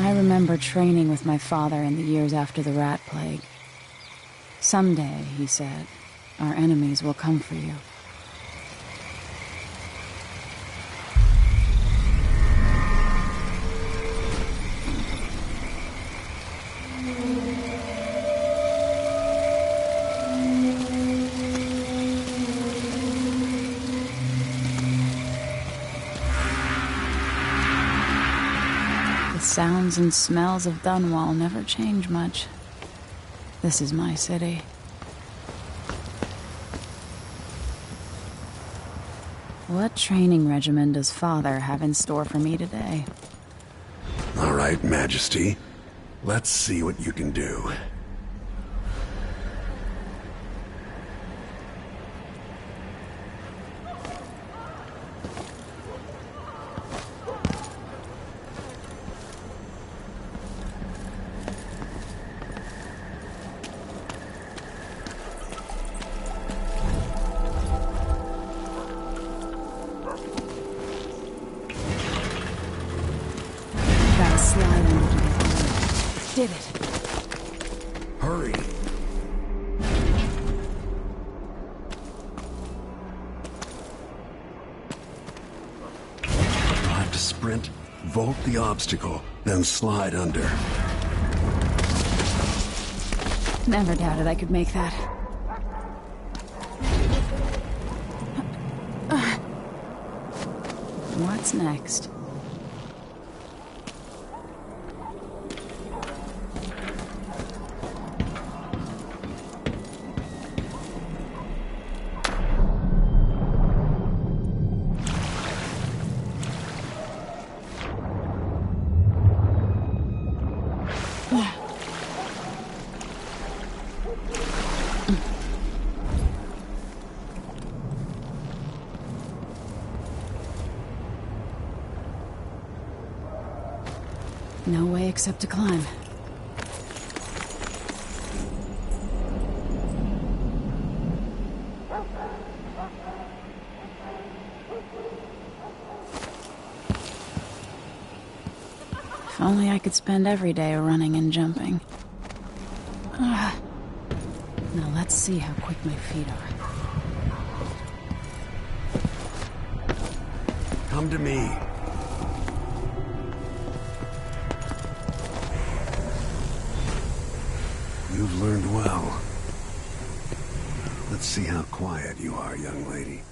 I remember training with my father in the years after the rat plague. Someday, he said, our enemies will come for you. The sounds and smells of Dunwall never change much. This is my city. What training regimen does Father have in store for me today? All right, Majesty. Let's see what you can do. Did it. Hurry. You'll have to sprint, vault the obstacle, then slide under. Never doubted I could make that. What's next? No way except to climb. If only I could spend every day running and jumping. Now let's see how quick my feet are. Come to me. You've learned well. Let's see how quiet you are, young lady.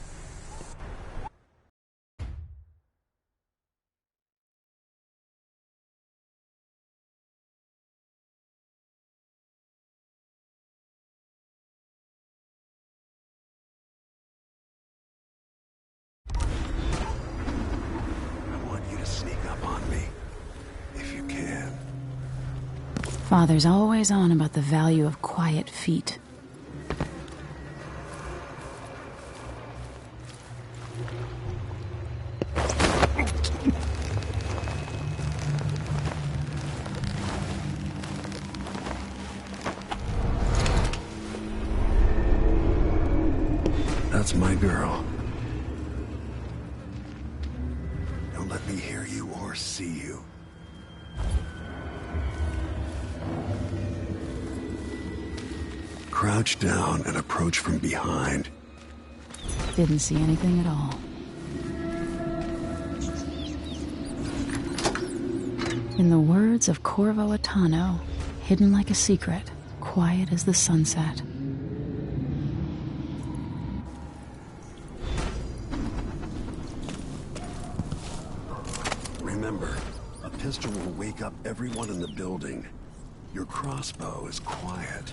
I want you to sneak up on me, if you can. Father's always on about the value of quiet feet. That's my girl. Don't let me hear you or see you. Crouch down and approach from behind. Didn't see anything at all. In the words of Corvo Attano, hidden like a secret, quiet as the sunset. Remember, a pistol will wake up everyone in the building. Your crossbow is quiet.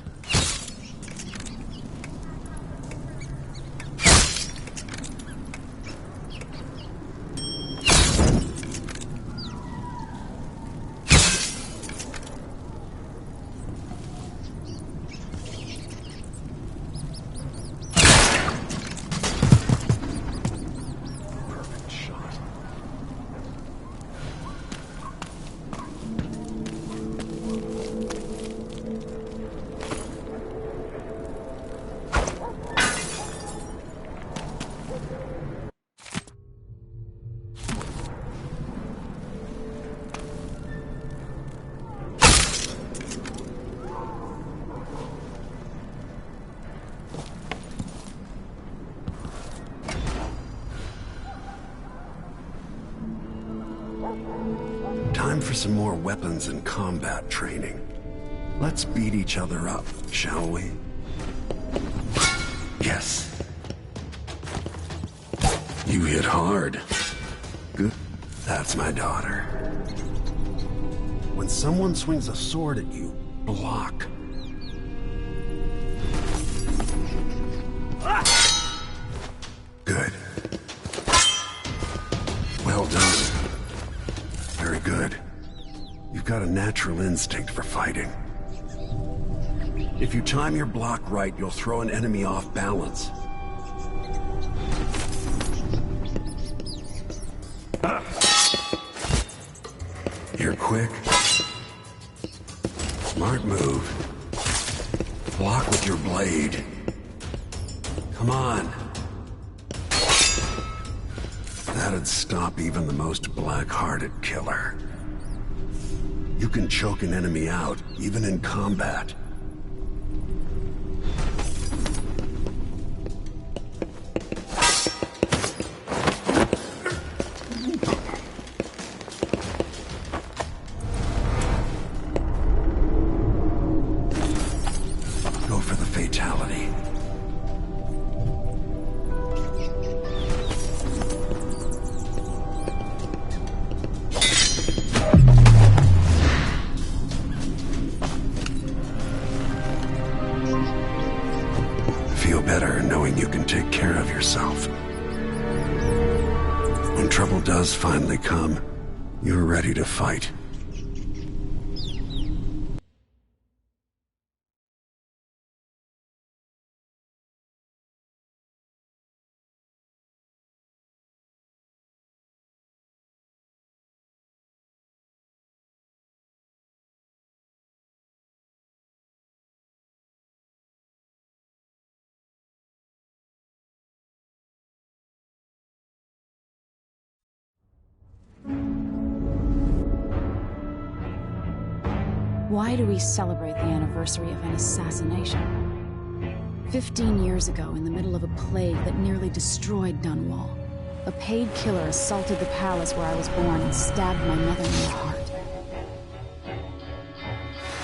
for some more weapons and combat training. Let's beat each other up, shall we? Yes. You hit hard. Good. That's my daughter. When someone swings a sword at you, block. Good. Well done. Very good. You've got a natural instinct for fighting. If you time your block right, you'll throw an enemy off balance. You're quick. Smart move. Block with your blade. Come on. That'd stop even the most black-hearted killer. You can choke an enemy out, even in combat. Go for the fatality. Feel better knowing you can take care of yourself. When trouble does finally come, you're ready to fight. Why do we celebrate the anniversary of an assassination? 15 years ago, in the middle of a plague that nearly destroyed Dunwall, a paid killer assaulted the palace where I was born and stabbed my mother in the heart.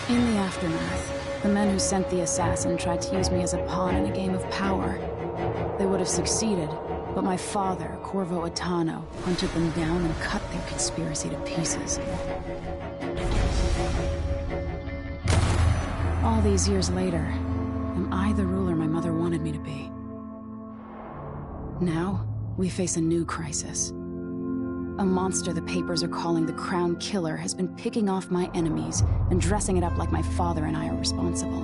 In the aftermath, the men who sent the assassin tried to use me as a pawn in a game of power. They would have succeeded, but my father, Corvo Attano, hunted them down and cut their conspiracy to pieces. All these years later, am I the ruler my mother wanted me to be? Now, we face a new crisis. A monster the papers are calling the Crown Killer has been picking off my enemies and dressing it up like my father and I are responsible.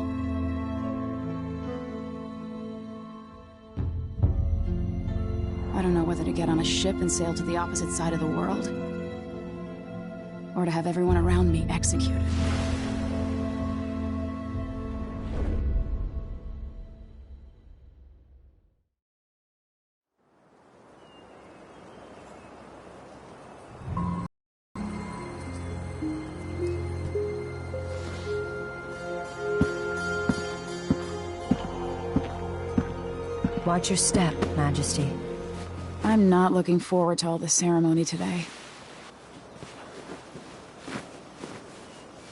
I don't know whether to get on a ship and sail to the opposite side of the world, or to have everyone around me executed. Watch your step, Majesty. I'm not looking forward to all the ceremony today.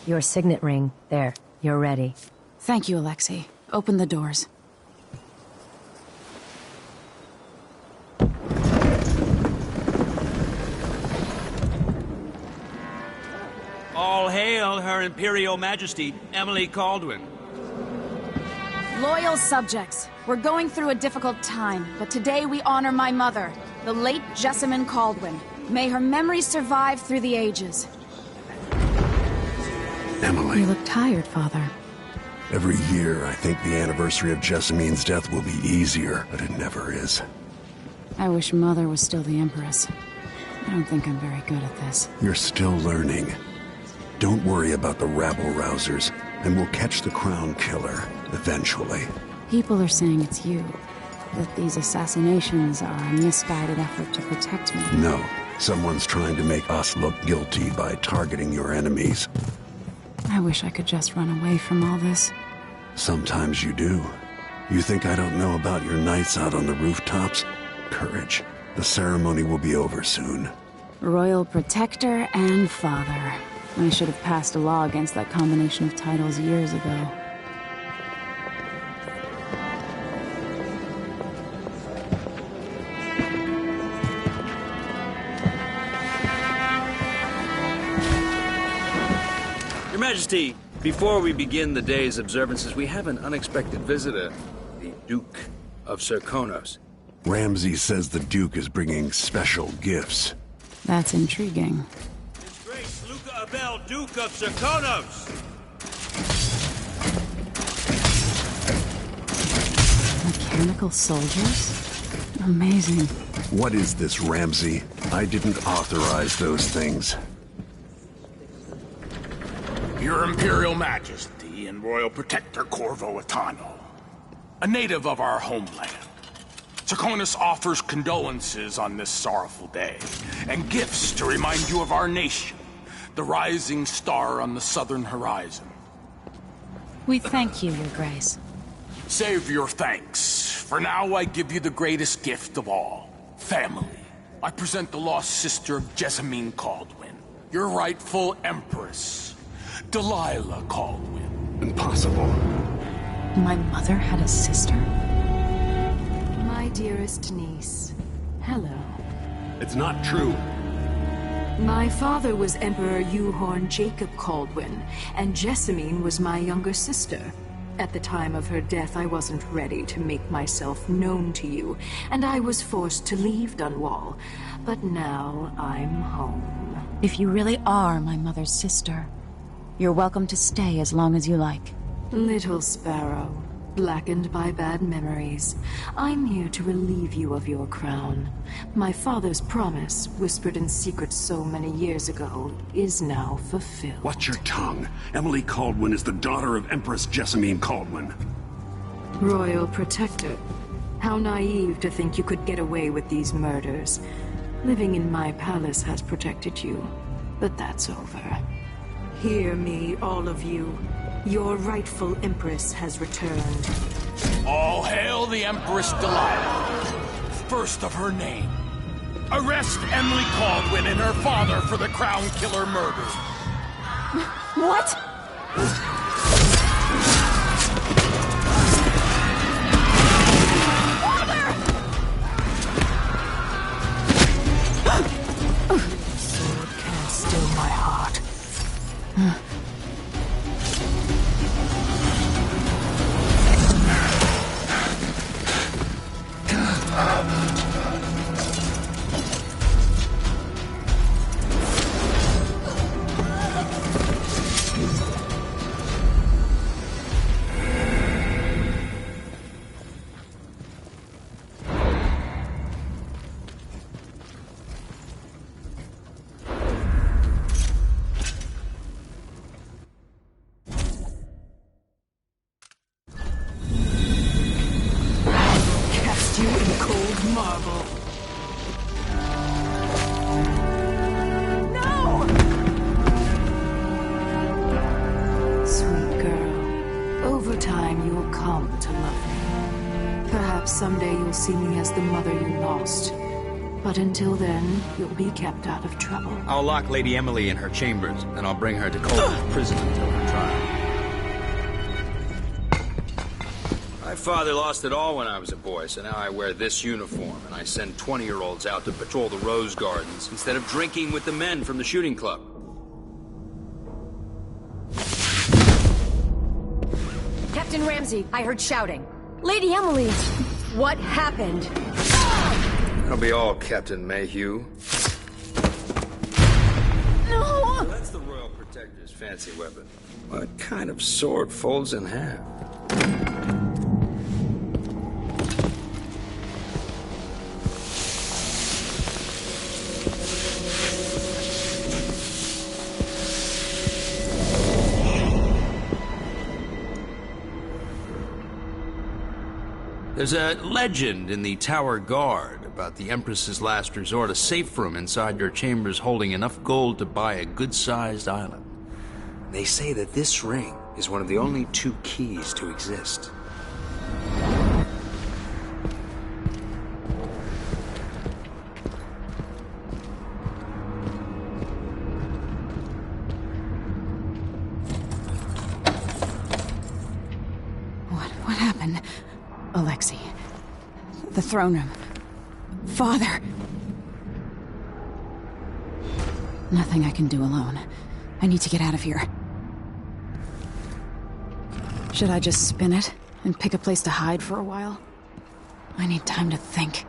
Your signet ring. There, you're ready. Thank you, Alexei. Open the doors. All hail Her Imperial Majesty, Emily Caldwin. Loyal subjects, we're going through a difficult time, but today we honor my mother, the late Jessamine Caldwin. May her memory survive through the ages. Emily. You look tired, Father. Every year, I think the anniversary of Jessamine's death will be easier, but it never is. I wish Mother was still the Empress. I don't think I'm very good at this. You're still learning. Don't worry about the rabble-rousers, and we'll catch the Crown Killer, eventually. People are saying it's you. That these assassinations are a misguided effort to protect me. No. Someone's trying to make us look guilty by targeting your enemies. I wish I could just run away from all this. Sometimes you do. You think I don't know about your nights out on the rooftops? Courage. The ceremony will be over soon. Royal protector and father. I should have passed a law against that combination of titles years ago. Your Majesty, before we begin the day's observances, we have an unexpected visitor, the Duke of Serkonos. Ramsey says the Duke is bringing special gifts. That's intriguing. His Grace Luca Abel, Duke of Serkonos! Mechanical soldiers? Amazing. What is this, Ramsey? I didn't authorize those things. Your Imperial Majesty and Royal Protector Corvo Atano, a native of our homeland. Serkonos offers condolences on this sorrowful day, and gifts to remind you of our nation, the rising star on the southern horizon. We thank you, Your Grace. Save your thanks. For now, I give you the greatest gift of all, family. I present the lost sister of Jessamine Caldwin, your rightful Empress, Delilah Caldwin. Impossible. My mother had a sister? My dearest niece, hello. It's not true. My father was Emperor Euhorn Jacob Caldwin, and Jessamine was my younger sister. At the time of her death, I wasn't ready to make myself known to you, and I was forced to leave Dunwall. But now I'm home. If you really are my mother's sister, you're welcome to stay as long as you like. Little sparrow, blackened by bad memories, I'm here to relieve you of your crown. My father's promise, whispered in secret so many years ago, is now fulfilled. Watch your tongue. Emily Caldwin is the daughter of Empress Jessamine Caldwin. Royal Protector, how naive to think you could get away with these murders. Living in my palace has protected you, but that's over. Hear me, all of you. Your rightful Empress has returned. All hail the Empress Delilah, first of her name. Arrest Emily Caldwin and her father for the Crown Killer murder. What? Sword can't still my heart. You in cold marble. No! Sweet girl, over time you will come to love me. Perhaps someday you'll see me as the mother you lost. But until then, you'll be kept out of trouble. I'll lock Lady Emily in her chambers, and I'll bring her to Colton's prison until her trial. My father lost it all when I was a boy, so now I wear this uniform, and I send 20-year-olds out to patrol the rose gardens instead of drinking with the men from the shooting club. Captain Ramsey, I heard shouting. Lady Emily, what happened? That'll be all, Captain Mayhew. No! That's the Royal Protector's fancy weapon. What kind of sword folds in half? There's a legend in the Tower Guard about the Empress's last resort, a safe room inside your chambers holding enough gold to buy a good-sized island. They say that this ring is one of the only 2 keys to exist. happened. Alexei. The throne room. Father! Nothing I can do alone. I need to get out of here. Should I just spin it and pick a place to hide for a while? I need time to think.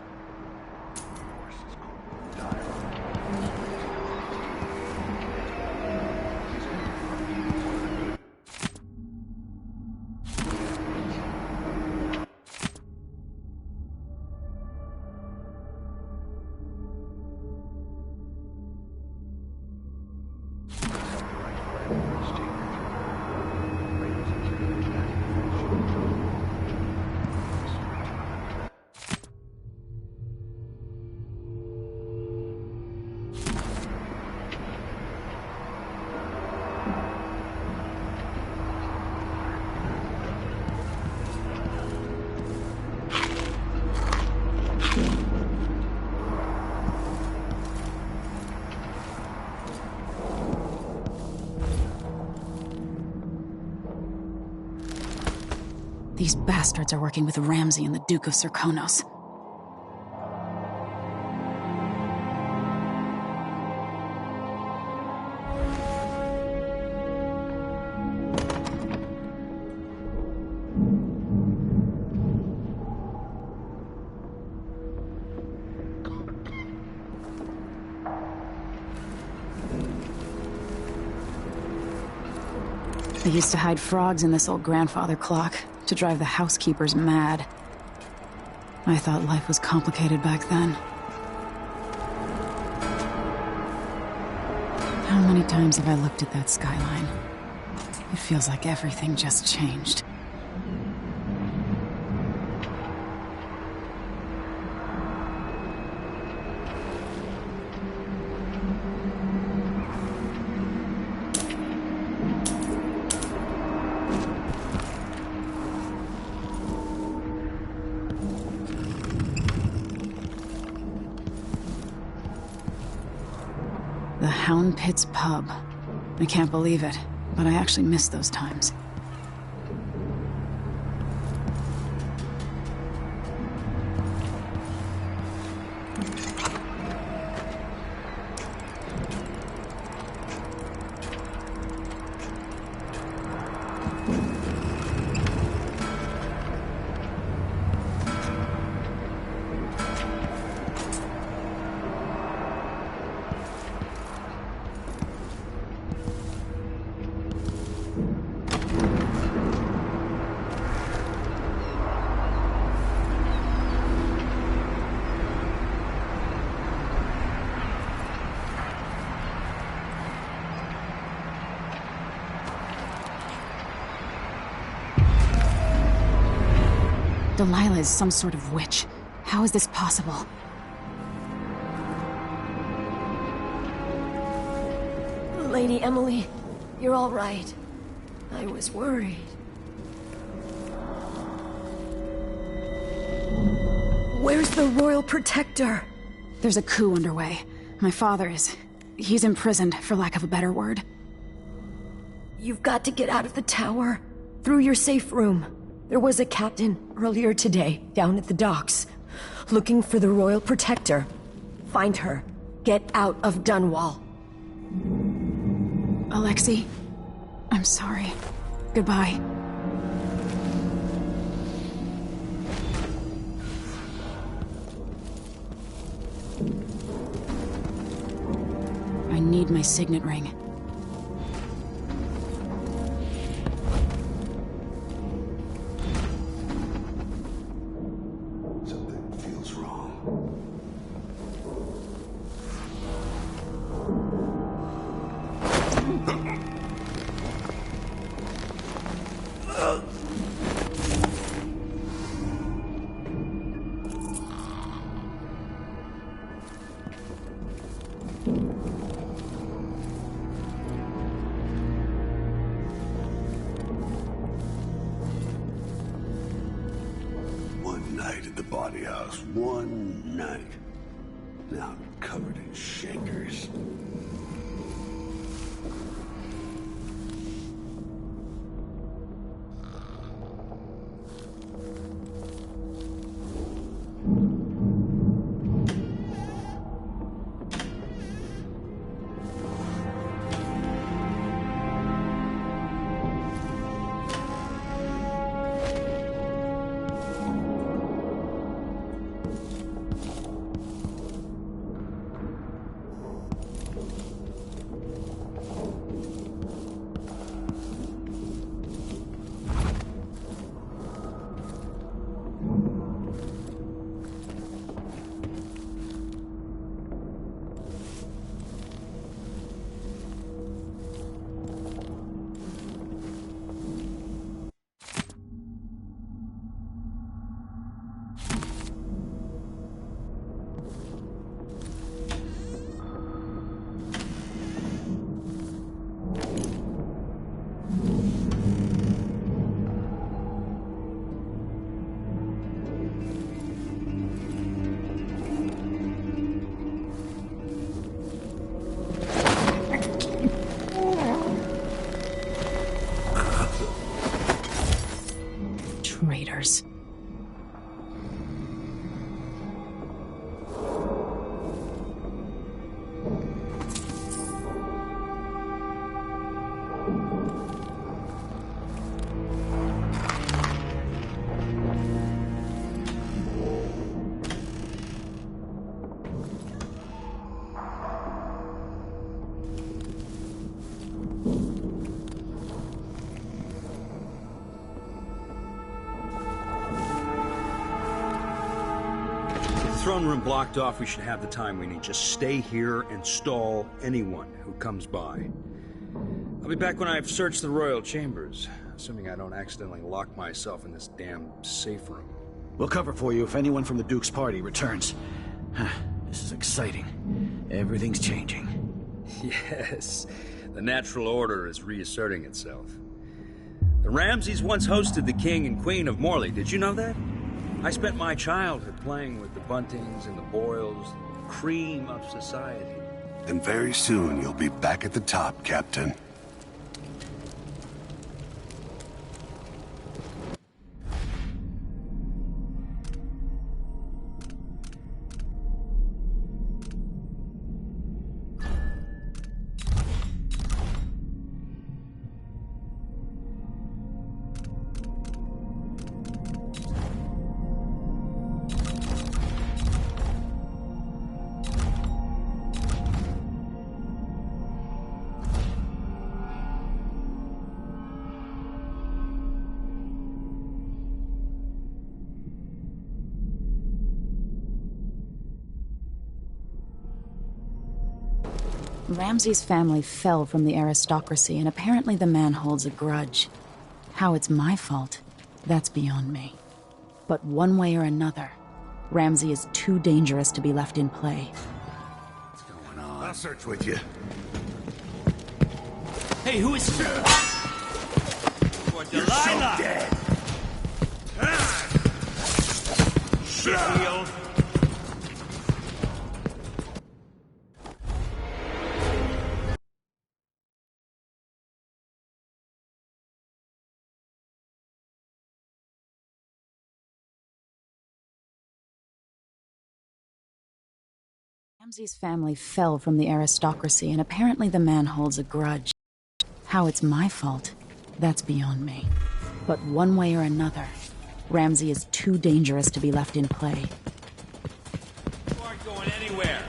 These bastards are working with Ramsey and the Duke of Serkonos. They used to hide frogs in this old grandfather clock to drive the housekeepers mad. I thought life was complicated back then. How many times have I looked at that skyline? It feels like everything just changed. The Hound Pit's pub. I can't believe it, but I actually miss those times. Delilah is some sort of witch. How is this possible? Lady Emily, you're all right. I was worried. Where's the Royal Protector? There's a coup underway. My father is... he's imprisoned, for lack of a better word. You've got to get out of the tower. Through your safe room. There was a captain earlier today, down at the docks, looking for the Royal Protector. Find her. Get out of Dunwall. Alexei, I'm sorry. Goodbye. I need my signet ring. Something feels wrong. One night at the body house. One night. Now I'm covered in shakers. Traitors. Throne room blocked off, we should have the time we need. Just stay here and stall anyone who comes by. I'll be back when I've searched the royal chambers, assuming I don't accidentally lock myself in this damn safe room. We'll cover for you if anyone from the Duke's party returns. This is exciting. Everything's changing. Yes, the natural order is reasserting itself. The Ramseys once hosted the king and queen of Morley, did you know that? I spent my childhood playing with the Buntings and the Boyles, the cream of society. And very soon you'll be back at the top, Captain. Ramsey's family fell from the aristocracy, and apparently the man holds a grudge. How it's my fault, that's beyond me. But one way or another, Ramsey is too dangerous to be left in play. What's going on? I'll search with you. Hey, who is... For You're so dead! Shield. Ramsey's family fell from the aristocracy, and apparently the man holds a grudge. How it's my fault, that's beyond me. But one way or another, Ramsey is too dangerous to be left in play. You aren't going anywhere.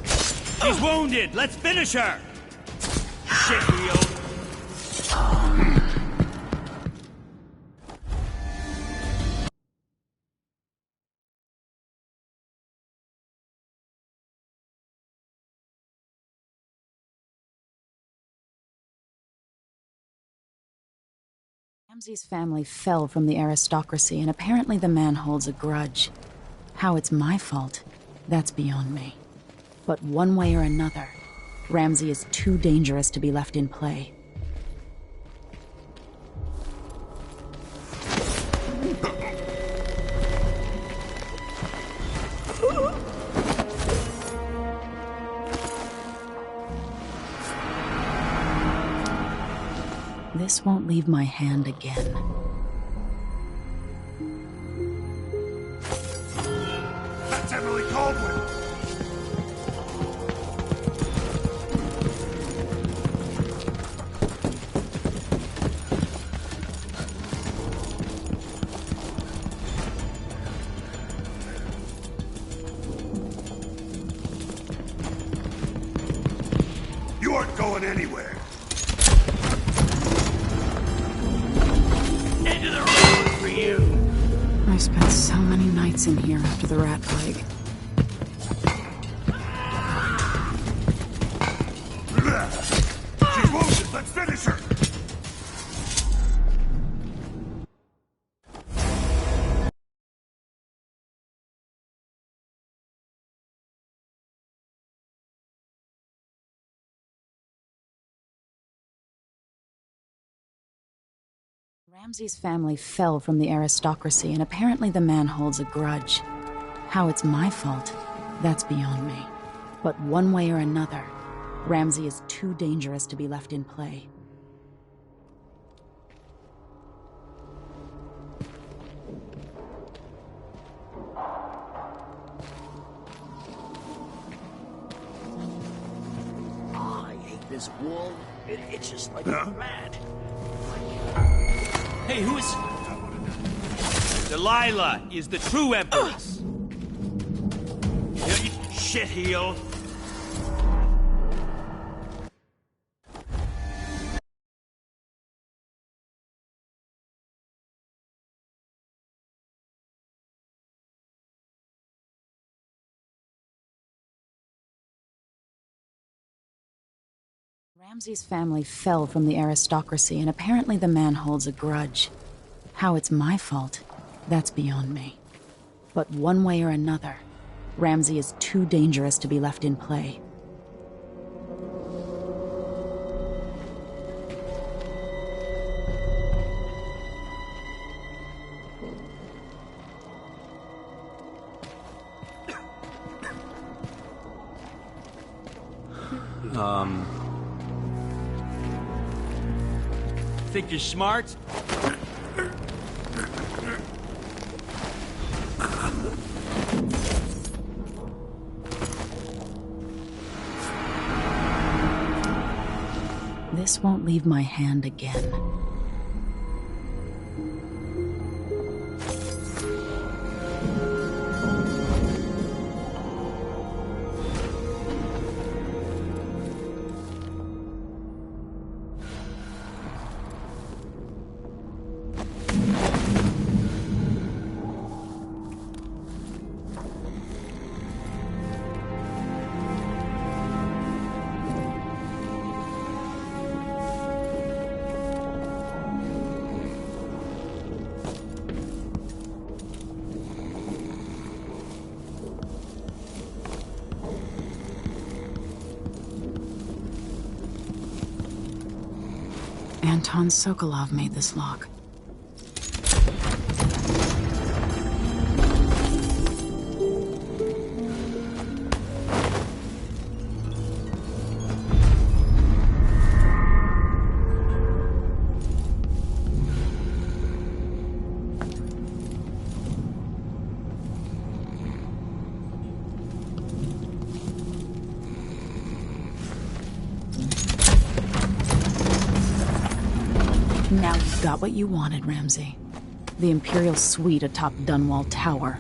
She's wounded. Let's finish her. Shit-wheel. Ramsey's family fell from the aristocracy, and apparently the man holds a grudge. How it's my fault, that's beyond me. But one way or another, Ramsey is too dangerous to be left in play. This won't leave my hand again. That's Emily Caldwell! You aren't going anywhere. I spent so many nights in here after the rat plague. She's wounded! Let's finish her! Ramsey's family fell from the aristocracy, and apparently the man holds a grudge. How it's my fault, that's beyond me. But one way or another, Ramsey is too dangerous to be left in play. this wool. It itches like mad. Hey, who is... Delilah is the true empress. You shitheel. Ramsay's family fell from the aristocracy, and apparently the man holds a grudge. How it's my fault, that's beyond me. But one way or another, Ramsay is too dangerous to be left in play. Think you're smart? This won't leave my hand again. Anton Sokolov made this lock. Now you've got what you wanted, Ramsay. The Imperial suite atop Dunwall Tower.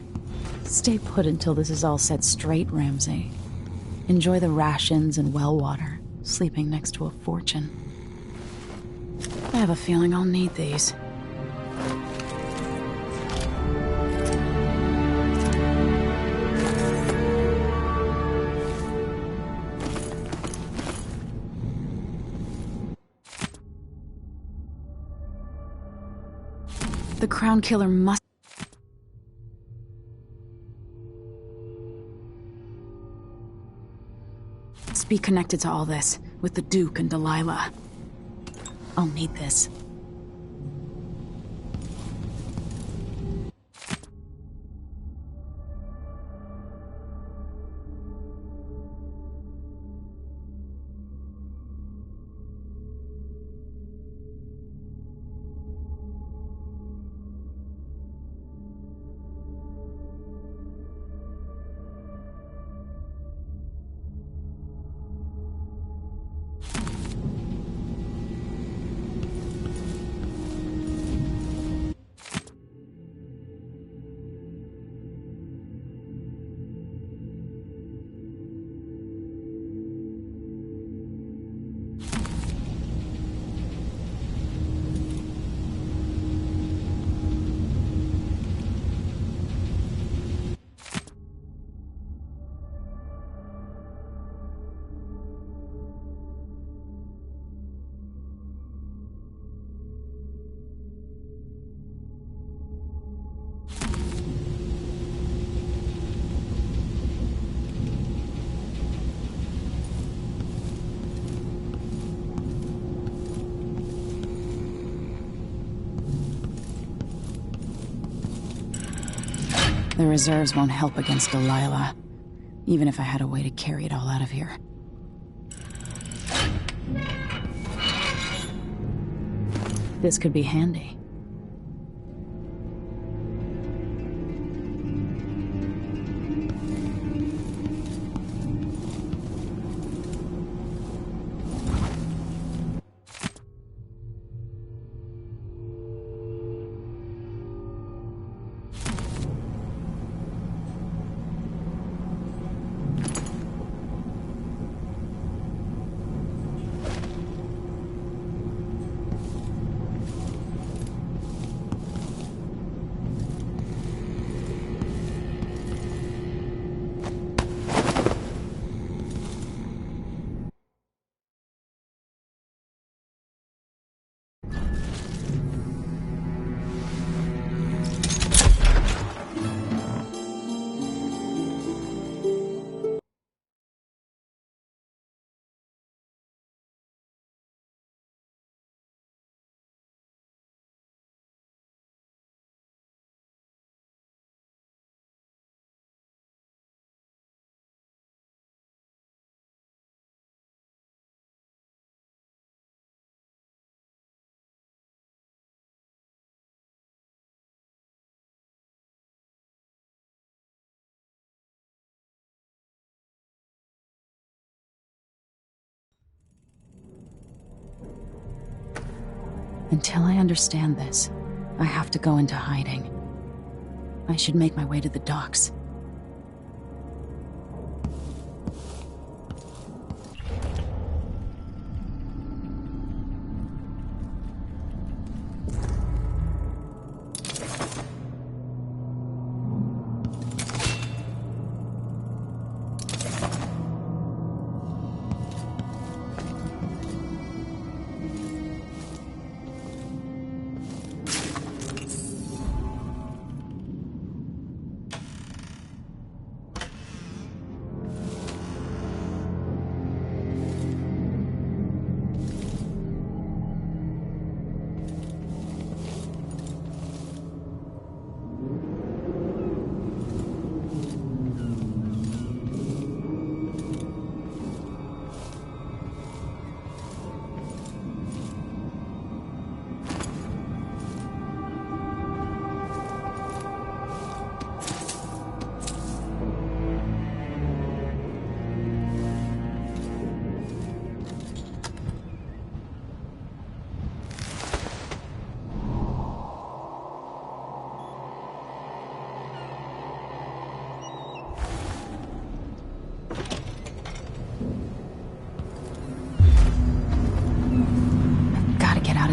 Stay put until this is all set straight, Ramsay. Enjoy the rations and well water, sleeping next to a fortune. I have a feeling I'll need these. The Crown Killer must be connected to all this, with the Duke and Delilah. I'll need this. The reserves won't help against Delilah, even if I had a way to carry it all out of here. This could be handy. Until I understand this, I have to go into hiding. I should make my way to the docks.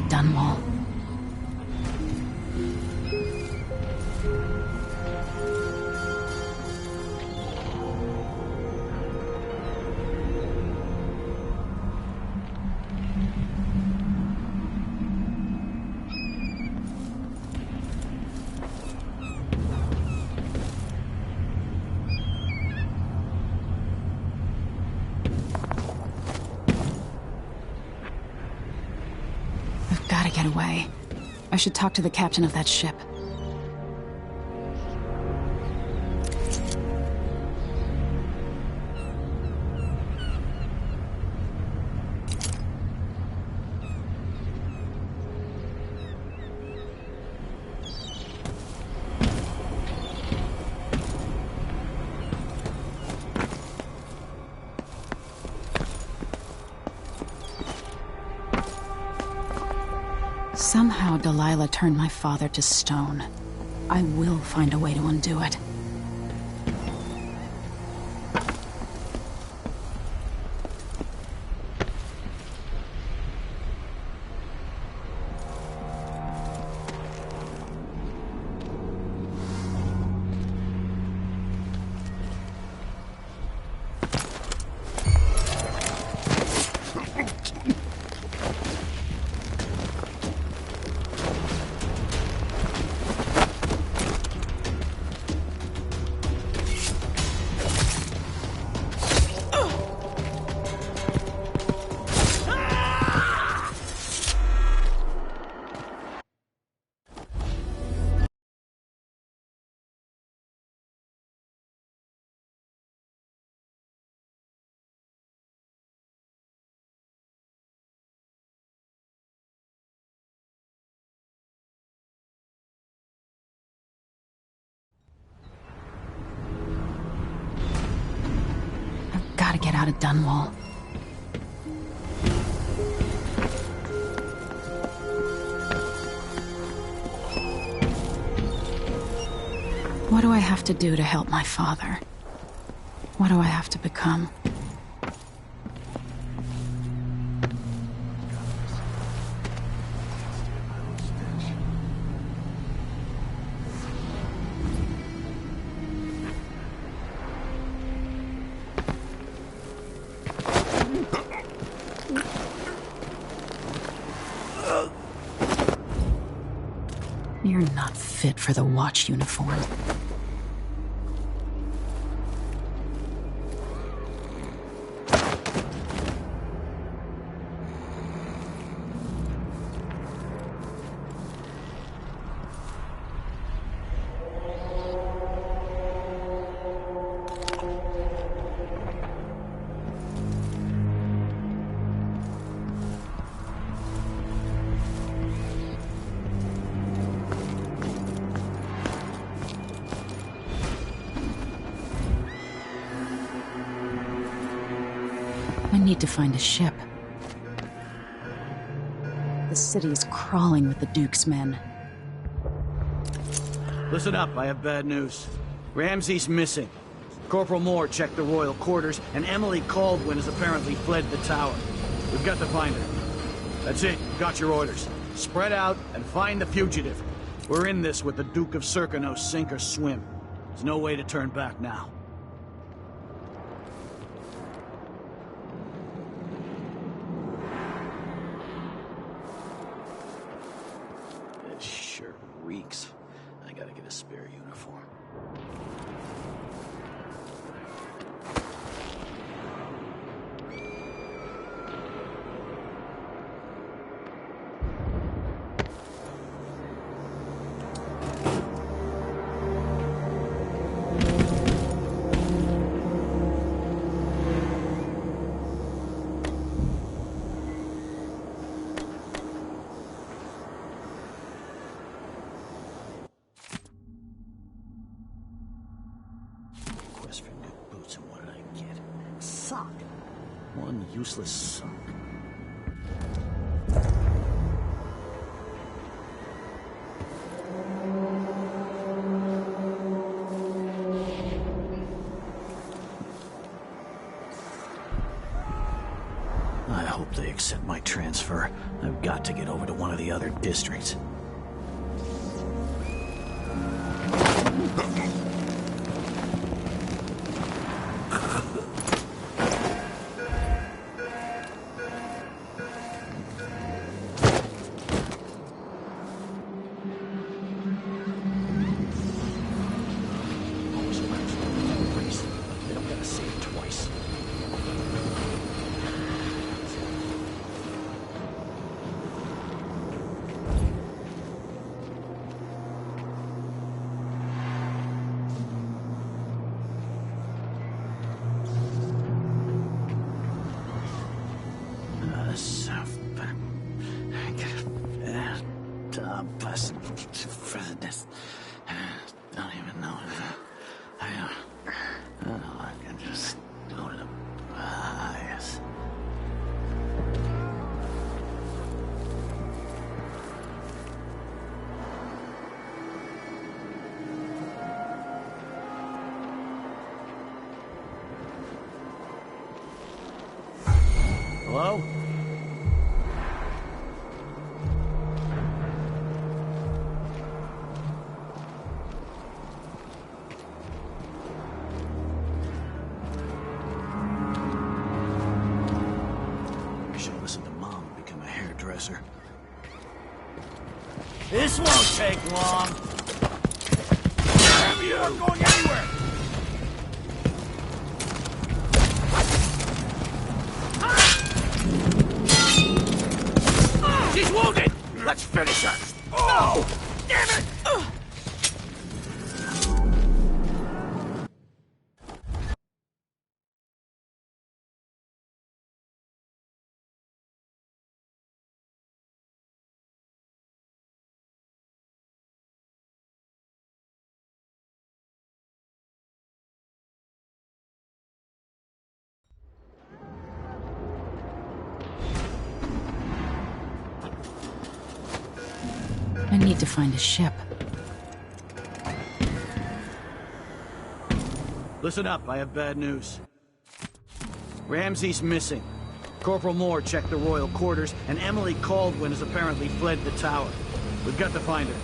Dunwall. Gotta get away. I should talk to the captain of that ship. Somehow Delilah turned my father to stone. I will find a way to undo it. Gotta get out of Dunwall. What do I have to do to help my father? What do I have to become? You're not fit for the watch uniform. I need to find a ship. The city is crawling with the Duke's men. Listen up, I have bad news. Ramsey's missing. Corporal Moore checked the royal quarters, and Emily Caldwin has apparently fled the tower. We've got to find her. That's it, you've got your orders. Spread out and find the fugitive. We're in this with the Duke of Serkino, sink or swim. There's no way to turn back now. This sure reeks. I gotta get a spare uniform. Quest for new boots, and what did I get? Sock. One useless sock. I hope they accept my transfer. I've got to get over to one of the other districts. They don't gotta say it twice. Don't even know. I can just go to the bias. Hello? This won't take long. Damn you! Not going anywhere! She's wounded! Let's finish her! Oh! Damn it! I need to find a ship. Listen up, I have bad news. Ramsey's missing. Corporal Moore checked the royal quarters, and Emily Caldwin has apparently fled the tower. We've got to find her.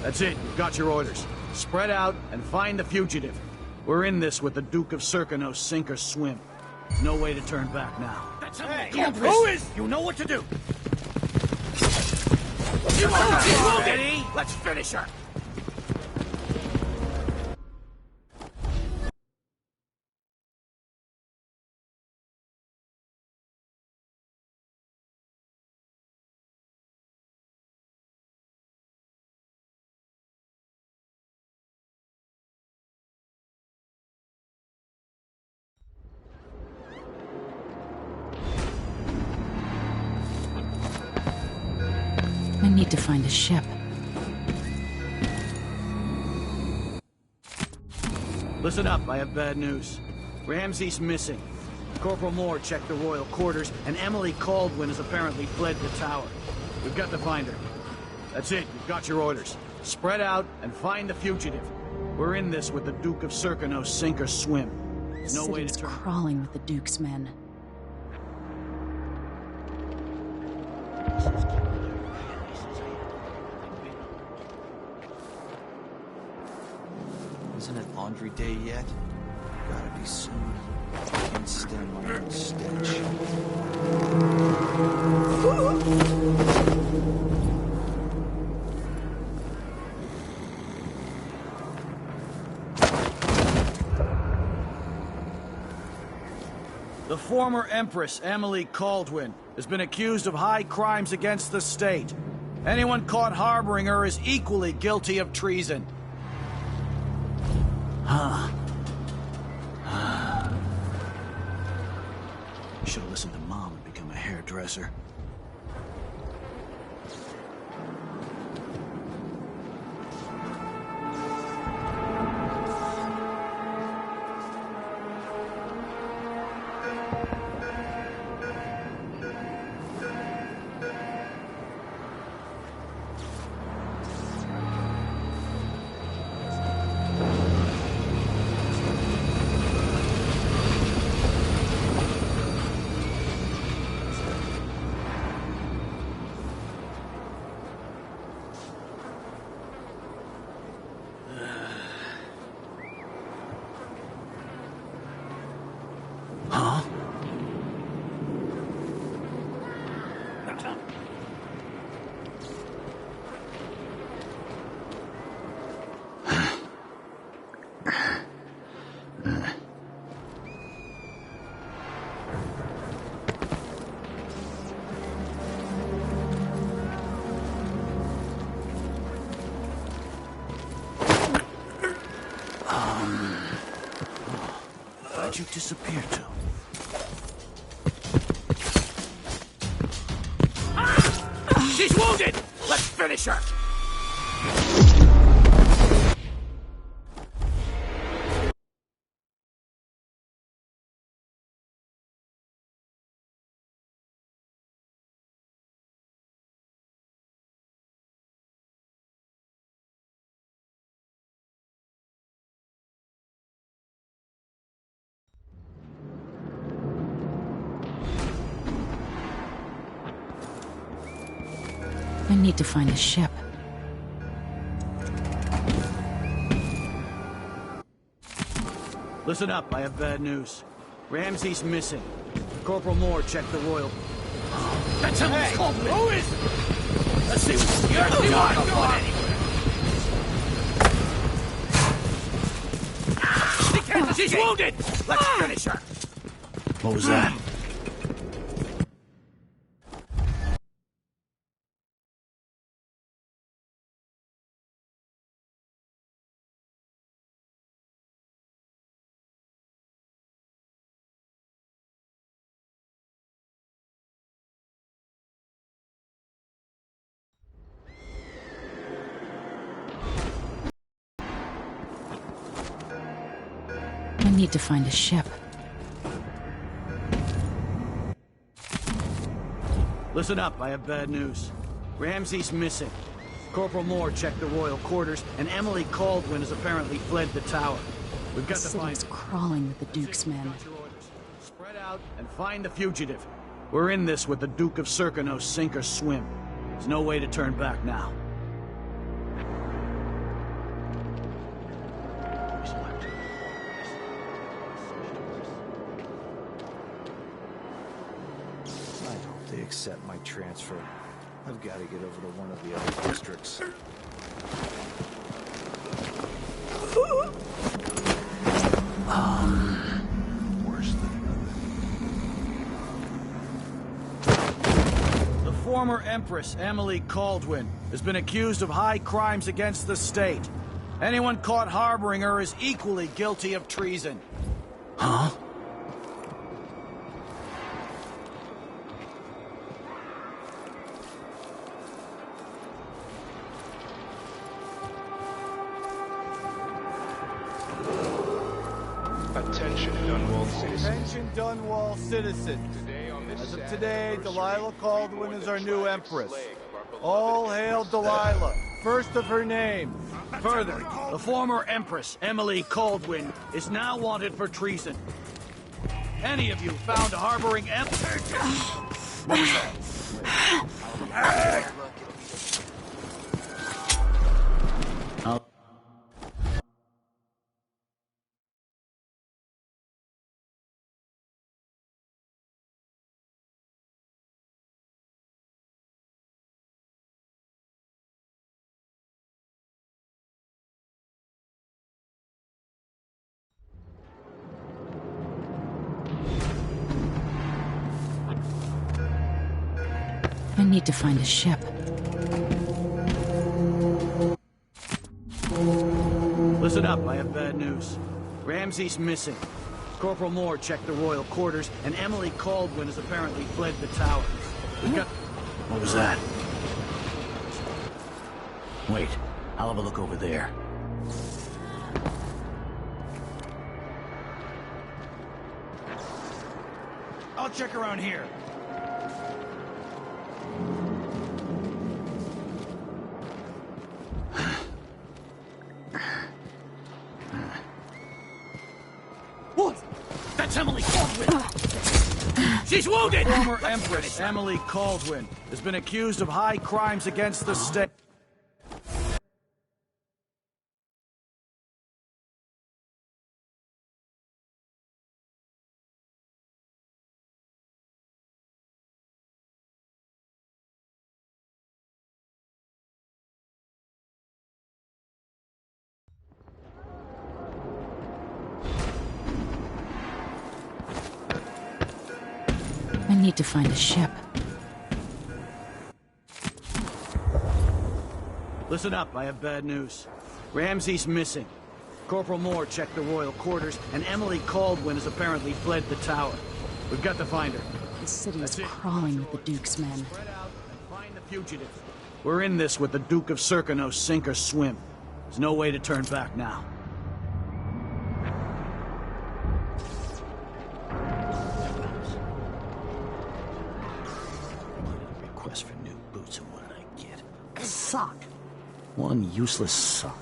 That's it, you've got your orders. Spread out and find the fugitive. We're in this with the Duke of Serkino, sink or swim. There's no way to turn back now. That's who is? You know what to do. She's wounded! Let's finish her! I need to find a ship. Listen up, I have bad news. Ramsey's missing. Corporal Moore checked the royal quarters, and Emily Caldwin has apparently fled the tower. We've got to find her. That's it. You've got your orders. Spread out and find the fugitive. We're in this with the Duke of Serkino, sink or swim. There's no way to City's turn. crawling with the Duke's men. Isn't it laundry day yet? Gotta be soon. Can't stand my own stench. The former Empress, Emily Caldwin, has been accused of high crimes against the state. Anyone caught harboring her is equally guilty of treason. Should have listened to Mom and become a hairdresser. Where'd you disappear to? She's wounded! Let's finish her! I need to find the ship. Listen up, I have bad news. Ramsey's missing. Corporal Moore checked the royal... That's him! Hey, who is it? Let's see what you're not going anywhere! She's wounded! Let's finish her! What was that? I need to find a ship. Listen up, I have bad news. Ramsey's missing. Corporal Moore checked the royal quarters, and Emily Caldwin has apparently fled the tower. We've got to find City's her. crawling with the Duke's men. Spread out and find the fugitive. We're in this with the Duke of Serkino, sink or swim. There's no way to turn back now. I hope they accept my transfer. I've got to get over to one of the other districts. Worse than The former Empress, Emily Caldwin, has been accused of high crimes against the state. Anyone caught harboring her is equally guilty of treason. Huh? Attention, Dunwall citizens. Attention, Dunwall citizens. As of today, Delilah Caldwin is our new Empress. All hail Delilah, first of her name. Further, the former Empress, Emily Caldwin, is now wanted for treason. Any of you found harboring What was that? I need to find a ship. Listen up, I have bad news. Ramsey's missing. Corporal Moore checked the royal quarters, and Emily Caldwin has apparently fled the tower. We've got... What was that? Wait, I'll have a look over there. I'll check around here. What? That's Emily Caldwin! She's wounded! Former Empress Emily Caldwin has been accused of high crimes against the state. I need to find a ship. Listen up, I have bad news. Ramsey's missing. Corporal Moore checked the royal quarters, and Emily Caldwin has apparently fled the tower. We've got to find her. The city is crawling with the Duke's men. Spread out and find the fugitive. We're in this with the Duke of Serkino, sink or swim. There's no way to turn back now. Request for new boots, and what did I get? A sock. One useless sock.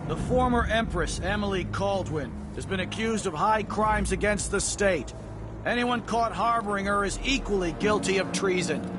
The former Empress, Emily Caldwin, has been accused of high crimes against the state. Anyone caught harboring her is equally guilty of treason.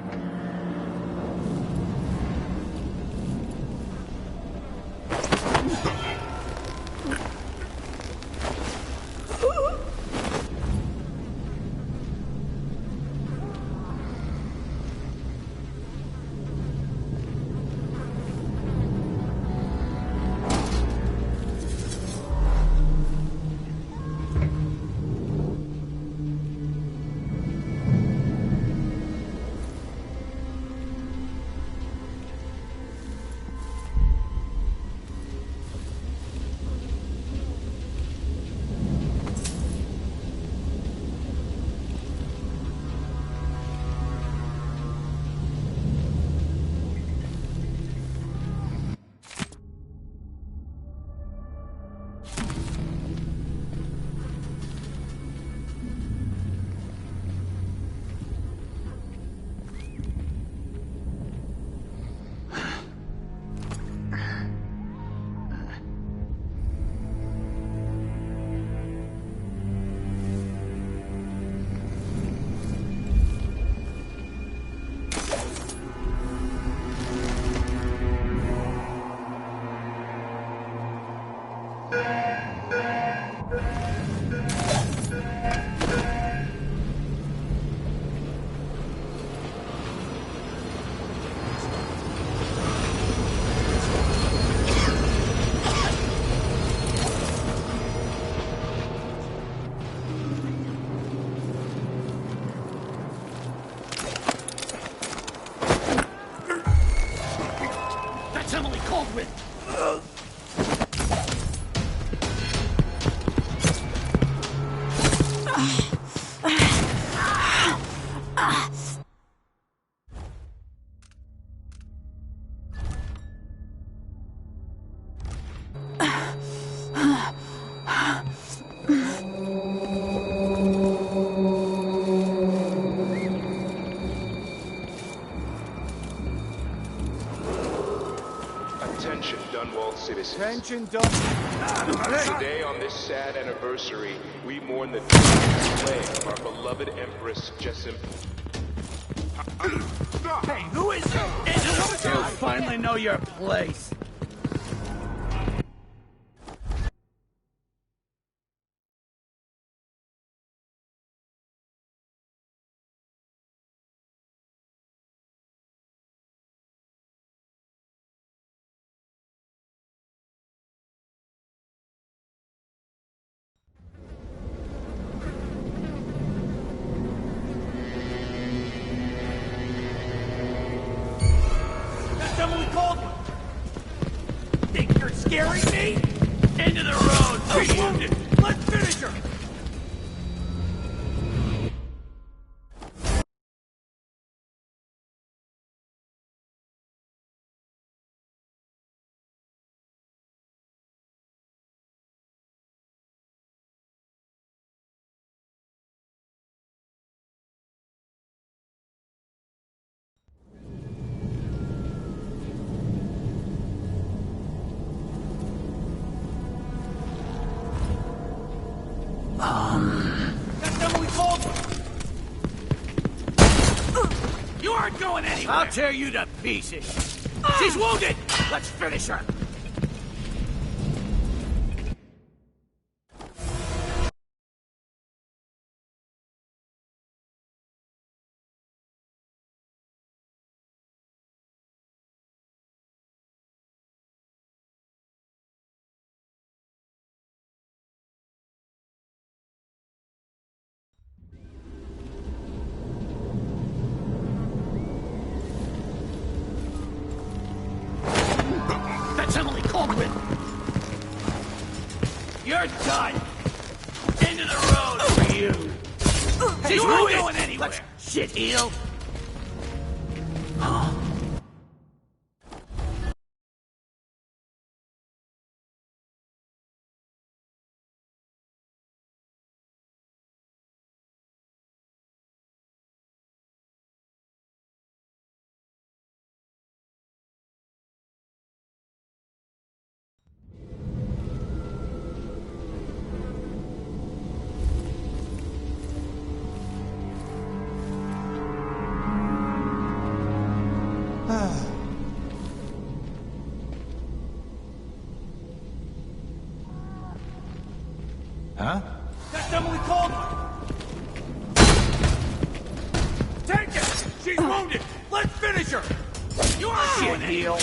Attention, Dunwall citizens. Attention, Dunwall. Today, on this sad anniversary, we mourn the death of our beloved Empress Jessamine. Hey, who is it? You finally know your place. Emily Caldwell! Think you're scaring me? Into the road! She's wounded! Let's finish her! That's Emily Caldwell! You aren't going anywhere! I'll tear you to pieces! She's wounded! Let's finish her! That's Emily Caldwell! You're done! Into the road for you! She's not going anywhere! Let's shit heel! Huh? That's Emily Caldwell! Take it! She's wounded! Let's finish her! You aren't going anywhere!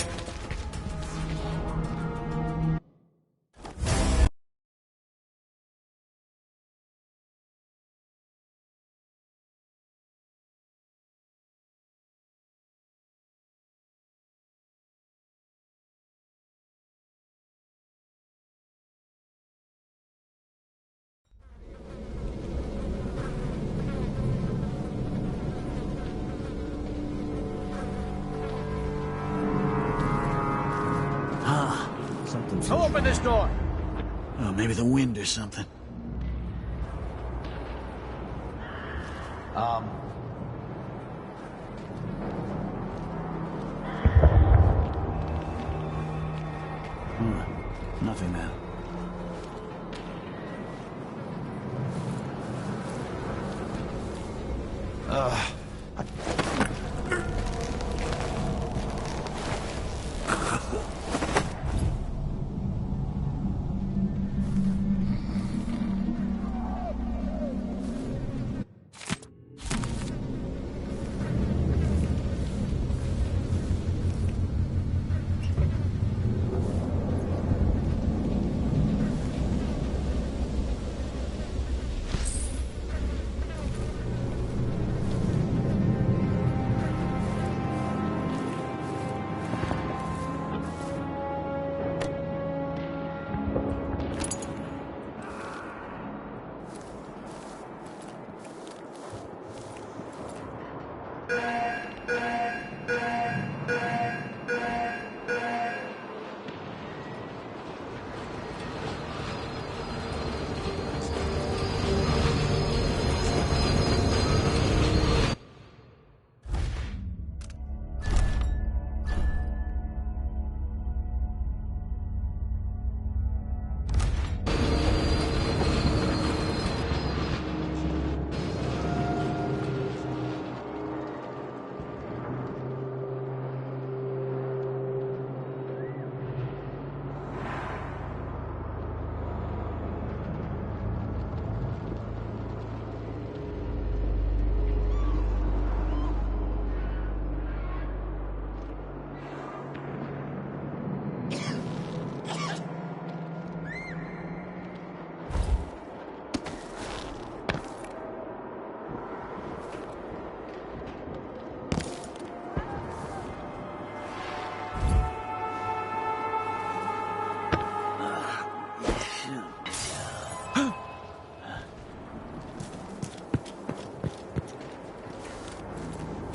Who opened this door? Oh, maybe the wind or something. Nothing now.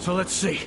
So let's see.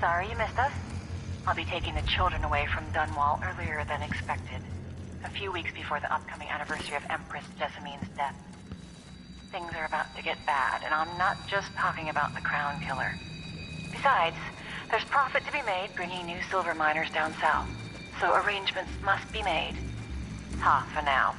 Sorry you missed us. I'll be taking the children away from Dunwall earlier than expected. A few weeks before the upcoming anniversary of Empress Jessamine's death. Things are about to get bad, and I'm not just talking about the Crown Killer. Besides, there's profit to be made bringing new silver miners down south. So arrangements must be made. Ha, for now.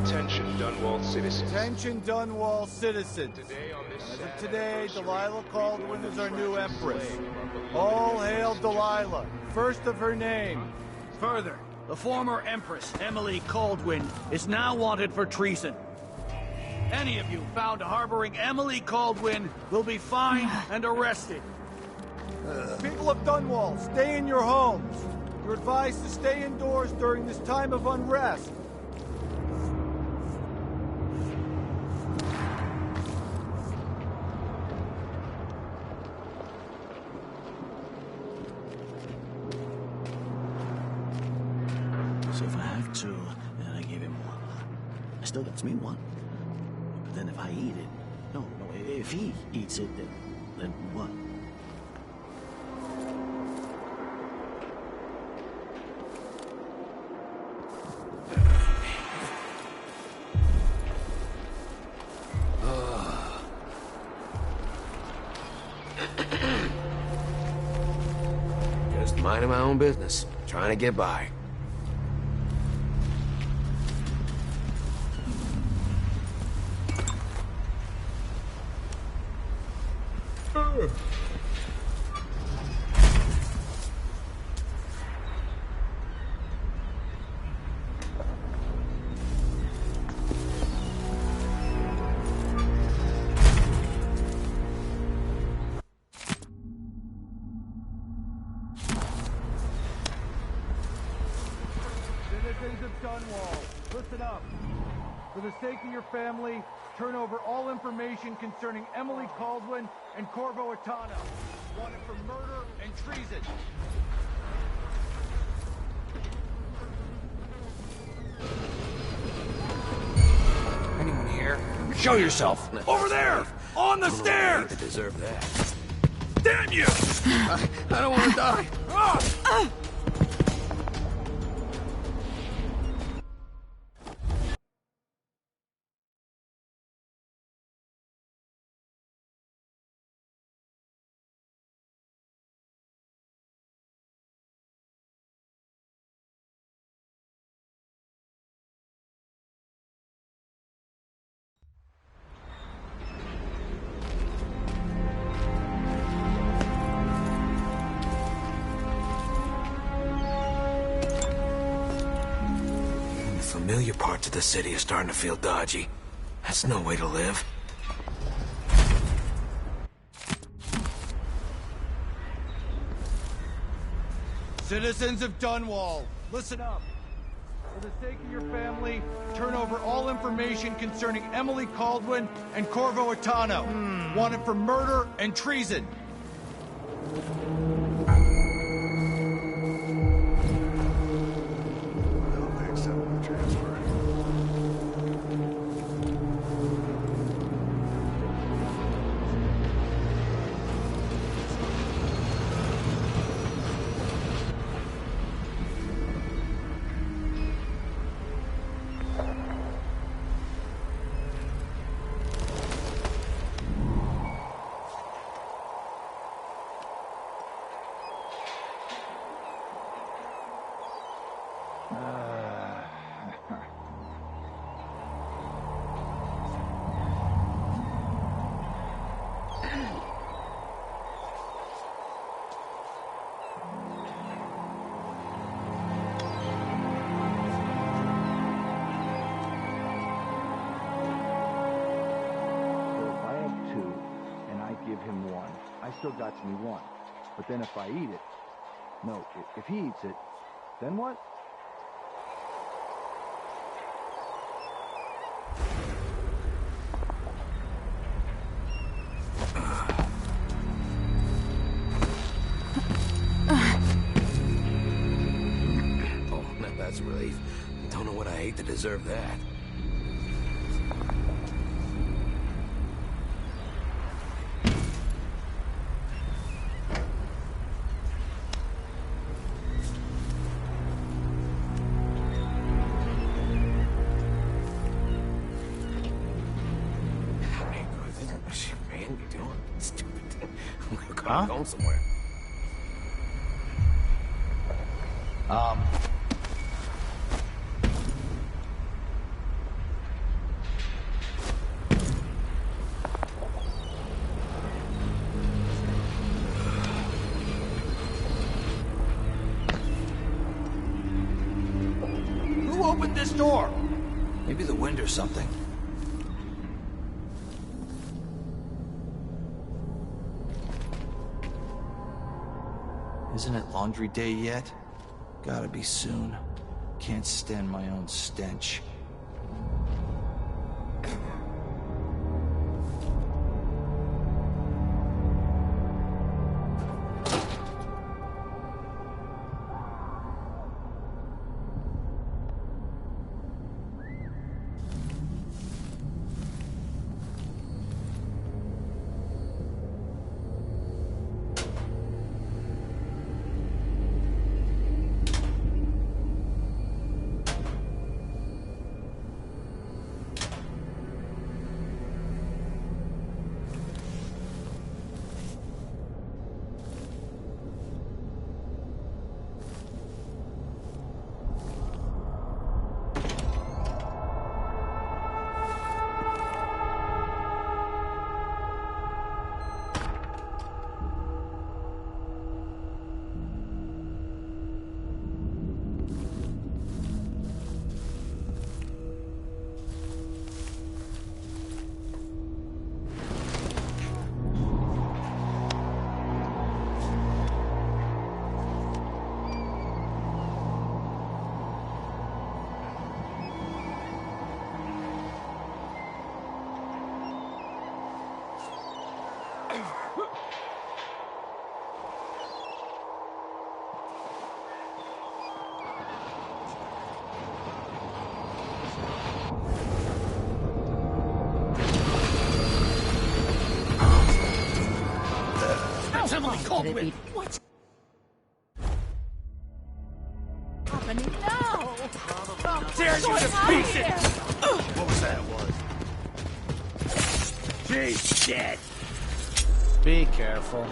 Attention, Dunwall citizens. Attention, Dunwall citizens. As of today, Delilah Caldwin is our new Empress. All hail Delilah, first of her name. Further, the former Empress, Emily Caldwin, is now wanted for treason. Any of you found harboring Emily Caldwin will be fined and arrested. People of Dunwall, stay in your homes. You're advised to stay indoors during this time of unrest. So if I have two, then I give him one. I still got me one. But then if I eat it... No, if he eats it, then what? Just minding my own business, trying to get by. Citizens of Dunwall, listen up. For the sake of your family, turn over all information concerning Emily Caldwin and Corvo Atano, wanted for murder and treason. Anyone here? Show yourself! Over there! On the stairs! They deserve that. Damn you! I don't want to die. Familiar parts of the city are starting to feel dodgy. That's no way to live. Citizens of Dunwall, listen up. For the sake of your family, turn over all information concerning Emily Caldwin and Corvo Atano, wanted for murder and treason. Still got me one. But then if I eat it, no, if he eats it, then what? Oh, that's a relief. Don't know what I ate to deserve that. Huh? Going somewhere. Who opened this door? Maybe the wind or something. Isn't it laundry day yet? Gotta be soon. Can't stand my own stench. Emily Caldwin! What's happening now? Tear you to pieces! What was that? She's dead! Be careful.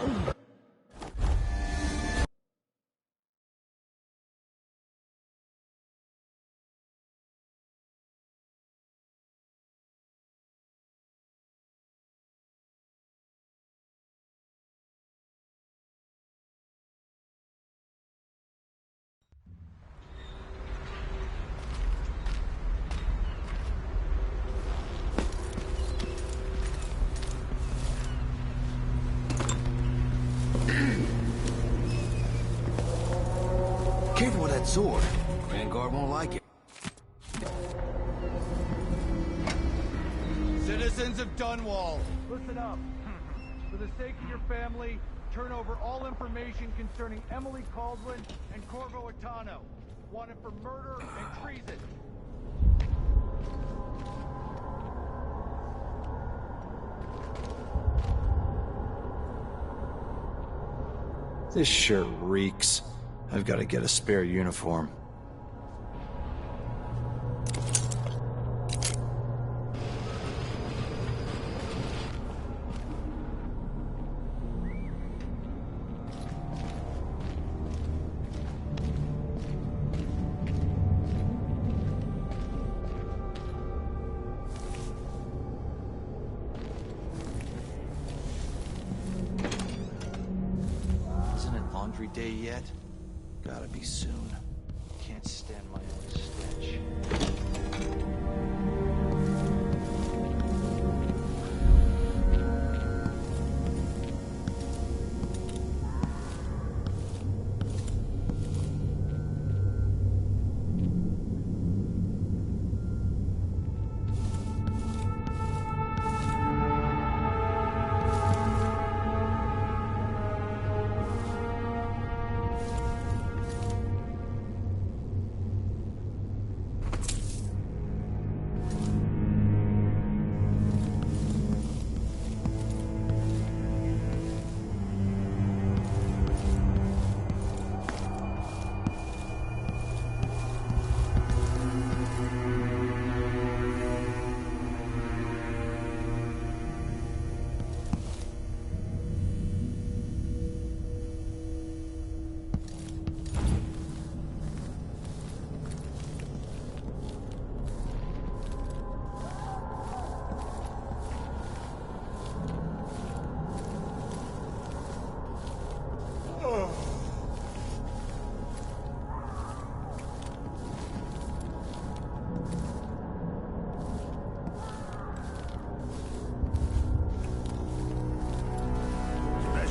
Careful with that sword. Vanguard won't like it. Citizens of Dunwall, listen up. For the sake of your family, turn over all information concerning Emily Caldwin and Corvo Atano, wanted for murder and treason. This shirt reeks. I've got to get a spare uniform. Isn't it laundry day yet? Gotta be soon. Can't stand my own stench.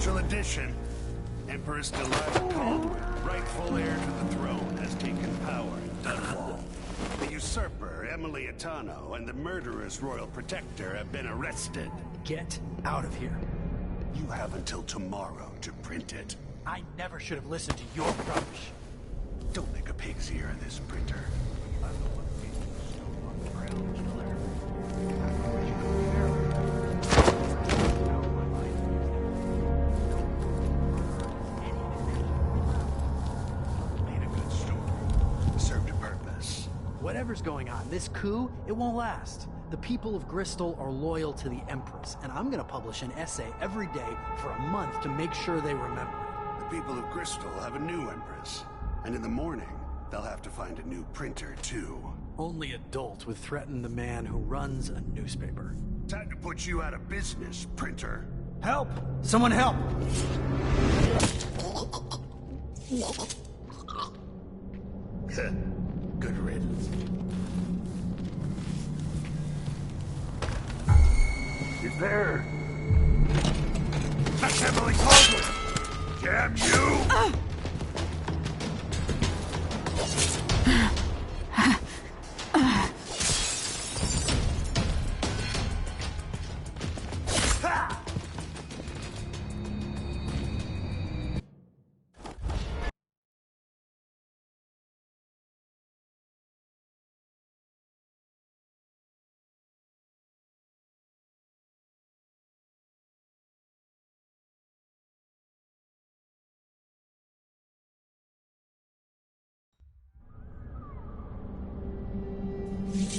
Special edition. Empress Delilah Caldwin, rightful heir to the throne, has taken power in Dunwall. The usurper, Emily Atano, and the murderous royal protector have been arrested. Get out of here. You have until tomorrow to print it. I never should have listened to your rubbish. Don't make a pig's ear of this printer. I'm the one who made the stone on the ground killer. After what you know here, out of my mind. Made a good story. Served a purpose. Whatever's going on, this coup, it won't last. The people of Bristol are loyal to the Empress, and I'm gonna publish an essay every day for a month to make sure they remember it. The people of Bristol have a new empress. And in the morning, they'll have to find a new printer, too. Only adults would threaten the man who runs a newspaper. Time to put you out of business, printer. Help! Someone help! Good riddance. He's there. That's Emily Caldwin! Damn you! In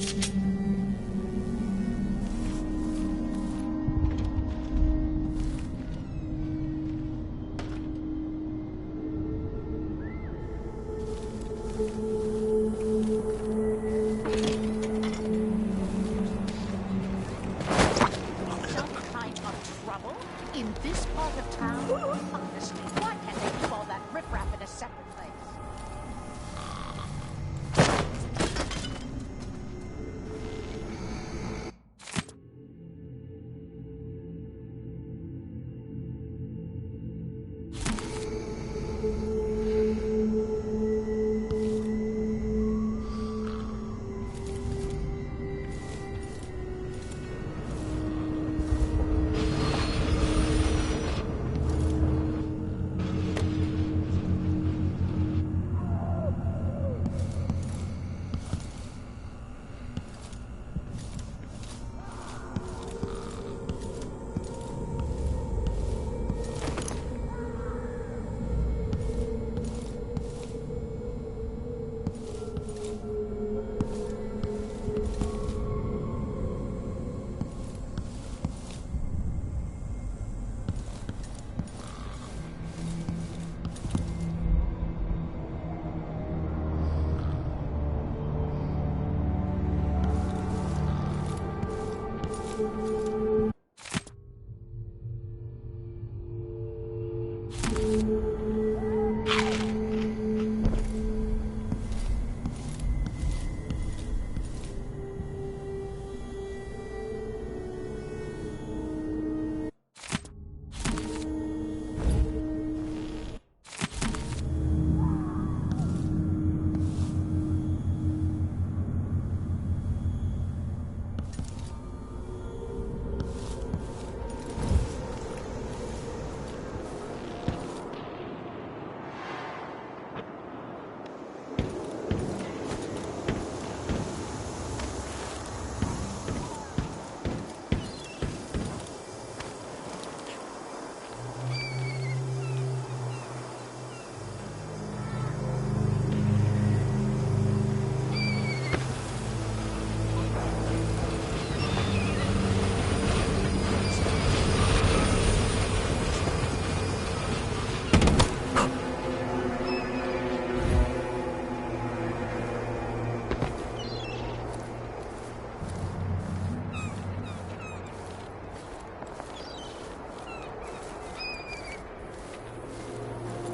this part of town? Honestly, why can't they keep all that riffraff in a separate place?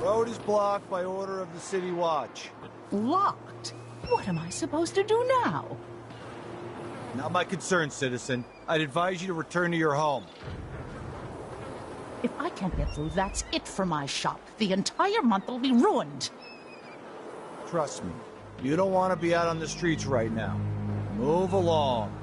Road is blocked by order of the City Watch. Locked? What am I supposed to do now? Not my concern, citizen. I'd advise you to return to your home. If I can't get through, that's it for my shop. The entire month will be ruined. Trust me, you don't want to be out on the streets right now. Move along.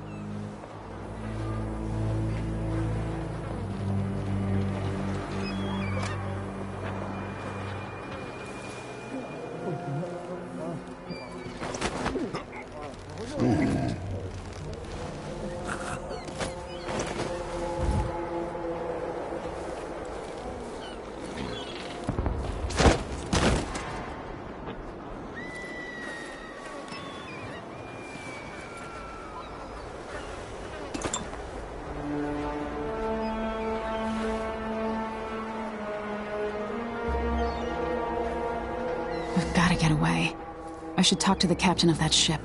We've got to get away. I should talk to the captain of that ship.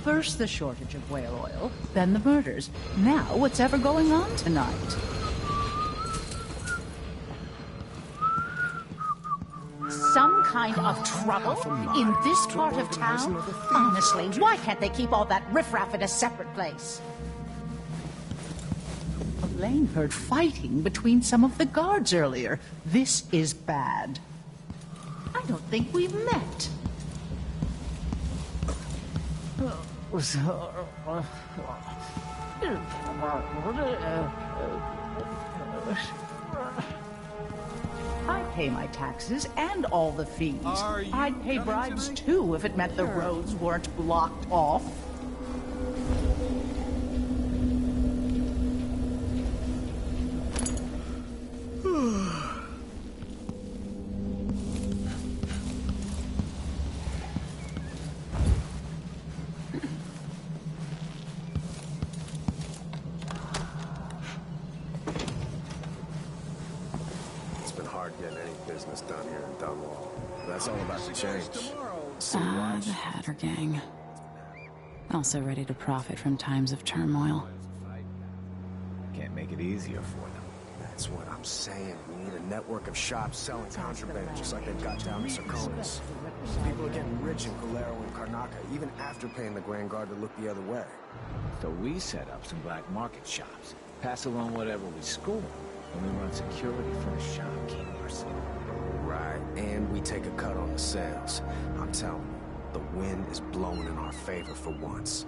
First the shortage of whale oil, then the murders. Now what's ever going on tonight? Some kind of trouble in this part of town? Honestly, why can't they keep all that riffraff in a separate place? Elaine heard fighting between some of the guards earlier. This is bad. I don't think we've met. I pay my taxes and all the fees. I'd pay bribes too if it meant the roads weren't blocked off. Down here in Dunwall. That's all about to change. The Hatter Gang. Also ready to profit from times of turmoil. Can't make it easier for them. That's what I'm saying. We need a network of shops selling contraband, just like they've got down in Serconis. People are getting rich in Galero and Karnaca, even after paying the Grand Guard to look the other way. So we set up some black market shops, pass along whatever we score, and we run security for the shopkeepers. Right, and we take a cut on the sales. I'm telling you, the wind is blowing in our favor for once.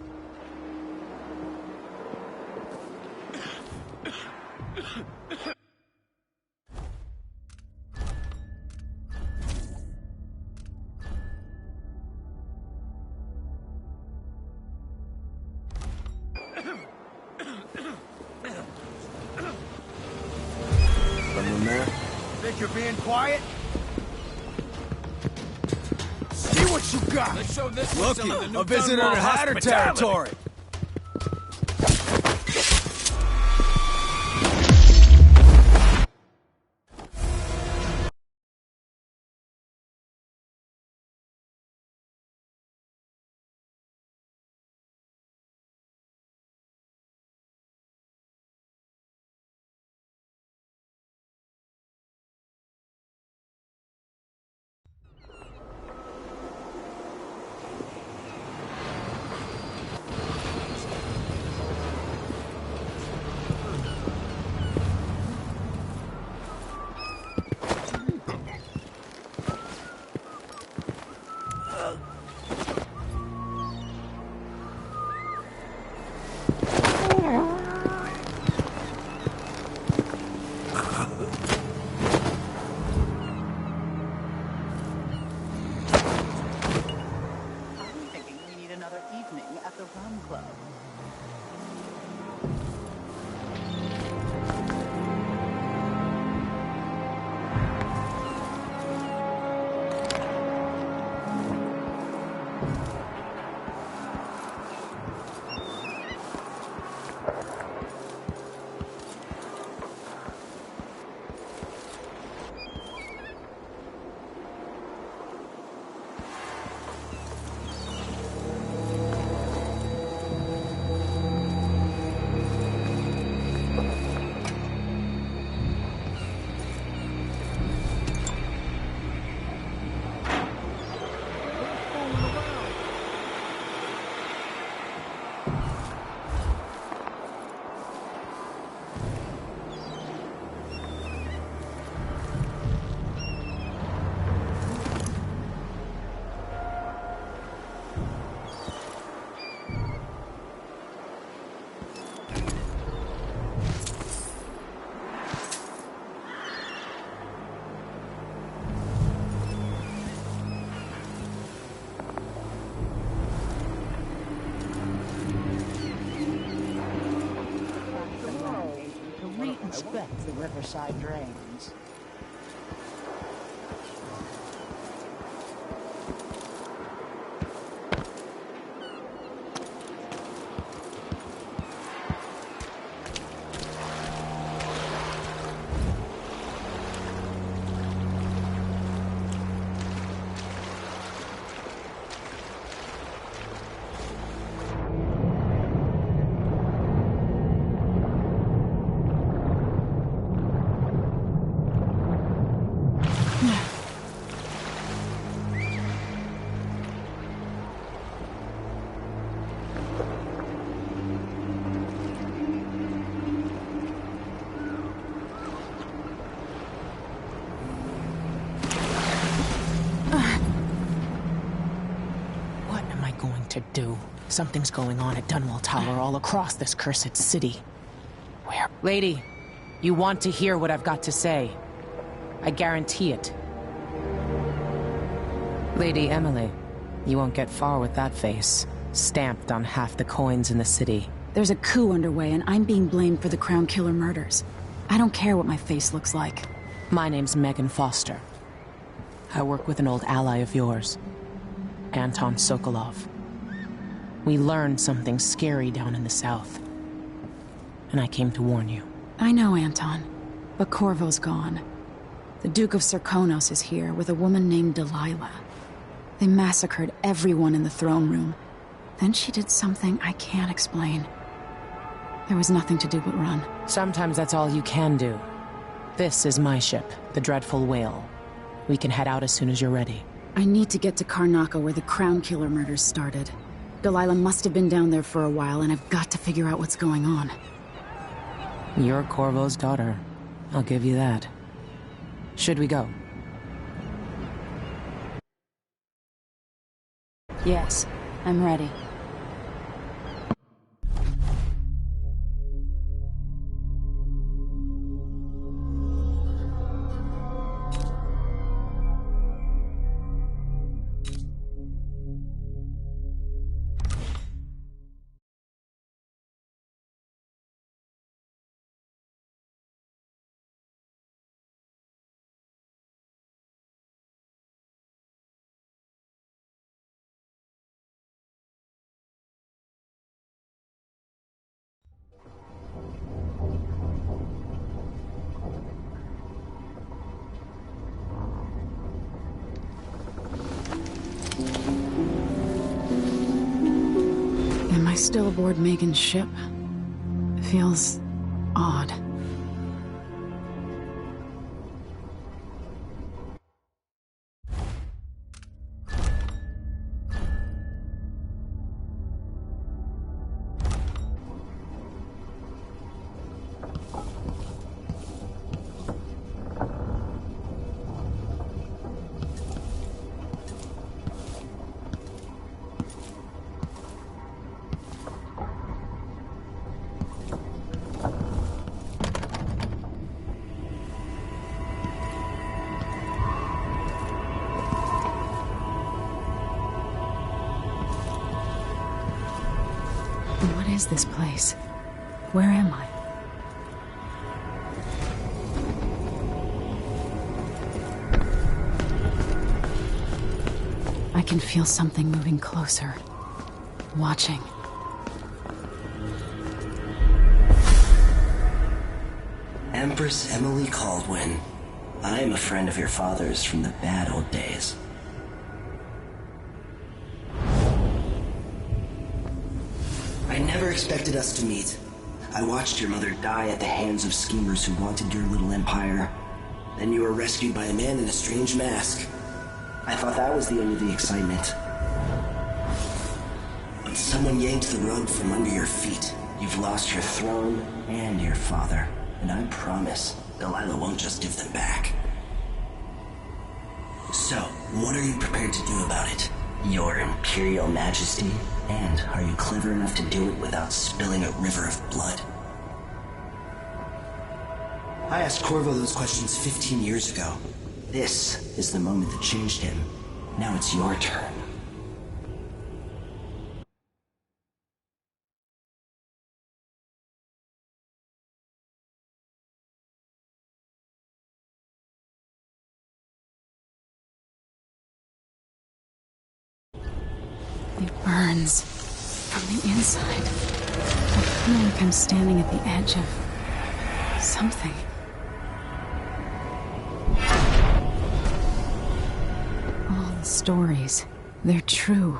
Someone there? Think you're being quiet? See what you got! Let's show this Looky, a visitor to Hatter territory! Inspect the riverside drains. To do. Something's going on at Dunwall Tower all across this cursed city. Where? Lady, you want to hear what I've got to say? I guarantee it. Lady Emily, you won't get far with that face, stamped on half the coins in the city. There's a coup underway, and I'm being blamed for the Crown Killer murders. I don't care what my face looks like. My name's Megan Foster. I work with an old ally of yours, Anton Sokolov. We learned something scary down in the south, and I came to warn you. I know, Anton, but Corvo's gone. The Duke of Serkonos is here with a woman named Delilah. They massacred everyone in the throne room. Then she did something I can't explain. There was nothing to do but run. Sometimes that's all you can do. This is my ship, the Dreadful Whale. We can head out as soon as you're ready. I need to get to Karnaca where the Crown Killer murders started. Delilah must have been down there for a while, and I've got to figure out what's going on. You're Corvo's daughter. I'll give you that. Should we go? Yes, I'm ready. Am I still aboard Megan's ship? It feels odd. What is this place? Where am I? I can feel something moving closer. Watching. Empress Emily Caldwin. I am a friend of your father's from the bad old days. I never expected us to meet. I watched your mother die at the hands of schemers who wanted your little empire. Then you were rescued by a man in a strange mask. I thought that was the end of the excitement. But someone yanked the rug from under your feet. You've lost your throne and your father. And I promise, Delilah won't just give them back. So, what are you prepared to do about it? Your Imperial Majesty? And are you clever enough to do it without spilling a river of blood? I asked Corvo those questions 15 years ago. This is the moment that changed him. Now it's your turn. It burns from the inside. I feel like I'm standing at the edge of something. All the stories, they're true.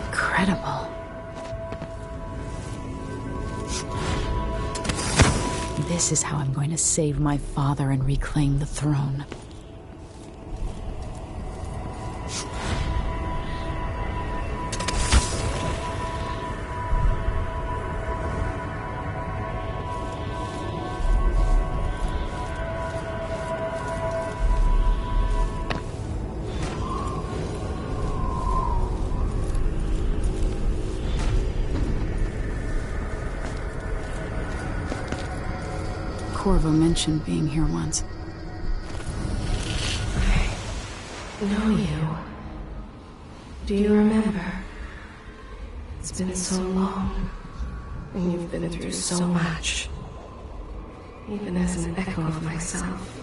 Incredible. This is how I'm going to save my father and reclaim the throne. Corvo mentioned being here once. I know you. Do you remember? It's been so long, and you've been through so much. Even as an echo of myself,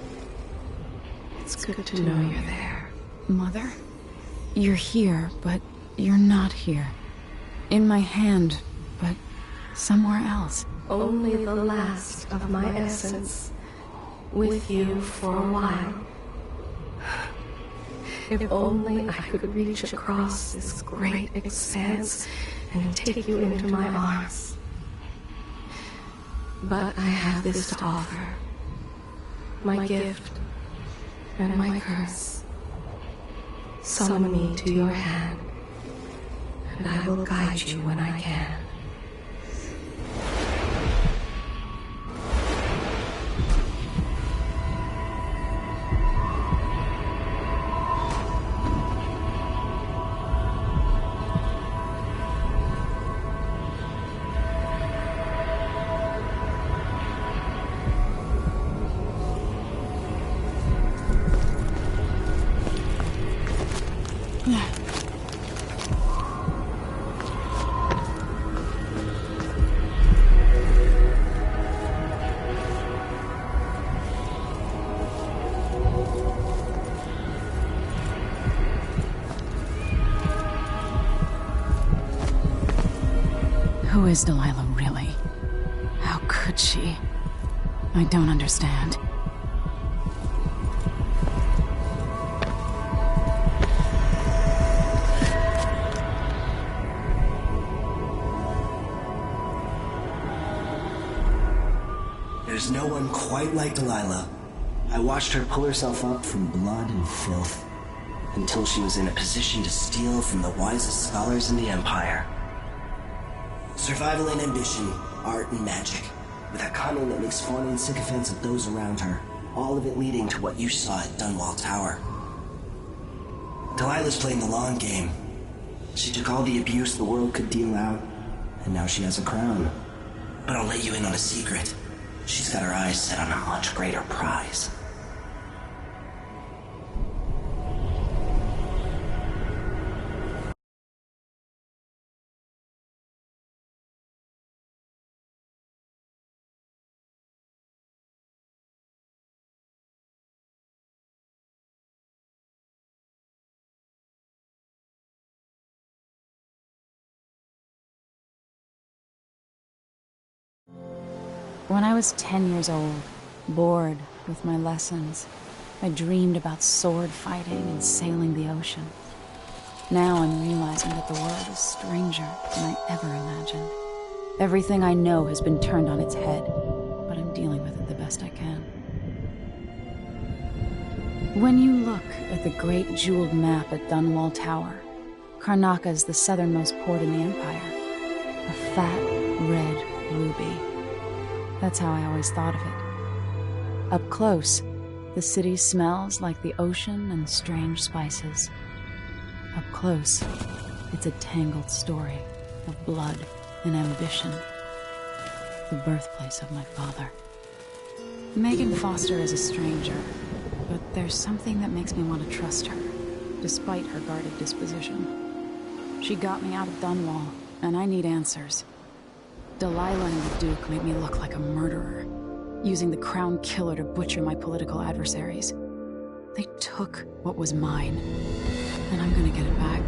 it's good to know you're there. Mother? You're here, but you're not here. In my hand, but somewhere else. Only the last of my essence, with you for a while. If only I could reach across this great expanse and take you into my arms. But I have this to offer. My gift and my curse. Summon me to your hand, and I will guide you when I can. Who is Delilah, really? How could she? I don't understand. There's no one quite like Delilah. I watched her pull herself up from blood and filth, until she was in a position to steal from the wisest scholars in the Empire. Survival and ambition, art and magic, with a cunning that makes fawning sycophants of those around her, all of it leading to what you saw at Dunwall Tower. Delilah's playing the long game. She took all the abuse the world could deal out, and now she has a crown. But I'll let you in on a secret. She's got her eyes set on a much greater prize. When I was 10 years old, bored with my lessons, I dreamed about sword fighting and sailing the ocean. Now I'm realizing that the world is stranger than I ever imagined. Everything I know has been turned on its head, but I'm dealing with it the best I can. When you look at the great jeweled map at Dunwall Tower, Karnaca is the southernmost port in the Empire. A fat, red ruby. That's how I always thought of it. Up close, the city smells like the ocean and strange spices. Up close, it's a tangled story of blood and ambition. The birthplace of my father. Megan Foster is a stranger, but there's something that makes me want to trust her, despite her guarded disposition. She got me out of Dunwall, and I need answers. Delilah and the Duke made me look like a murderer, using the Crown Killer to butcher my political adversaries. They took what was mine, and I'm gonna get it back.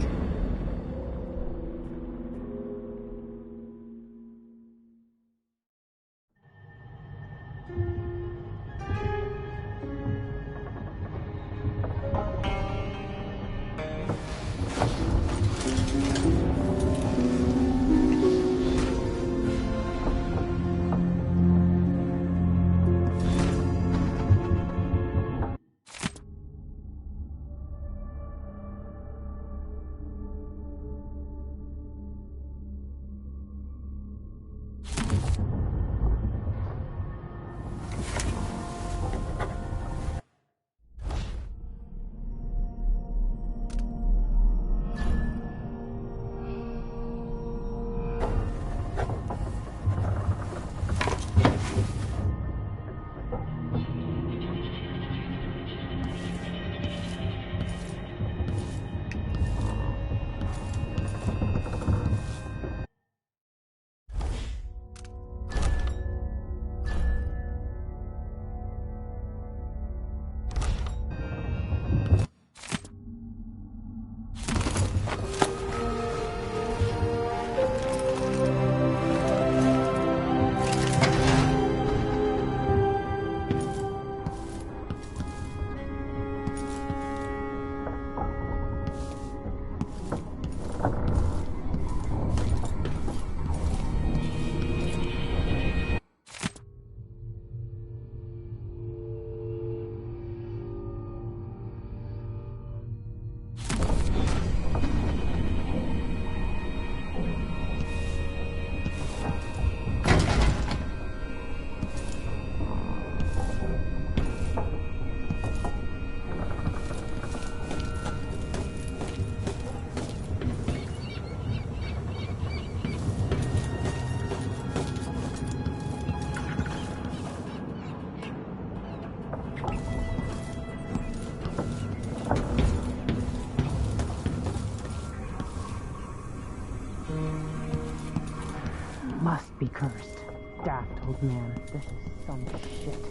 Must be cursed. Daft old man. This is some shit.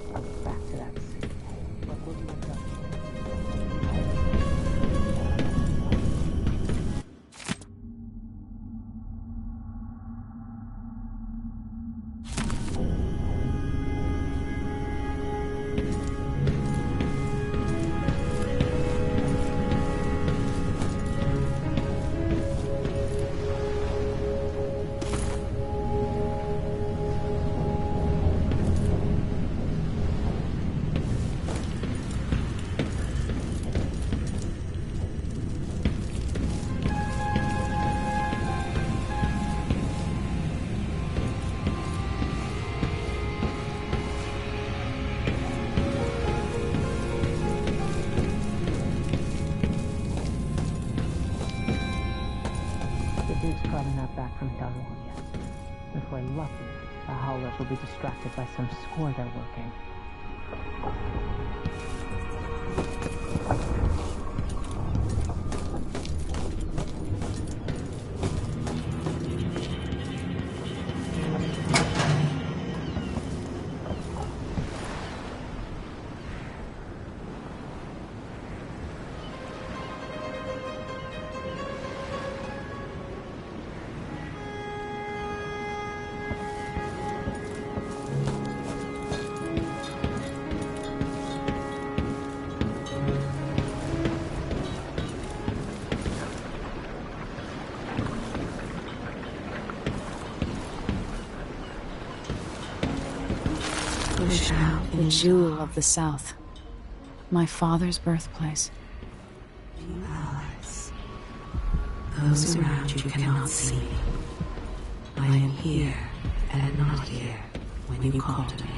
Back to that city. What will you have done? Probably not back from Dunwall yet. If we're lucky, the Howlers will be distracted by some score they're working. The jewel of the South. My father's birthplace. Allies. Those around you cannot see me. I am here and not here when you call to me.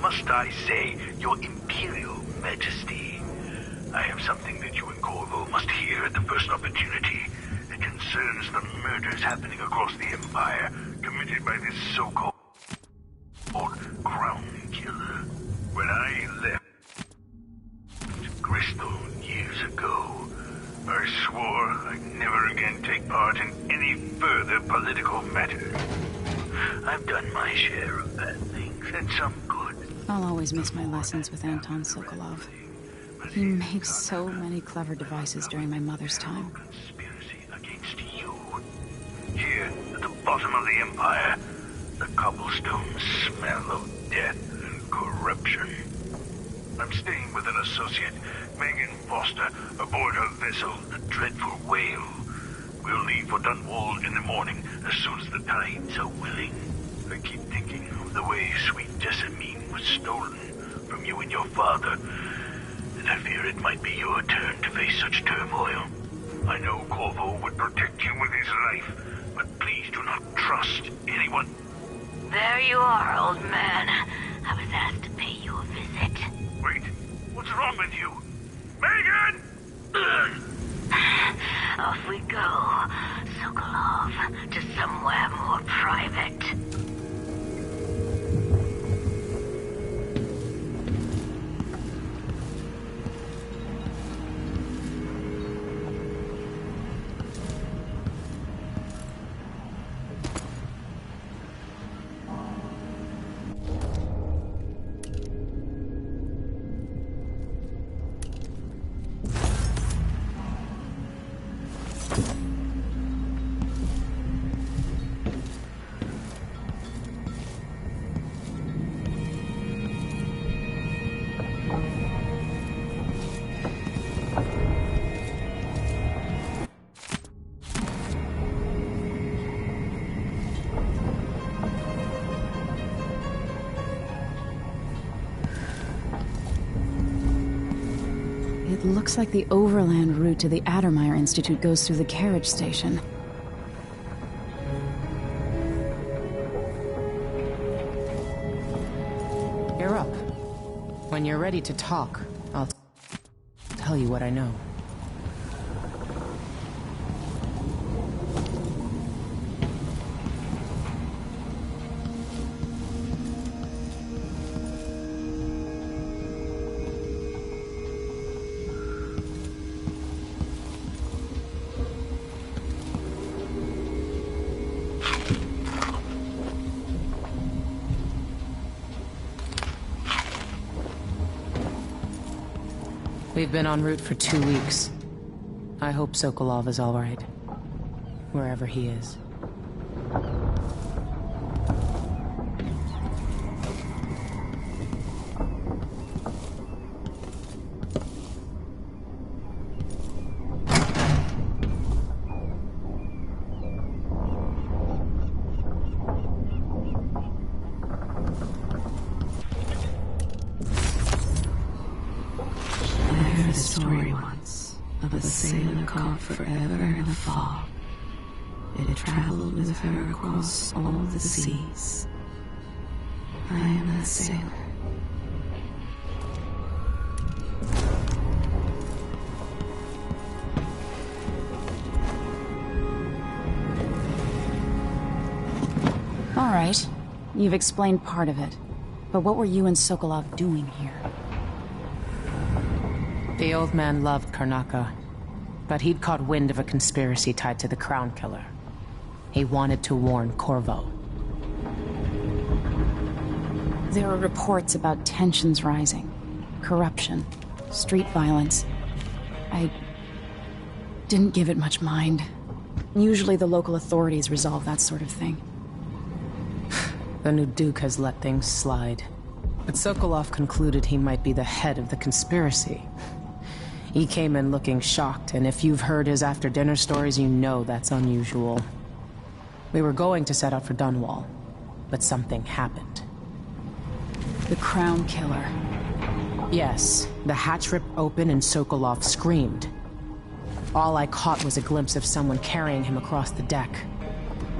Must I say, Your Imperial Majesty? I have something that you and Corvo must hear at the first opportunity. It concerns the murders happening across the Empire, committed by this so-called Crown Killer. When I left Crystal years ago, I swore I'd never again take part in any further political matters. I've done my share of bad things, and some good. I'll always miss my lessons with Anton Sokolov. He made so many clever devices during my mother's time. Here, at the bottom of the Empire, the cobblestones smell of death and corruption. I'm staying with an associate, Megan Foster, aboard her vessel, the Dreadful Whale. We'll leave for Dunwall in the morning, as soon as the tides are willing. I keep thinking of the way sweet Jessamine was stolen from you and your father, and I fear it might be your turn to face such turmoil. I know Corvo would protect you with his life, but please do not trust anyone. There you are, old man. I was asked to pay you a visit. Wait, what's wrong with you? Megan! Off we go, Sokolov, to somewhere more private. It looks like the overland route to the Addermeyer Institute goes through the carriage station. You're up. When you're ready to talk, I'll tell you what I know. We've been en route for 2 weeks. I hope Sokolov is all right, wherever he is. A story once of a sailor caught forever in a fog. It traveled with her across all the seas. I am that sailor. All right. You've explained part of it. But what were you and Sokolov doing here? The old man loved Karnaca, but he'd caught wind of a conspiracy tied to the Crown Killer. He wanted to warn Corvo. There are reports about tensions rising, corruption, street violence. I didn't give it much mind. Usually the local authorities resolve that sort of thing. The new Duke has let things slide. But Sokolov concluded he might be the head of the conspiracy. He came in looking shocked, and if you've heard his after-dinner stories, you know that's unusual. We were going to set out for Dunwall, but something happened. The Crown Killer. Yes, the hatch ripped open and Sokolov screamed. All I caught was a glimpse of someone carrying him across the deck.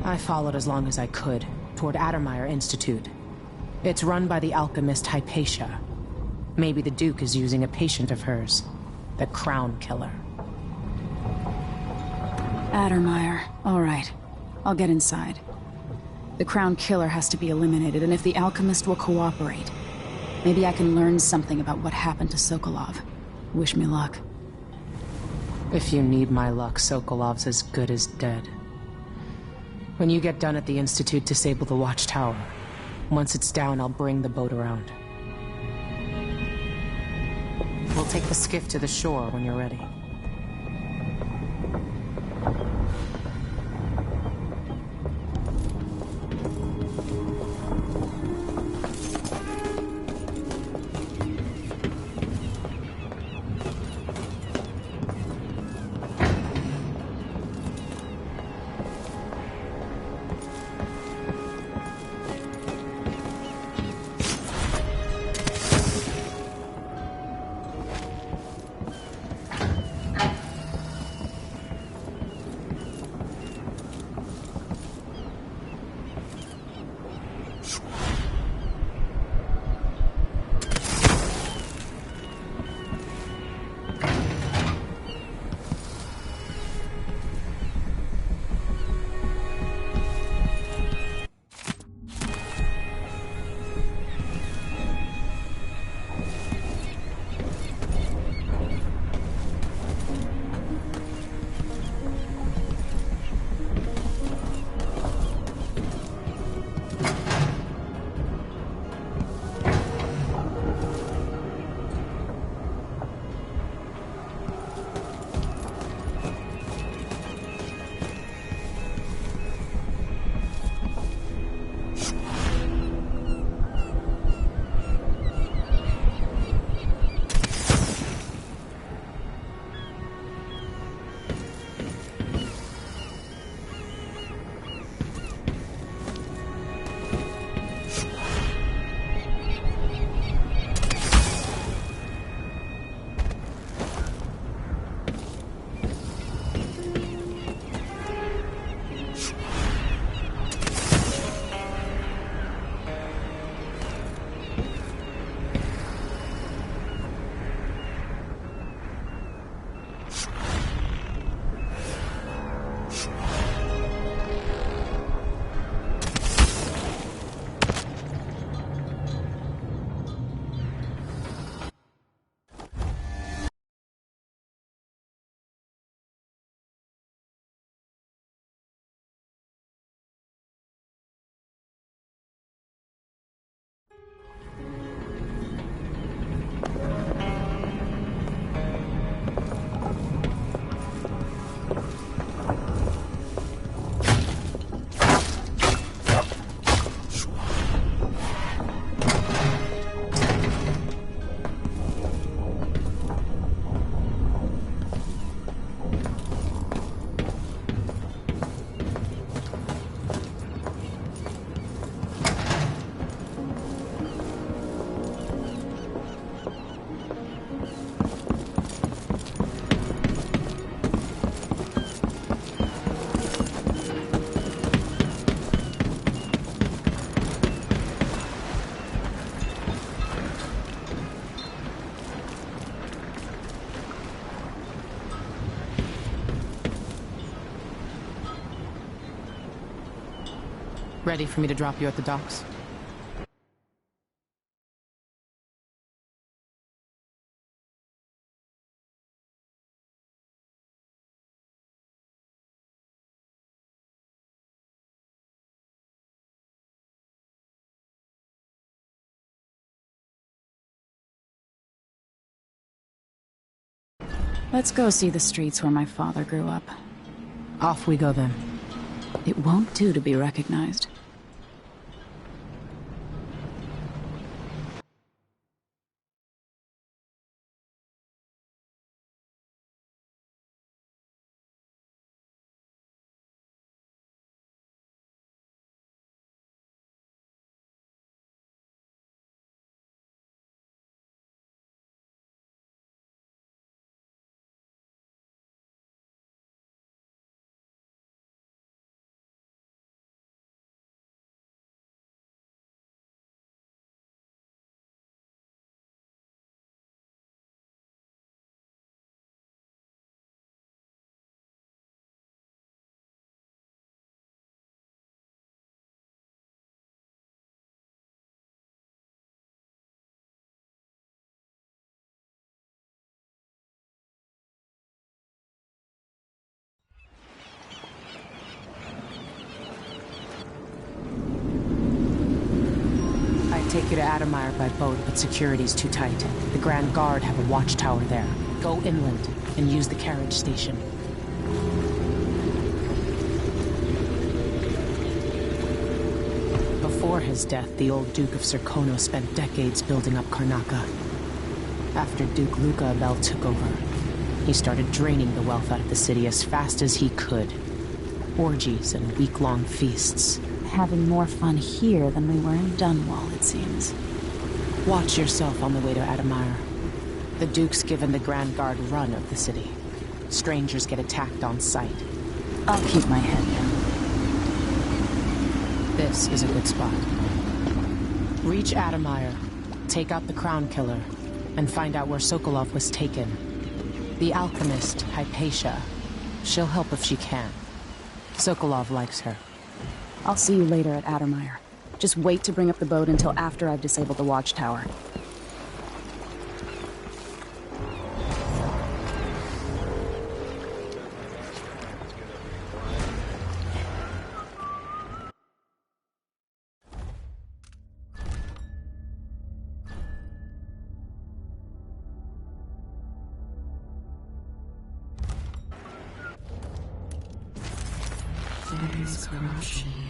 I followed as long as I could, toward Addermeyer Institute. It's run by the alchemist Hypatia. Maybe the Duke is using a patient of hers. The Crown Killer. Addermeyer. All right. I'll get inside. The Crown Killer has to be eliminated, and if the alchemist will cooperate, maybe I can learn something about what happened to Sokolov. Wish me luck. If you need my luck, Sokolov's as good as dead. When you get done at the Institute, disable the watchtower. Once it's down, I'll bring the boat around. We'll take the skiff to the shore when you're ready. Ready for me to drop you at the docks? Let's go see the streets where my father grew up. Off we go then. It won't do to be recognized. take you to Adamire by boat, but security's too tight. The Grand Guard have a watchtower there. Go inland and use the carriage station. Before his death, the old Duke of Serkonos spent decades building up Karnaca. After Duke Luca Abel took over, he started draining the wealth out of the city as fast as he could. Orgies and week-long feasts. Having more fun here than we were in Dunwall, it seems. Watch yourself on the way to Adamire. The Duke's given the Grand Guard run of the city. Strangers get attacked on sight. I'll keep my head down. This is a good spot. Reach Adamire, take out the Crown Killer, and find out where Sokolov was taken. The alchemist, Hypatia. She'll help if she can. Sokolov likes her. I'll see you later at Adamire. Just wait to bring up the boat until after I've disabled the watchtower. There is corruption here.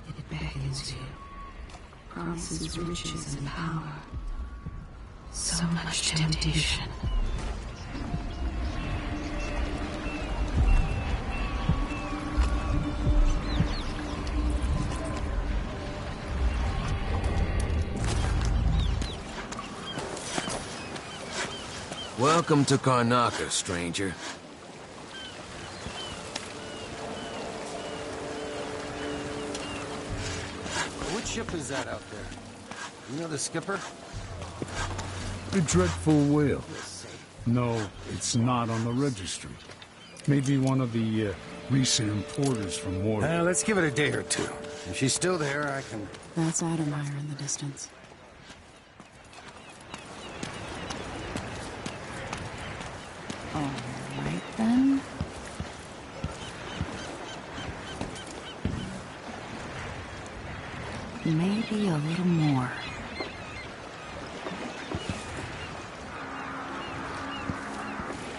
It beckons you, promises riches and power. So much temptation. Welcome to Karnaca, stranger. What ship is that out there? You know the skipper? A dreadful whale. No, it's not on the registry. Maybe one of the recent importers from Morley. Let's give it a day or two. If she's still there, I can... That's Adamire in the distance. All right, then. Maybe a little more.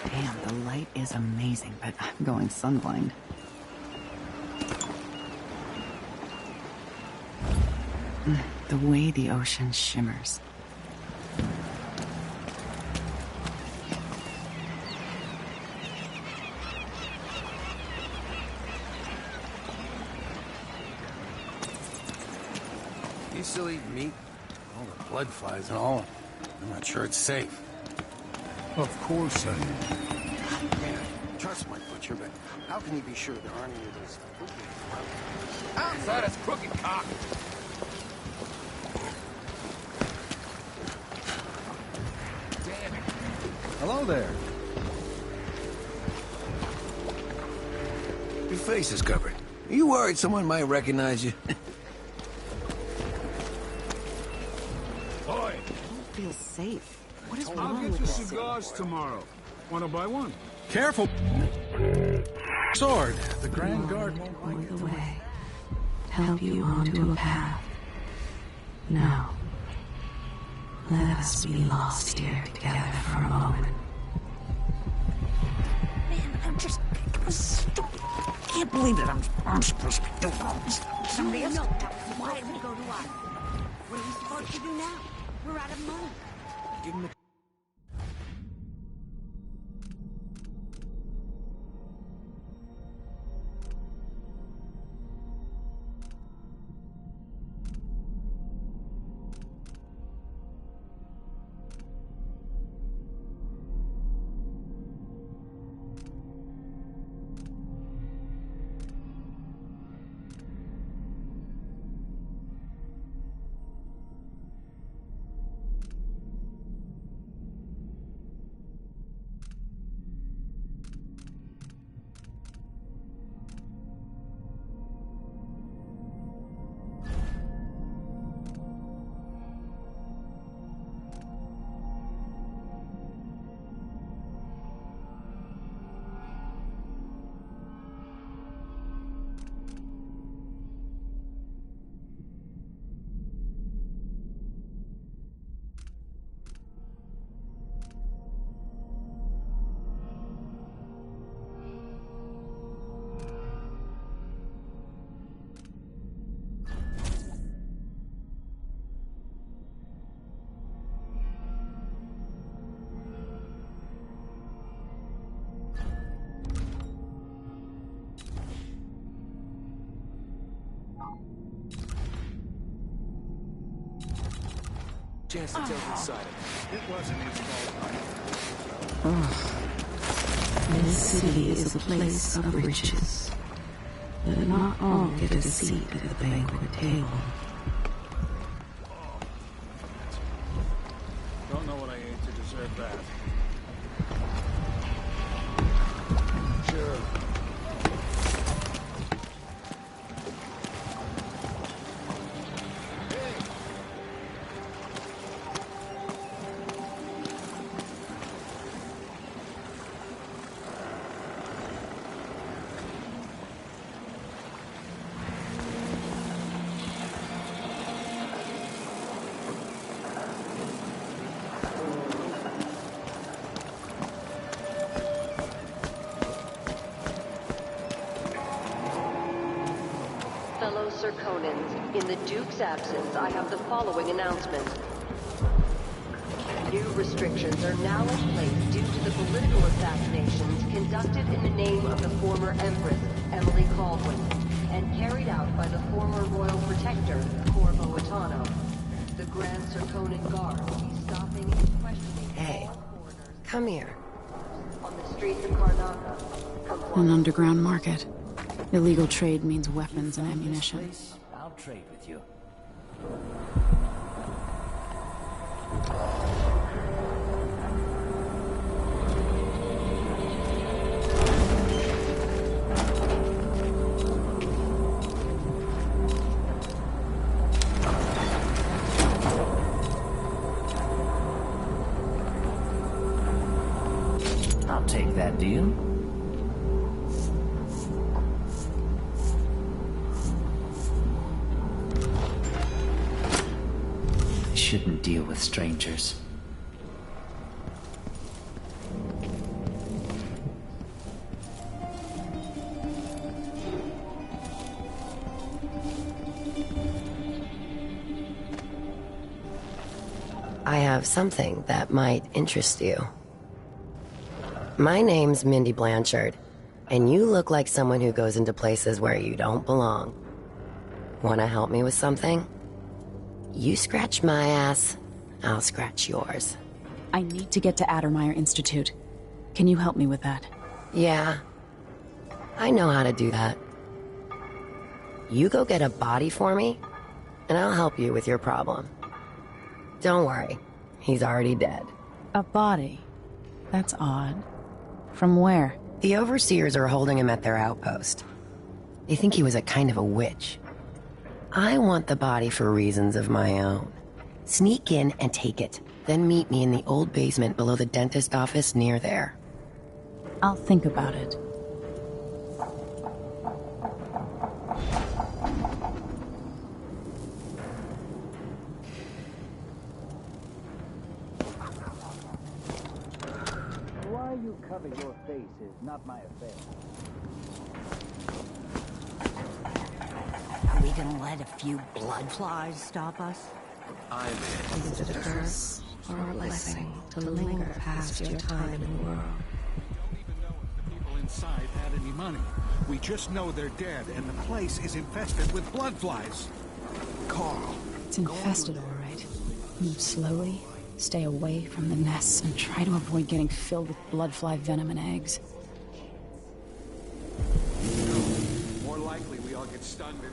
Damn, the light is amazing, but I'm going sunblind. The way the ocean shimmers. You still eat meat? All the blood flies and all. I'm not sure it's safe. Of course I am. Man, I trust my butcher, but how can you be sure there aren't any of those outside us crooked cock? Damn it. Hello there. Your face is covered. Are you worried someone might recognize you? Boy, I don't feel safe. What is I'll wrong get with you this? cigars tomorrow. Want to buy one? Careful. Sword. The Grand Guard won't like Point the way. Help you onto a path. Now, let us be lost here together for a moment. Man, I'm just... can't believe that I'm supposed to be doing all this. Somebody else... Why did we go to us? What are we supposed to do now? We're out of money. Give him the... Chance to take inside it. It wasn't his fault. Ugh. This city is a place of riches, but not all get a seat at the banquet table. Don't know what I ate to deserve that. Sure. Fellow Serkonans, in the Duke's absence, I have the following announcement. New restrictions are now in place due to the political assassinations conducted in the name of the former Empress, Emily Caldwin, and carried out by the former Royal Protector, Corvo Attano. The Grand Serkonan Guard will be stopping and questioning Hey, come here. on the streets of Karnaca. An underground market. Illegal trade means weapons and ammunition. I'll trade with you. I'll take that deal. Shouldn't deal with strangers. I have something that might interest you. My name's Mindy Blanchard, and you look like someone who goes into places where you don't belong. Want to help me with something? You scratch my ass, I'll scratch yours. I need to get to Addermeyer Institute. Can you help me with that? Yeah, I know how to do that. You go get a body for me, and I'll help you with your problem. Don't worry, he's already dead. A body? That's odd. From where? The overseers are holding him at their outpost. They think he was a kind of a witch. I want the body for reasons of my own. Sneak in and take it, then meet me in the old basement below the dentist office near there. I'll think about it. Why you cover your face is not my affair. Are we gonna let a few blood flies stop us? I'm in. Is it a curse or a blessing to linger past your time in the world? People inside had any money. We just know they're dead, and the place is infested with blood flies. Carl. It's infested, all right. Move slowly, stay away from the nests, and try to avoid getting filled with bloodfly venom and eggs. More likely we all get stunned in there.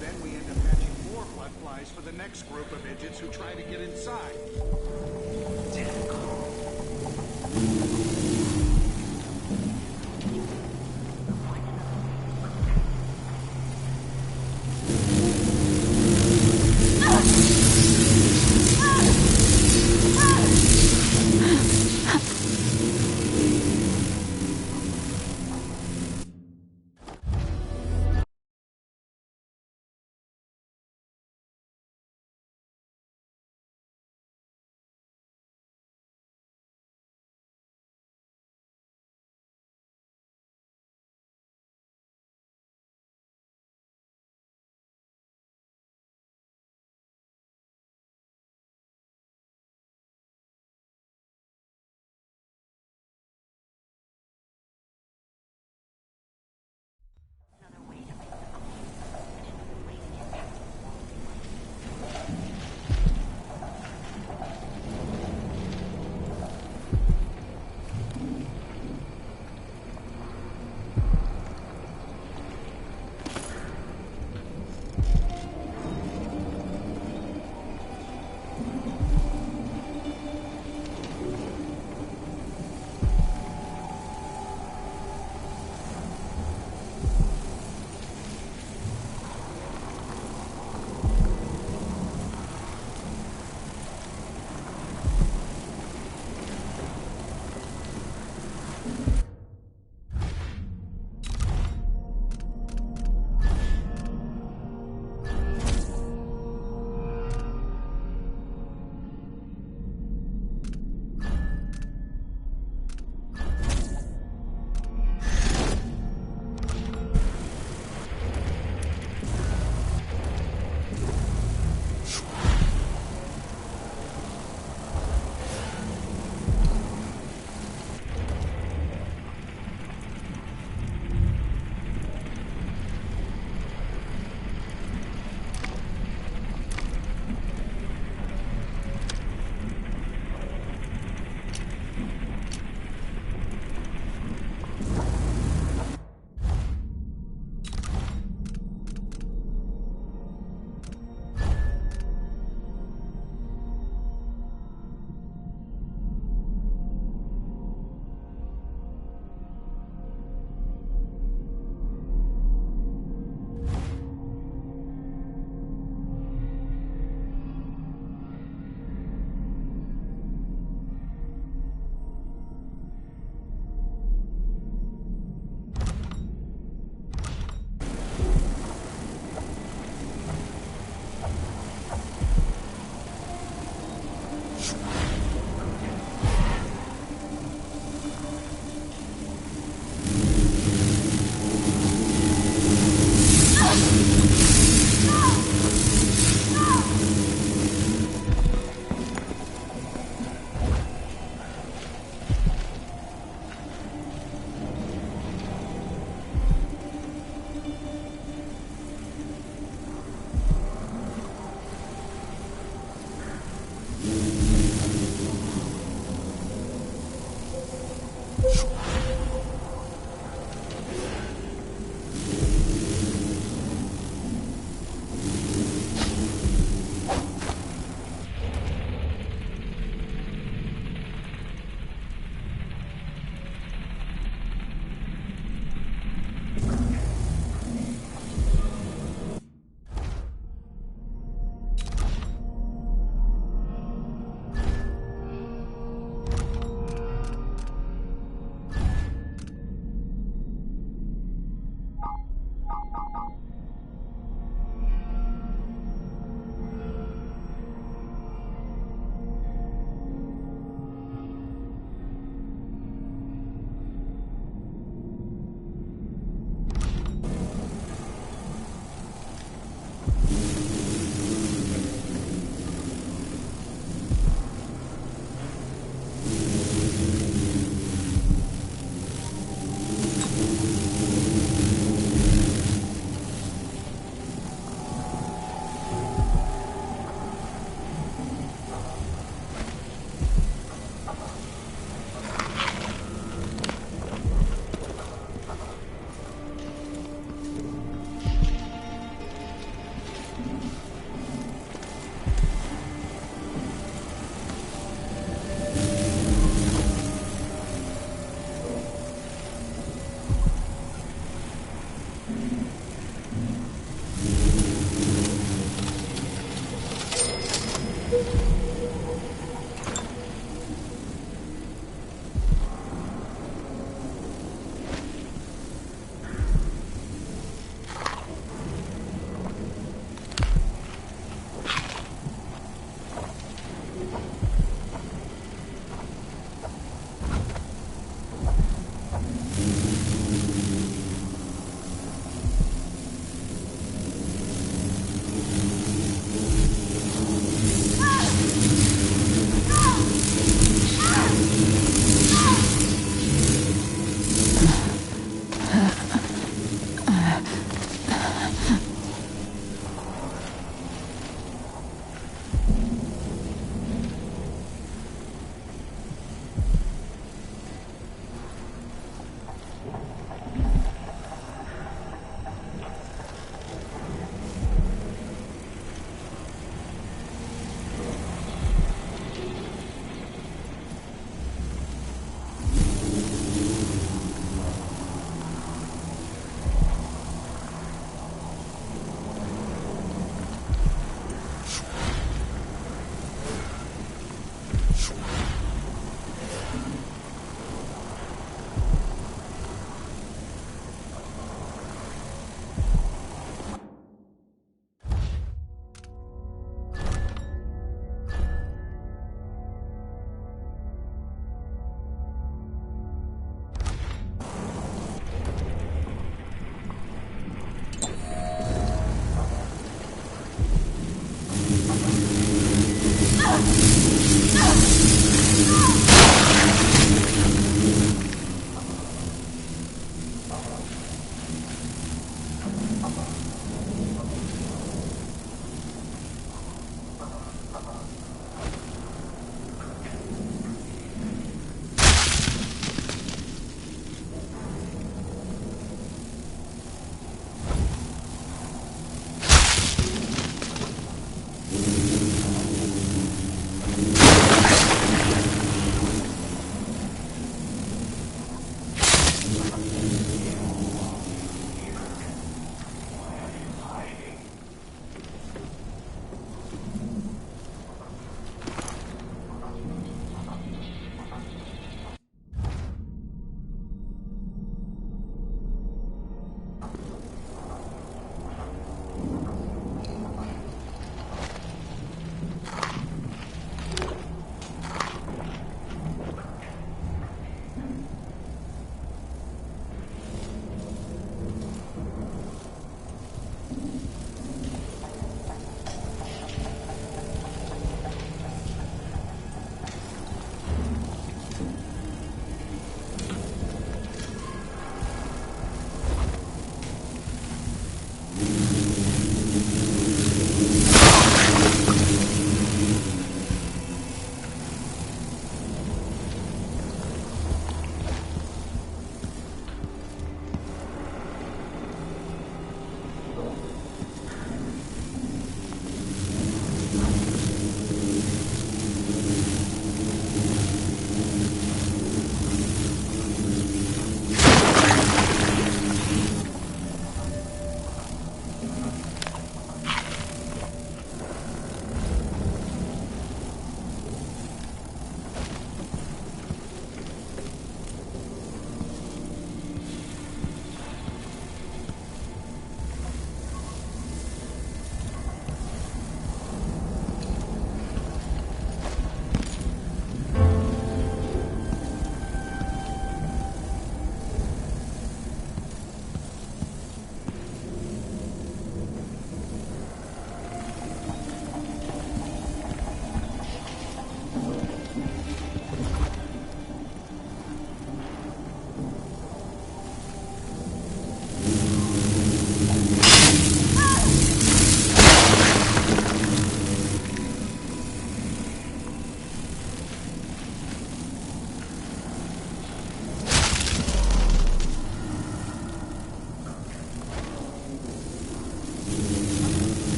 Then we end up hatching more blood flies for the next group of idiots who try to get inside.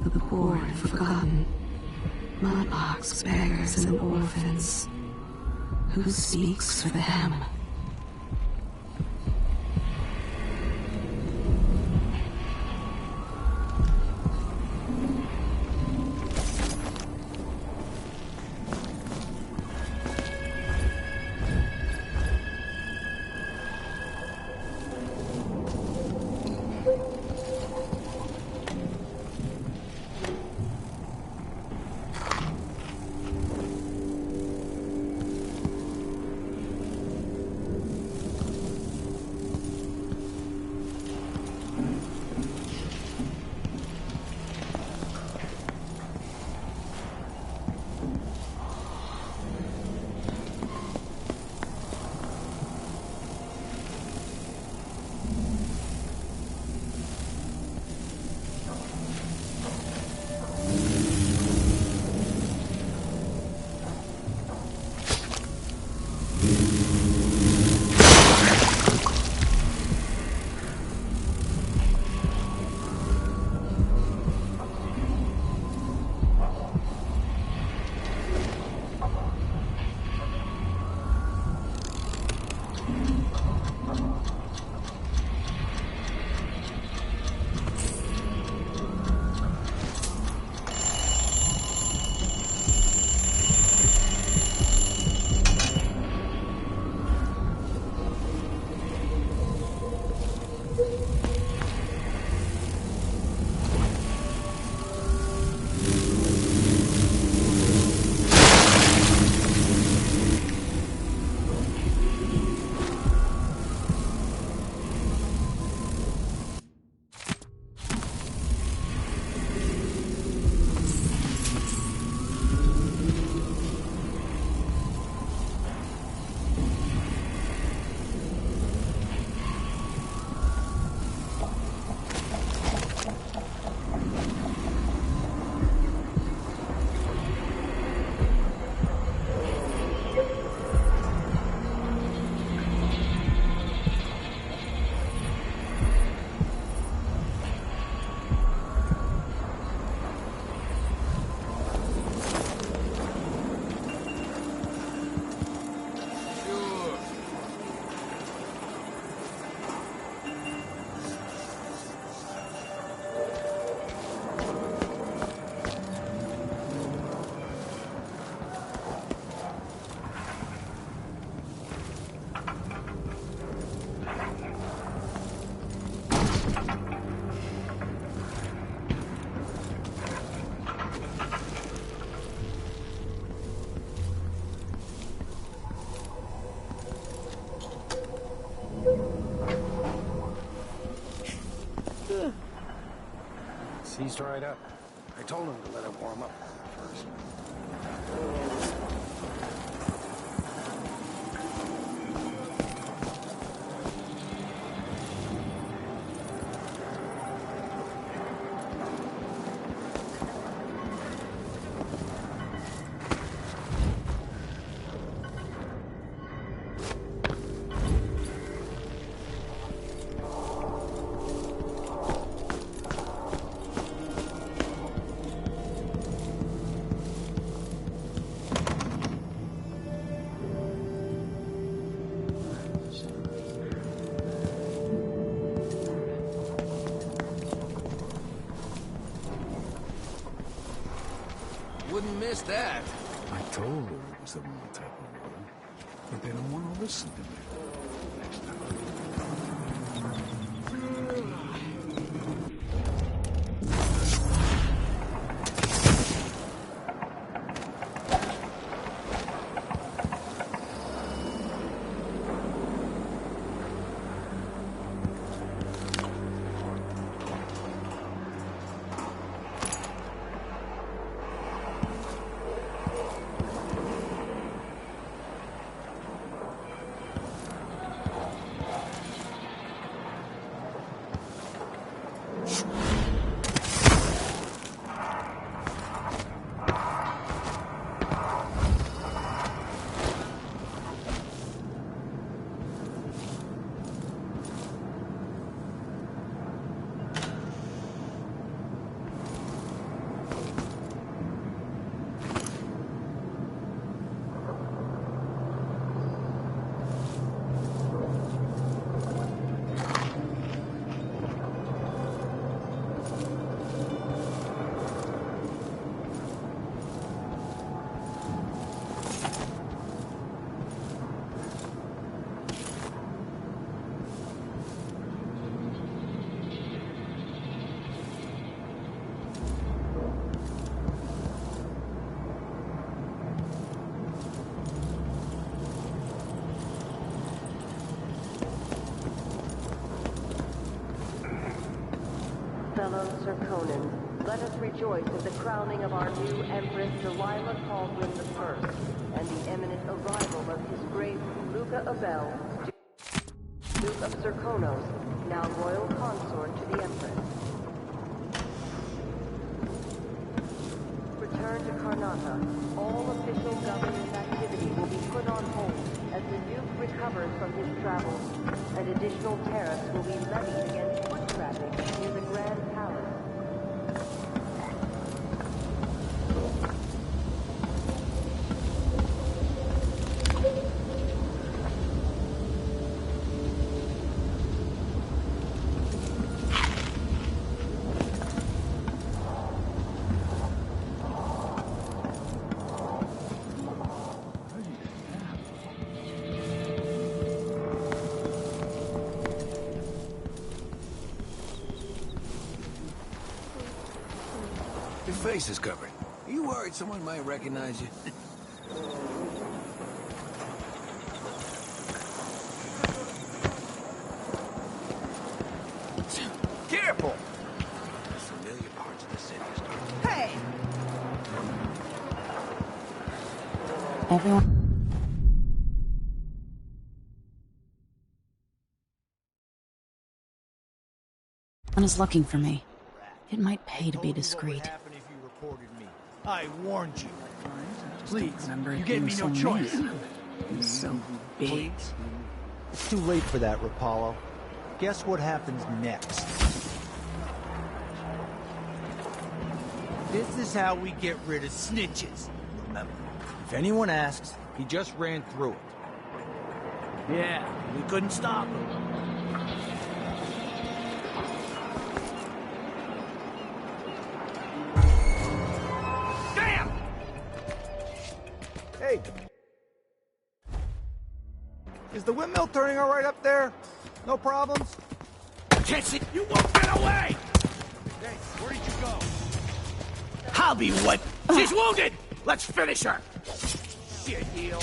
for the poor and forgotten. Mudlarks, beggars, and orphans. Who speaks for them? He's dried up. I told him to let it warm up first. Wouldn't miss that. I told her it was the wrong type of water, but they don't want to listen to me. Next time. fellow Serkonans, let us rejoice at the crowning of our new Empress Delilah Caldwin I, and the imminent arrival of his great Luca Abel, Duke of Serkonos, now royal consort to the Empress. Return to Karnata. All official government activity will be put on hold as the Duke recovers from his travels, and additional tariffs will be levied against foot traffic near the Grand Palace. Your face is covered. Are you worried someone might recognize you? Careful! The familiar parts of the city are starting. Hey! Everyone is looking for me. It might pay to be discreet. I warned you. Please, remember you it gave being me no so choice. mean. He's so big. Please? It's too late for that, Rapallo. Guess what happens next? This is how we get rid of snitches. Remember, if anyone asks, he just ran through it. Yeah, we couldn't stop him. Damn! Hey! Is the windmill turning all right up there? No problems? Can't see. You won't get away! Hey, where did you go? I'll be what? She's wounded! Let's finish her! Shit, heel.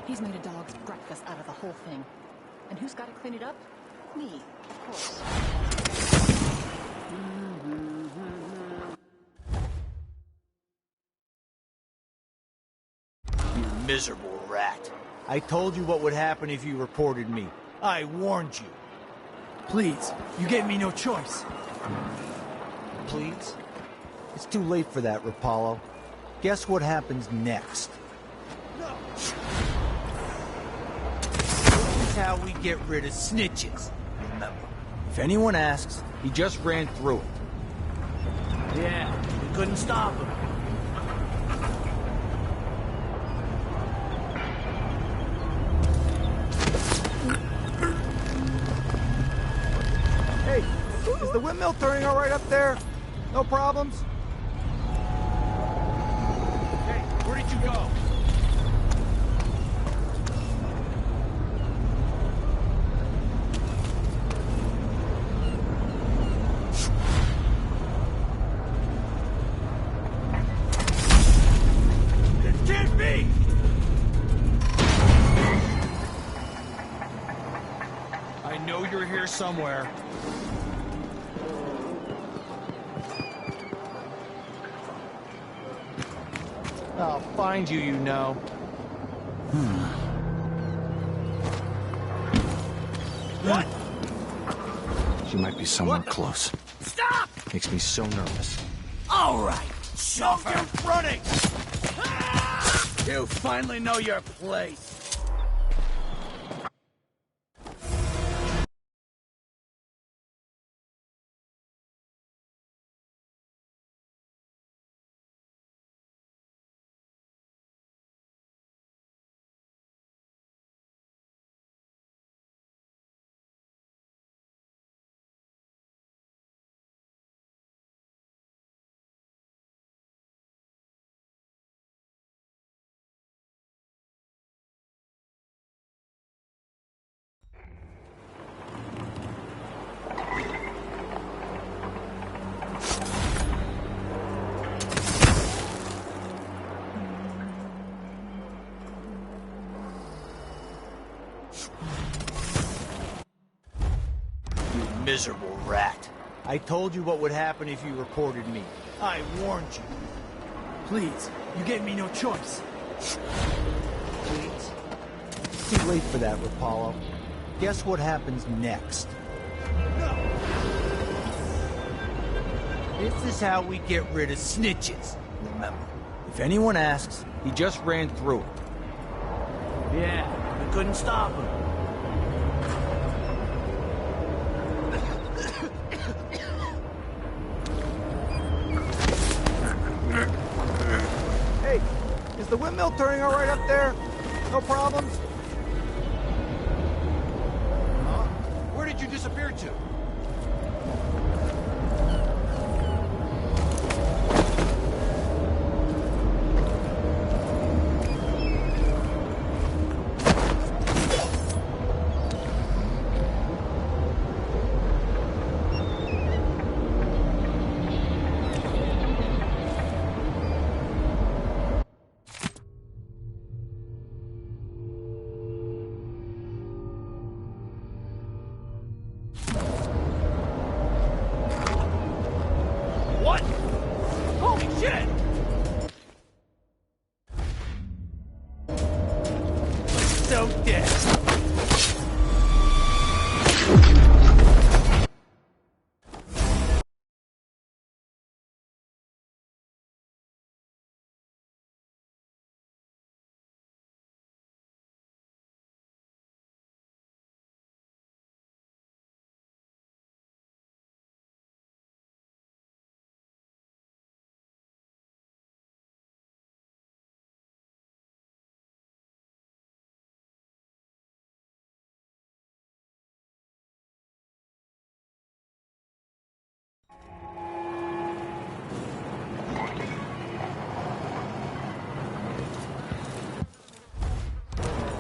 He's made a dog's breakfast out of the whole thing. And who's got to clean it up? Me, of course. You miserable rat. I told you what would happen if you reported me. I warned you. Please, you gave me no choice. Please? It's too late for that, Rapallo. Guess what happens next? No. This is how we get rid of snitches. Remember, if anyone asks, he just ran through it. Yeah, we couldn't stop him. Hey, is the windmill turning all right up there? No problems? Hey, where did you go? It can't be! somewhere. I'll find you, you know. What? She might be somewhere close. Stop! Makes me so nervous. All right, shove her. You're running! You finally know your place. Miserable rat. I told you what would happen if you reported me. I warned you. Please, you gave me no choice. Please. It's too late for that, Rapallo. Guess what happens next? No. This is how we get rid of snitches. Remember, if anyone asks, he just ran through it. Yeah, we couldn't stop him. Hey, is the windmill turning all right up there? No problems? Huh? Where did you disappear to? What? Holy shit! So dead.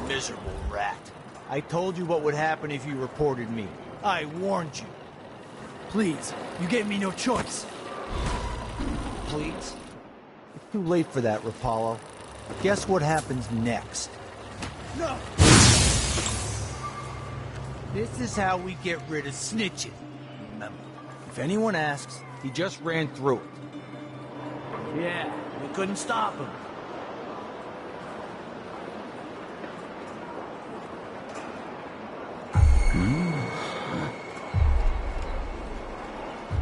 Miserable rat. I told you what would happen if you reported me. I warned you. Please, you gave me no choice. Please? It's too late for that, Rapallo. Guess what happens next? No! This is how we get rid of snitches. Remember, if anyone asks, he just ran through it. Yeah, we couldn't stop him.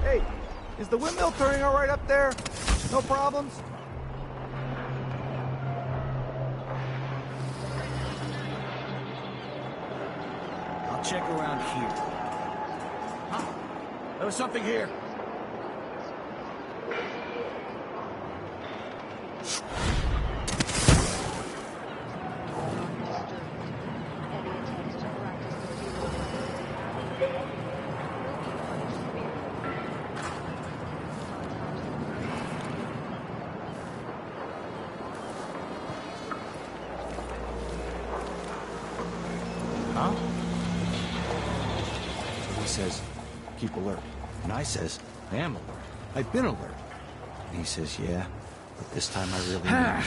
Hey, is the windmill turning all right up there? No problems? I'll check around here. Huh? There was something here. Huh? He says, keep alert. And I says, I am alert. I've been alert. And he says, yeah, but this time I really mean it.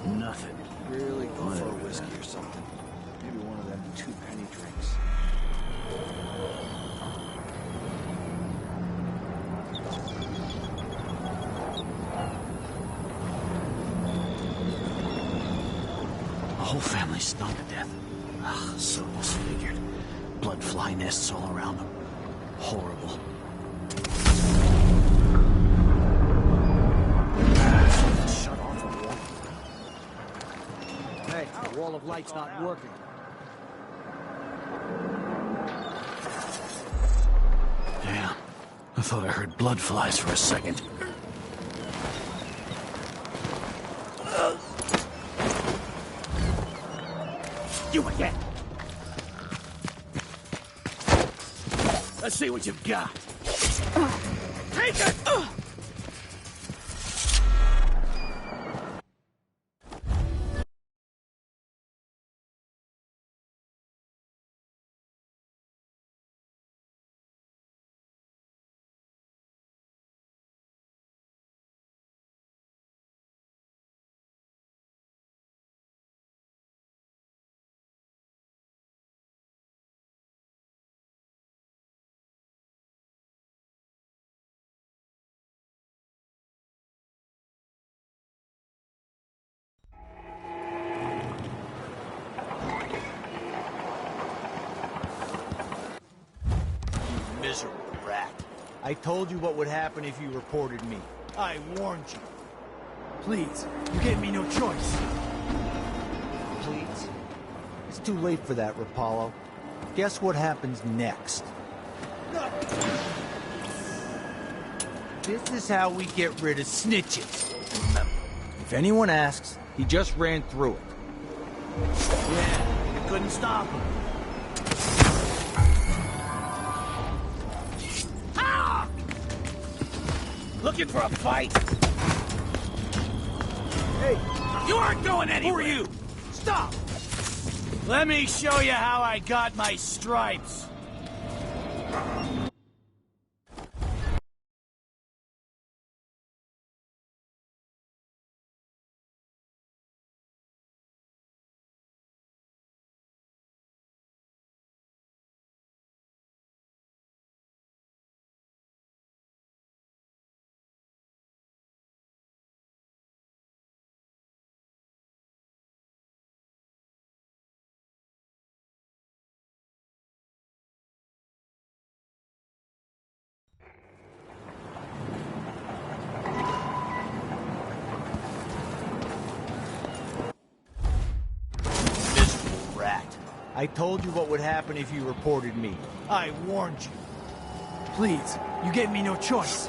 Nothing. Really go for a whiskey or something. Maybe one of them 2-penny drinks. The whole family's stung to death. Ugh, so disfigured. Blood fly nests all around them. Horrible. Shut off a wall. Hey, the wall of light's not working. Damn. I thought I heard blood flies for a second. You again. Let's see what you've got. Take it! Miserable rat. I told you what would happen if you reported me. I warned you. Please, you gave me no choice. Please? It's too late for that, Rapallo. Guess what happens next? No. This is how we get rid of snitches. Remember, if anyone asks, he just ran through it. Yeah, you couldn't stop him. Looking for a fight? Hey, you aren't going anywhere! Who are you? Stop! Let me show you how I got my stripes. I told you what would happen if you reported me. I warned you. Please, you gave me no choice.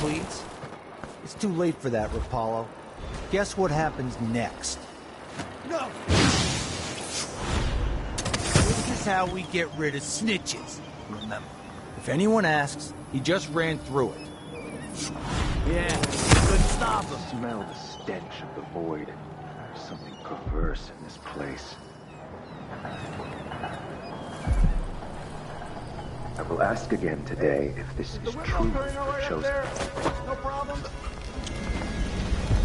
Please? It's too late for that, Rapallo. Guess what happens next? No! This is how we get rid of snitches. Remember, if anyone asks, he just ran through it. Yeah, couldn't stop him. Smell the stench of the void. There's something perverse in this place. I will ask again today if this is true or chosen. No problem.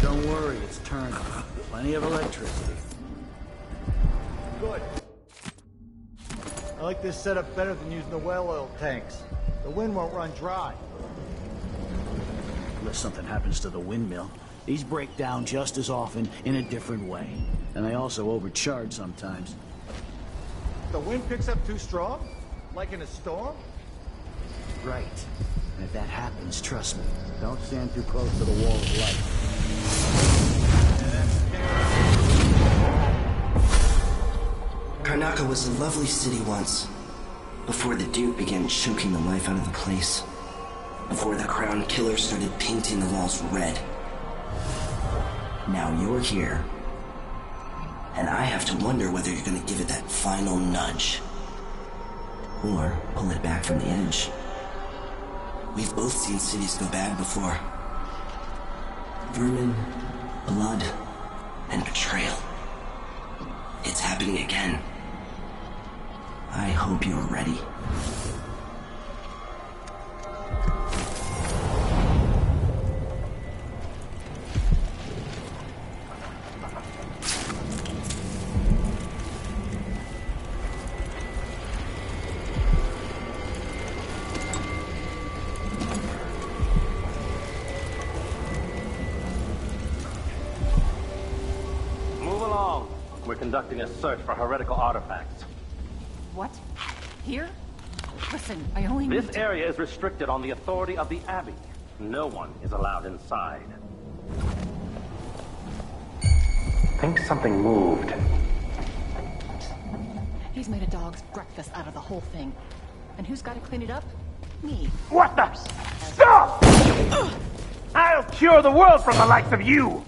Don't worry, it's turning. Plenty of electricity. Good. I like this setup better than using the well oil tanks. The wind won't run dry. Unless something happens to the windmill. These break down just as often in a different way. And they also overcharge sometimes. The wind picks up too strong? Like in a storm? Right. And if that happens, trust me, don't stand too close to the wall of light. Karnaca was a lovely city once. Before the Duke began choking the life out of the place. Before the Crown Killer started painting the walls red. Now you're here. And I have to wonder whether you're gonna give it that final nudge. Or pull it back from the edge. We've both seen cities go bad before. Vermin, blood, and betrayal. It's happening again. I hope you're ready. along. We're conducting a search for heretical artifacts. What? Here? Listen, I only need This area is restricted on the authority of the Abbey. No one is allowed inside. I think something moved. He's made a dog's breakfast out of the whole thing. And who's got to clean it up? Me. What the? Stop! I'll cure the world from the likes of you!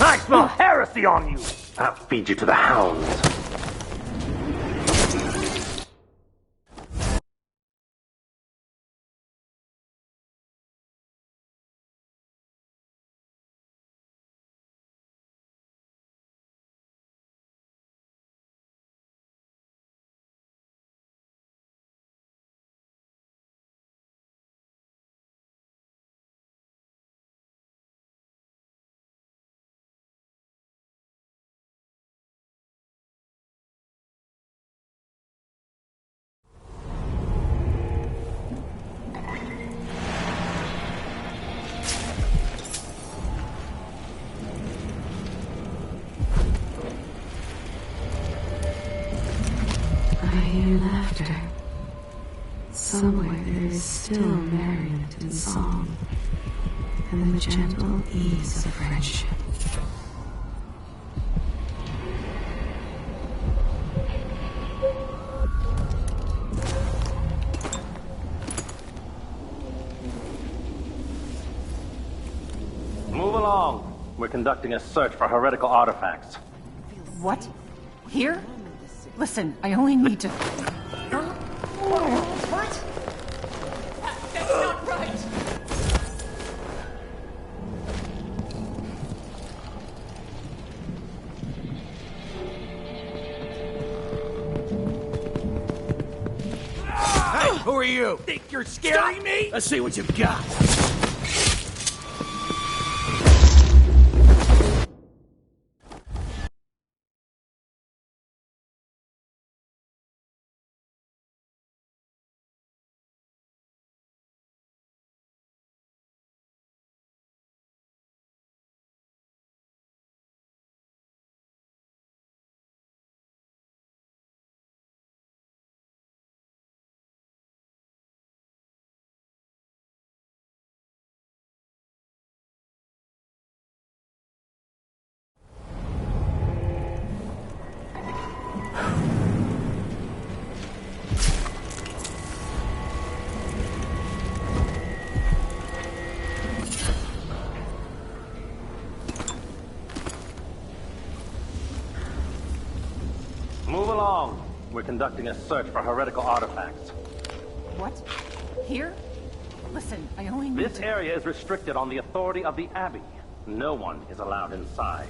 I smell heresy on you! I'll feed you to the hounds. Laughter. Somewhere there is still merriment and song, and the gentle ease of friendship. Move along. We're conducting a search for heretical artifacts. What? Here? Listen, I only need to... What? That's not right! Hey, who are you? Think you're scaring me? Let's see what you've got. Move along. We're conducting a search for heretical artifacts. What? Here? Listen, I only need This area is restricted on the authority of the Abbey. No one is allowed inside.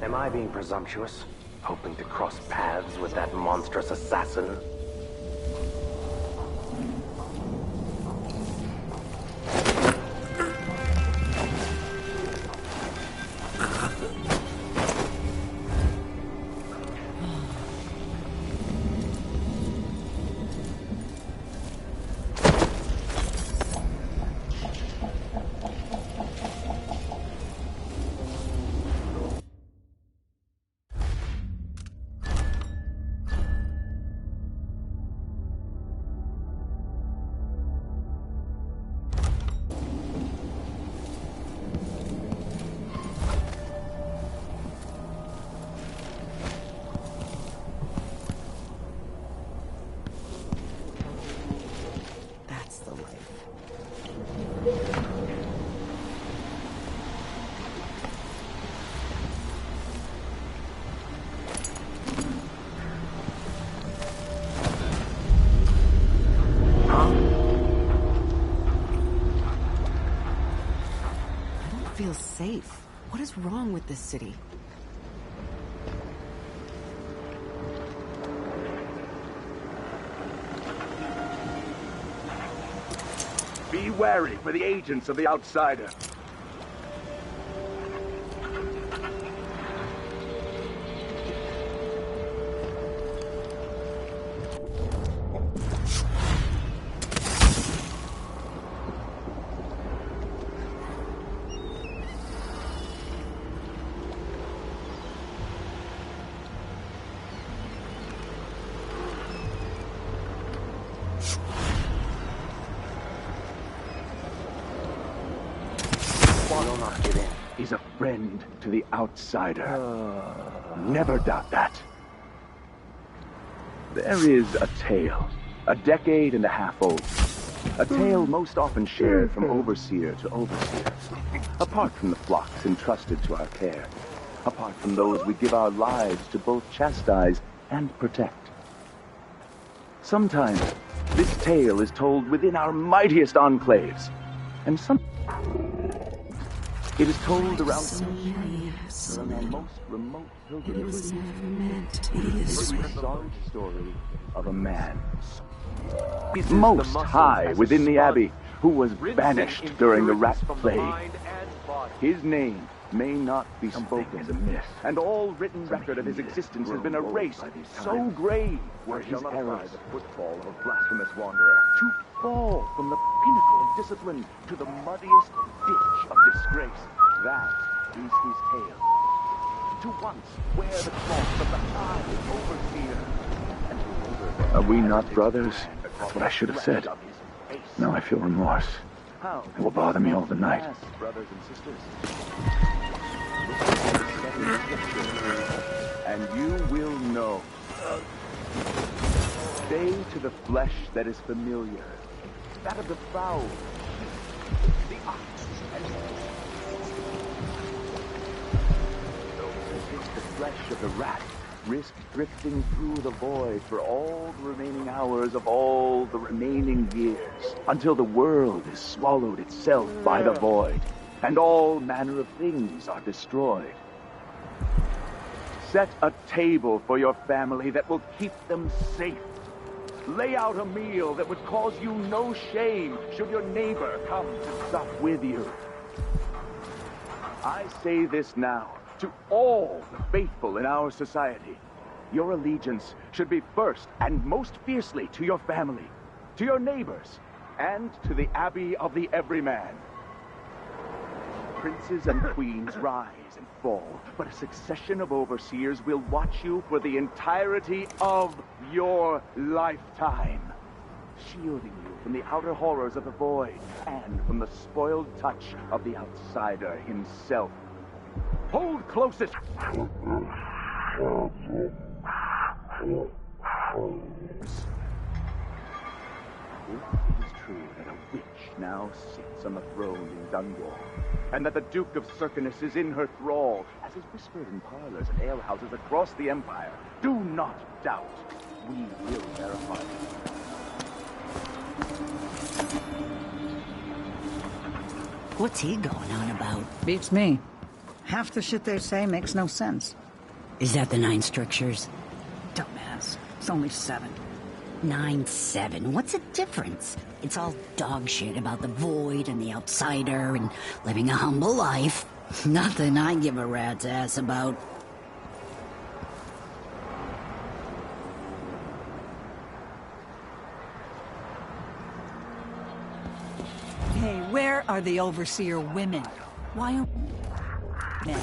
Am I being presumptuous? Hoping to cross paths with that monstrous assassin? Feels safe. What is wrong with this city? Be wary for the agents of the Outsider. is a friend to the outsider. Never doubt that. There is a tale, a decade and a half old. A tale most often shared from overseer to overseer. Apart from the flocks entrusted to our care. Apart from those we give our lives to both chastise and protect. Sometimes, this tale is told within our mightiest enclaves. And it is told around our most remote pilgrimages. It was never meant to be this way. It's the story of a man, most high within the Abbey, who was banished during the Rat Plague. His name may not be spoken as a myth, and all written record of his existence has been erased. So grave were his errors. The footfall of a blasphemous wanderer, to fall from the pinnacle of discipline to the muddiest ditch of disgrace. That is his tale. To once wear the cross of the high overseer. Are we not brothers? That's what I should have said. Now I feel remorse. It will bother me all the night. Brothers and sisters. And you will know. Stay to the flesh that is familiar. That of the fowl. The ox and the flesh of the rat. Risk drifting through the void for all the remaining hours of all the remaining years, until the world is swallowed itself by the void, and all manner of things are destroyed. Set a table for your family that will keep them safe. Lay out a meal that would cause you no shame should your neighbor come to sup with you. I say this now, to all the faithful in our society. Your allegiance should be first and most fiercely to your family, to your neighbors, and to the Abbey of the Everyman. Princes and queens rise and fall, but a succession of overseers will watch you for the entirety of your lifetime, shielding you from the outer horrors of the void and from the spoiled touch of the outsider himself. Hold closest. It is true that a witch now sits on the throne in Dunwall, and that the Duke of Circinus is in her thrall, as is whispered in parlors and alehouses across the Empire. Do not doubt. We will verify it. What's he going on about? Beats me. Half the shit they say makes no sense. Is that the 9 strictures? Dumbass. It's only 7. 9-7. What's the difference? It's all dog shit about the void and the outsider and living a humble life. Nothing I give a rat's ass about. Hey, where are the overseer women? Why aren't men?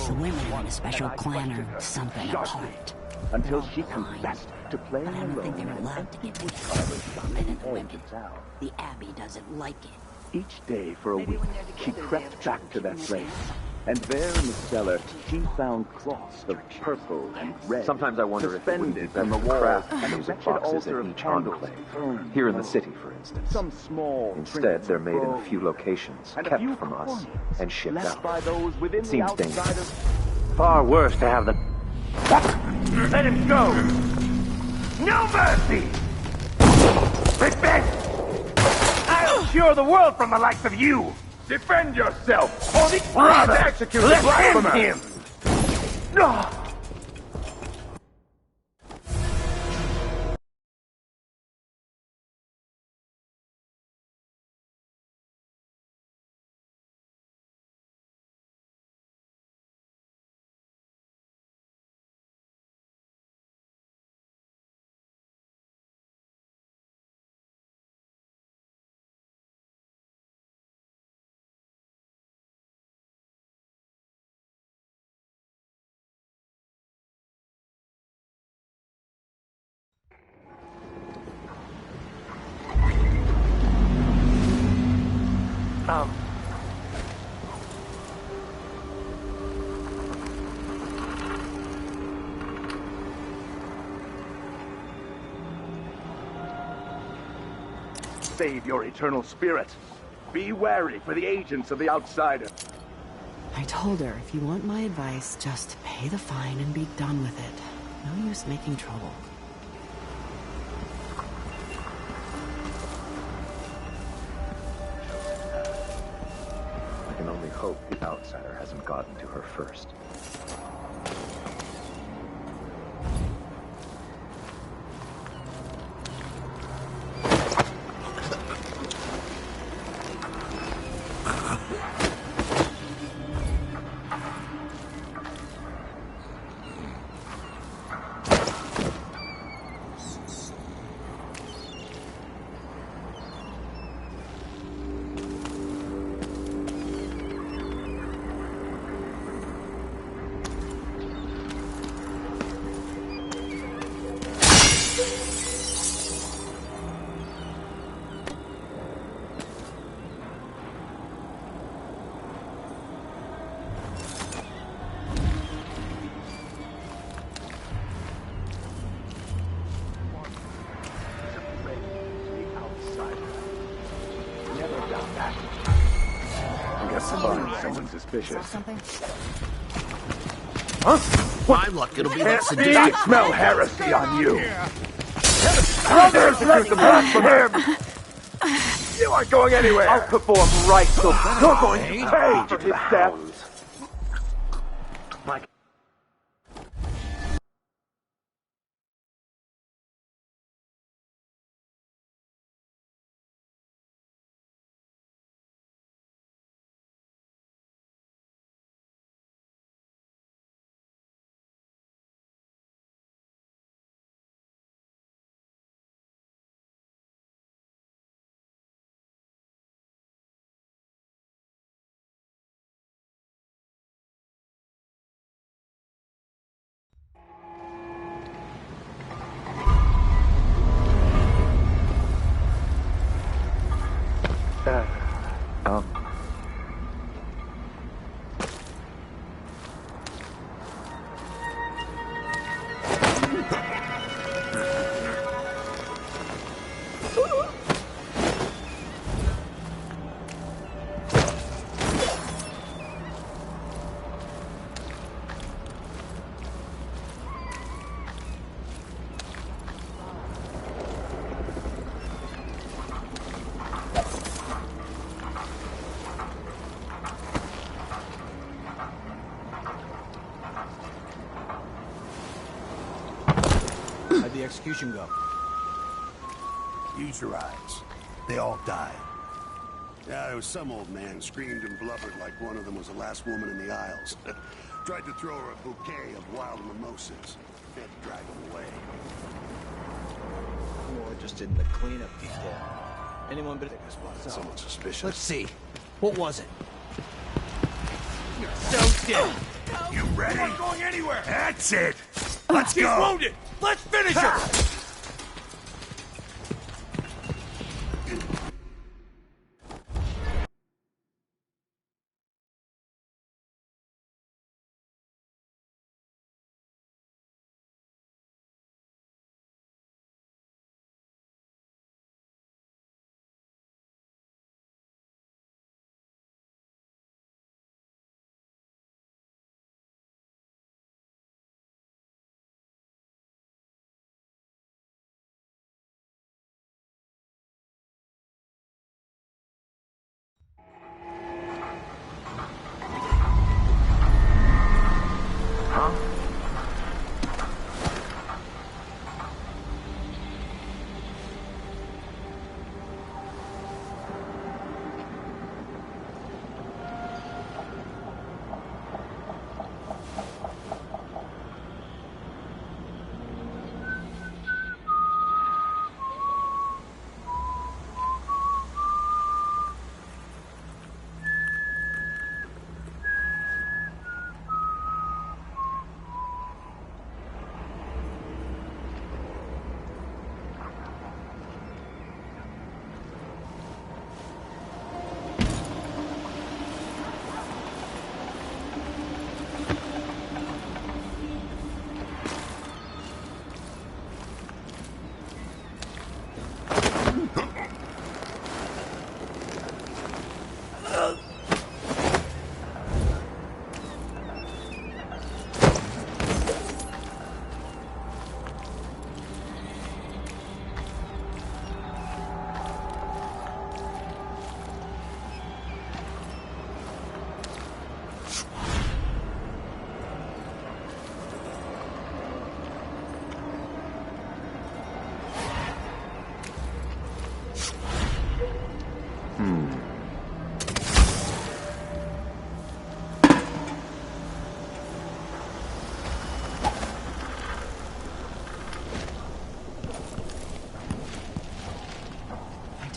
The women are in a special clan or something apart. Until she confessed to playing But I don't alone think they're allowed to get together, the men and the women. The Abbey doesn't like it. Each day for a week, she crept back to that place. And there in the cellar, she found cloths of purple and red. Sometimes I wonder if it would be suspended better from the to wall, craft and a music wretched boxes altar at of each candles enclave. burned Here in on the the city, wall. for instance. Some small Instead, they're made in a trinkets few of locations, and a kept few from us, coins and shipped left out. by those within the Seems outsiders. dangerous. Far worse to have the... Let him go! No mercy! Repent! I'll cure the world from the likes of you! Defend yourself, or the brother! Execute the Let blasphemer! him! No! save your eternal spirit. Be wary for the agents of the outsider. I told her, if you want my advice, just pay the fine and be done with it. No use making trouble. I can only hope the outsider hasn't gotten to her first. Someone suspicious. Huh? My luck, it'll be that sadistic. I smell heresy on you. Brothers, let the blood from him. You aren't going anywhere. I'll perform right, so you're going to pay for his death. My How'd the execution go? Use your eyes. They all died. Yeah, there was some old man screamed and blubbered like one of them was the last woman in the aisles. Tried to throw her a bouquet of wild mimosas. Had to drag him away. More interested in the cleanup detail. Anyone but Someone suspicious. Let's see. What was it? You're so dead. You ready? You're not going anywhere. That's it. Let's He's go. wounded. Let's finish her.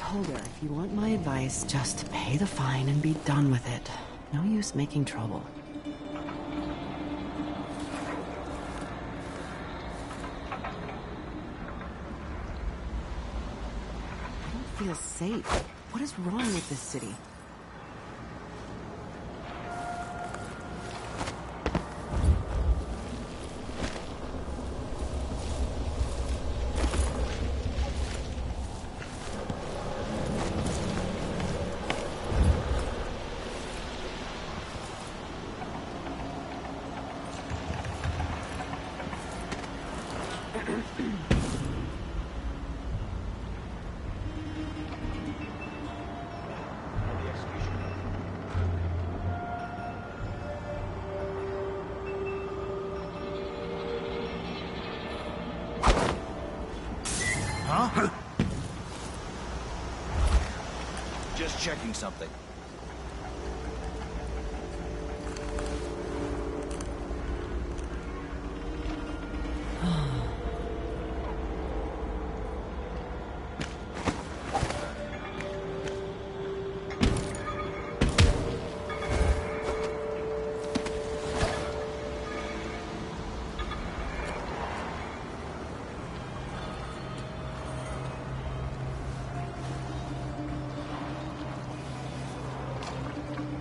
told her, if you want my advice, just pay the fine and be done with it. No use making trouble. I don't feel safe. What is wrong with this city? Huh? Just checking something.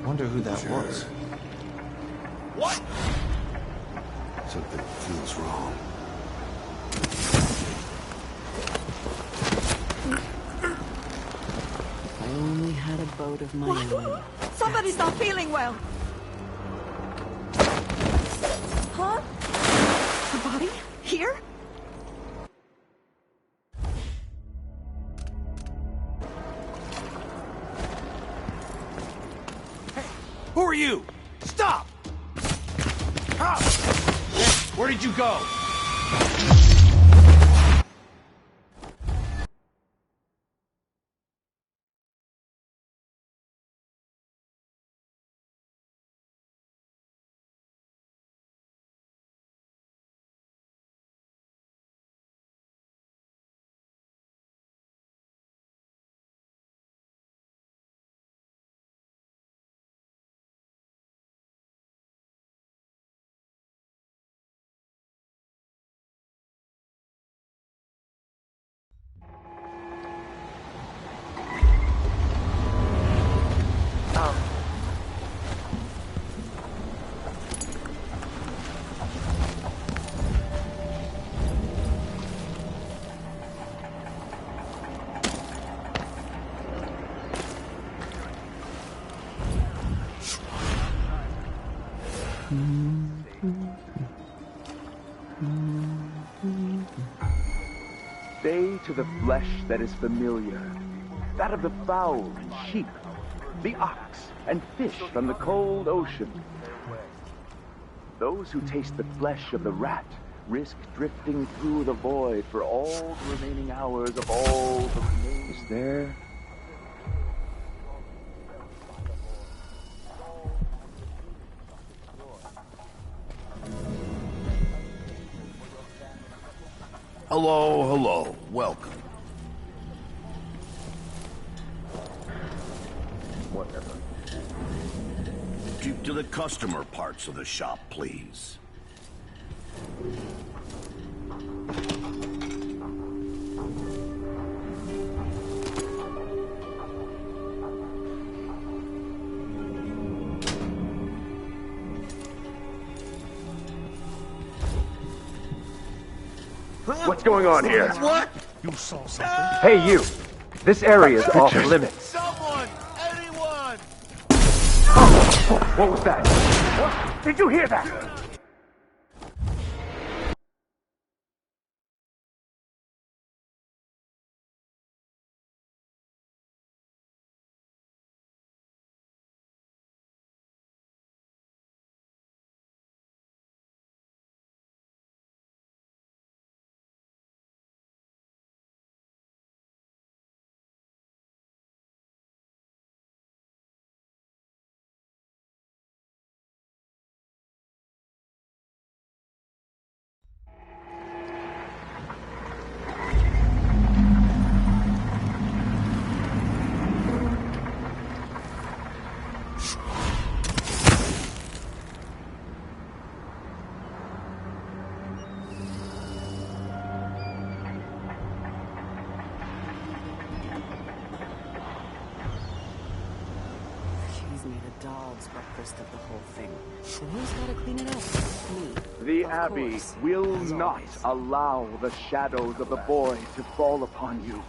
Wonder who that was. What? Something feels wrong. If I only had a boat of my own. Somebody's not feeling well. Huh? A body? Here? Who are you? Stop! Ah! Hey, where did you go? Stay to the flesh that is familiar, that of the fowl and sheep, the ox and fish from the cold ocean. Those who taste the flesh of the rat risk drifting through the void for all the remaining hours of all the remaining... Is there... Hello, hello. Welcome. Whatever. Keep to the customer parts of the shop, please. What's going on here? What? You saw something? Hey, you! This area is off limits. Someone! Anyone! What was that? What? Did you hear that? Who's got first of the whole thing? And who's gotta clean it up? Me. The Of Abbey course, will as not always. allow the shadows of the boy to fall upon you.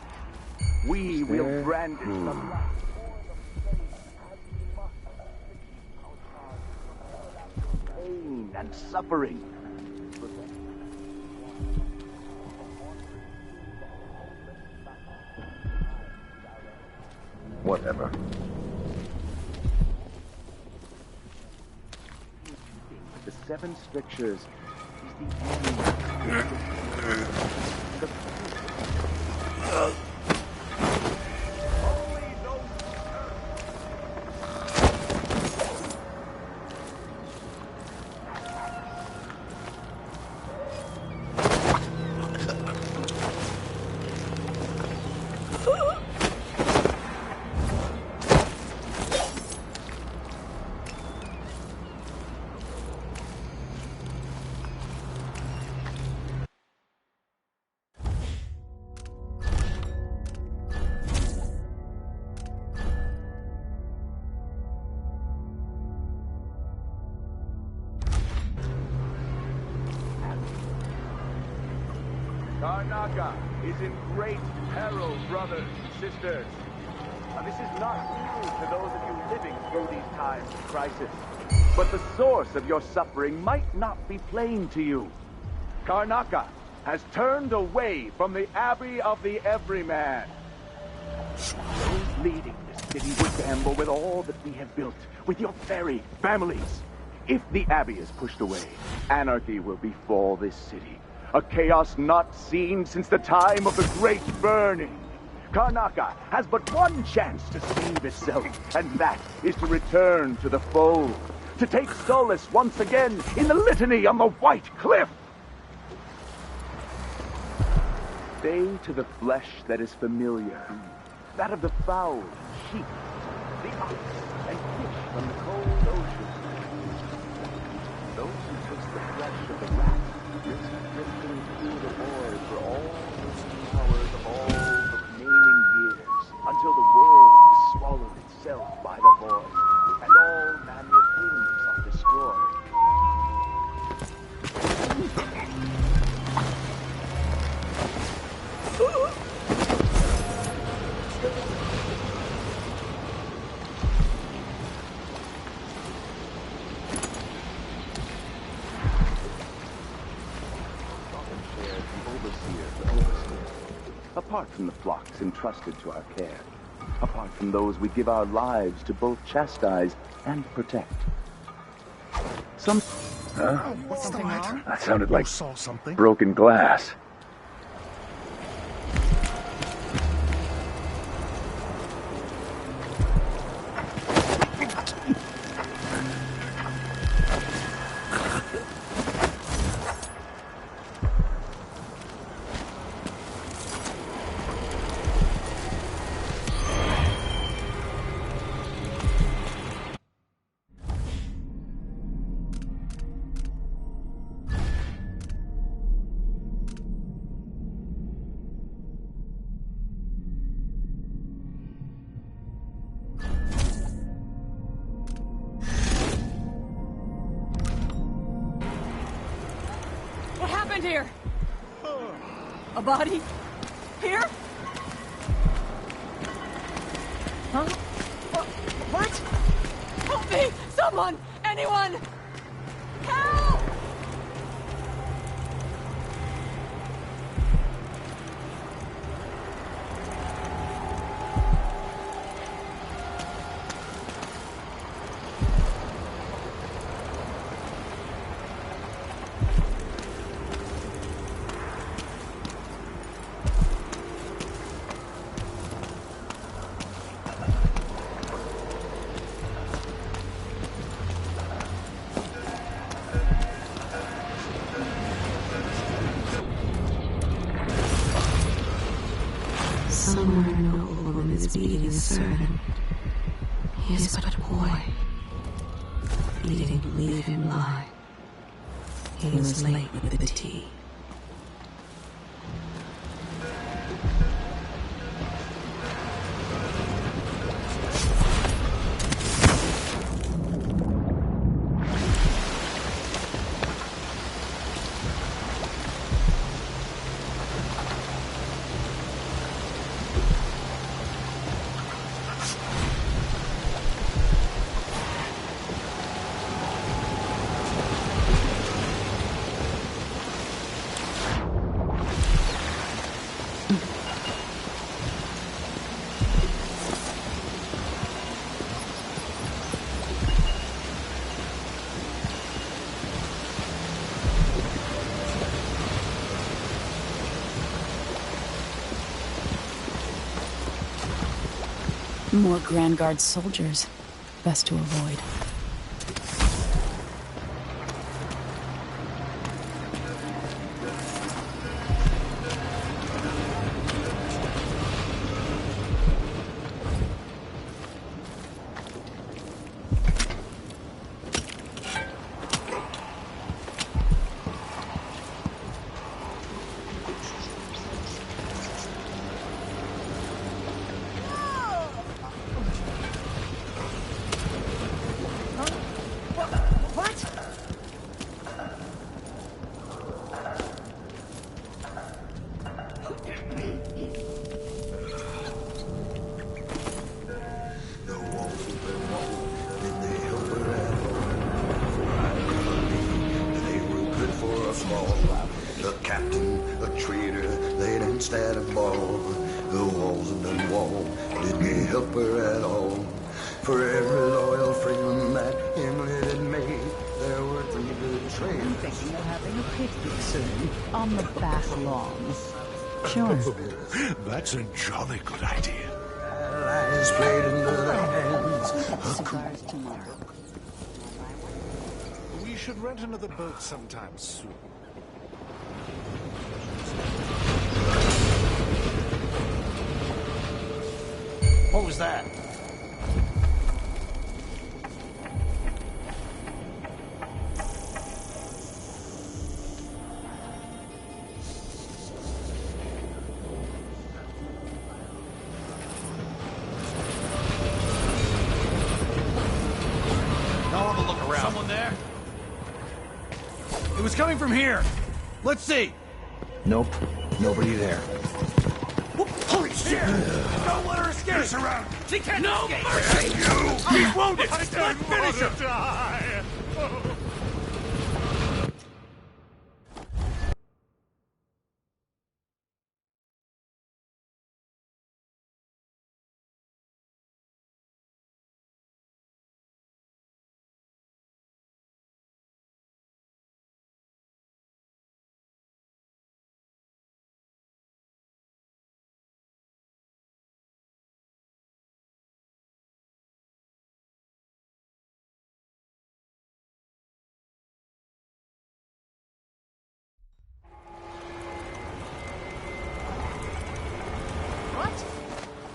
We will brandish the black pain and suffering. Whatever. The seven strictures is the end. Karnaca is in great peril, brothers and sisters. Now, this is not new to those of you living through these times of crisis. But the source of your suffering might not be plain to you. Karnaca has turned away from the Abbey of the Everyman. Those leading this city would gamble with all that we have built, with your very families. If the Abbey is pushed away, anarchy will befall this city. A chaos not seen since the time of the Great Burning. Karnaca has but one chance to save itself, and that is to return to the fold, to take solace once again in the litany on the White Cliff. Stay to the flesh that is familiar, that of the fowl, sheep, the ox, and fish from the cold ocean. Those who taste the flesh of the rat risk drifting through the void for all those hours of all the remaining years, until the world is swallowed itself by the void, and all manly things are destroyed. Apart from the flocks entrusted to our care, apart from those we give our lives to both chastise and protect. Huh? What's the matter? That sounded like saw something. broken glass. What happened here? A body? Here? Huh? What? Help me! Someone! Anyone! Help! Somewhere a noble woman is beating a servant. He is but a boy. He didn't leave him lie. He was late with the tea. More Grand Guard soldiers. Best to avoid. The captain, a traitor, they didn't stand a ball. The walls of the wall, did they help her at all? For every loyal friend that Emily had made, there were 3 betrayers. I'm thinking of having a picnic soon, on the back lawn. Sure. That's a jolly good idea. Allies played into the hands. Cigars tomorrow. We should rent another boat sometime soon. What was that? Someone there? It was coming from here. Let's see. Nope. Nobody there. Holy shit! Don't let her escape! Get around! She can't escape! Mercy! He's wounded! Let's finish him!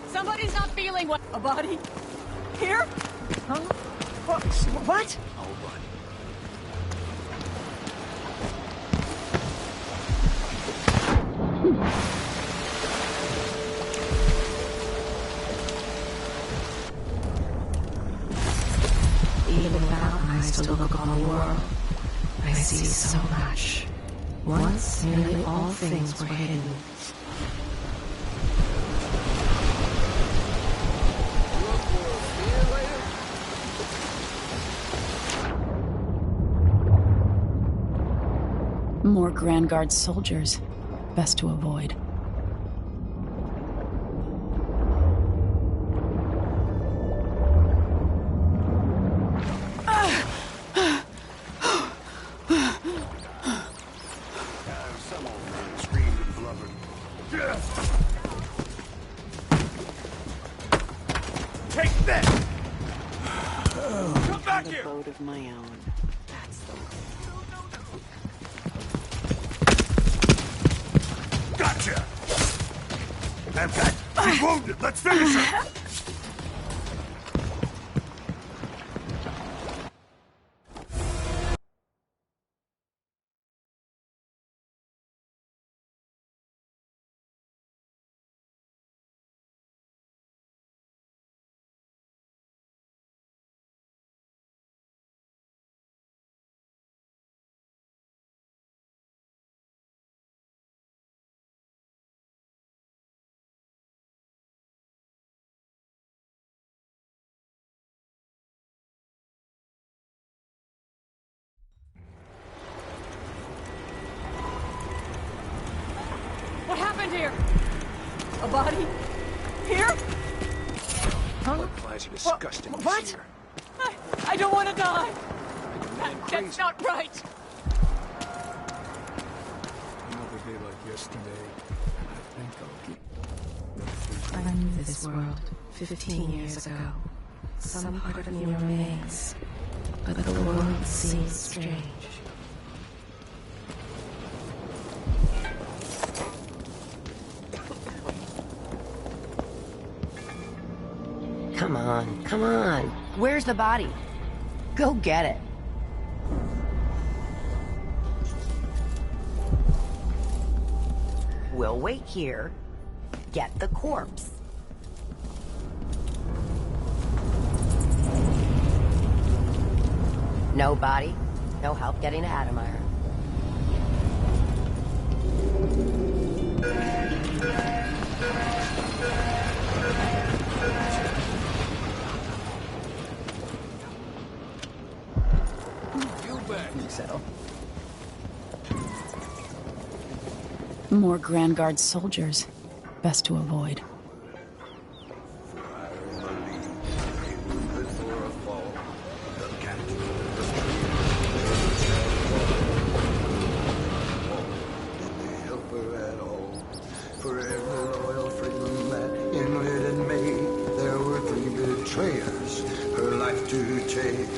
Somebody's not feeling well. A body? Here? Huh? What? I'll run. Even without eyes to look on the world, I see so much. Once, nearly all things were hidden. More Grand Guard soldiers. Best to avoid. Some old man screamed and blubbered. Take this! Come back here! Boat of my own. That's the Gotcha! I've got... She's wounded! Let's finish her! What happened here? A body? Here? Huh? Blood flies are disgusting. What? I don't want to die. That's not right. Another day like yesterday, and I think I'll keep... I knew this world 15 years ago, some part of me remains, but the world seems strange. Come on, come on. Where's the body? Go get it. We'll wait here. Get the corpse. No body, no help getting to Adamire. So. More Grand Guard soldiers. Best to avoid. For every loyal freedom that enlisted me, there were 3 betrayers, her life to take.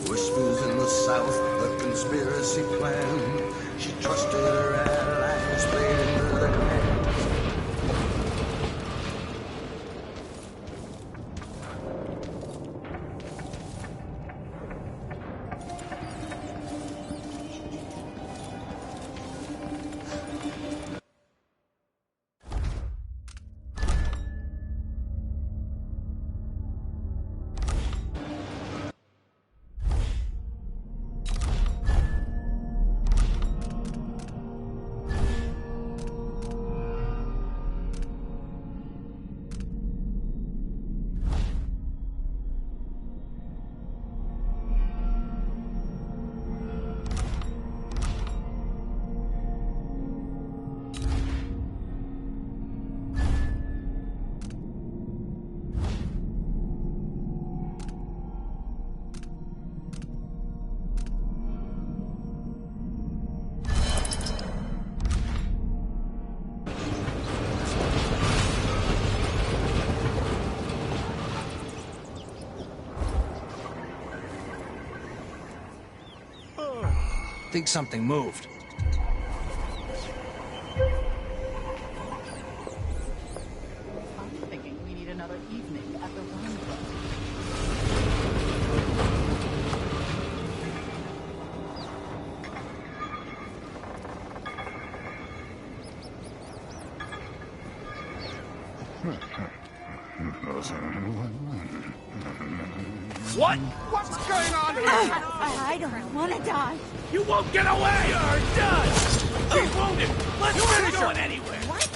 Whispers in the south, a conspiracy plan. She trusted her allies, played into their hands. Think something moved. I'm thinking we need another evening at the Wine Club. What? What's going on here? I don't want to die. You won't get away! You're done! She's wounded! Let's finish her! Going anywhere! What?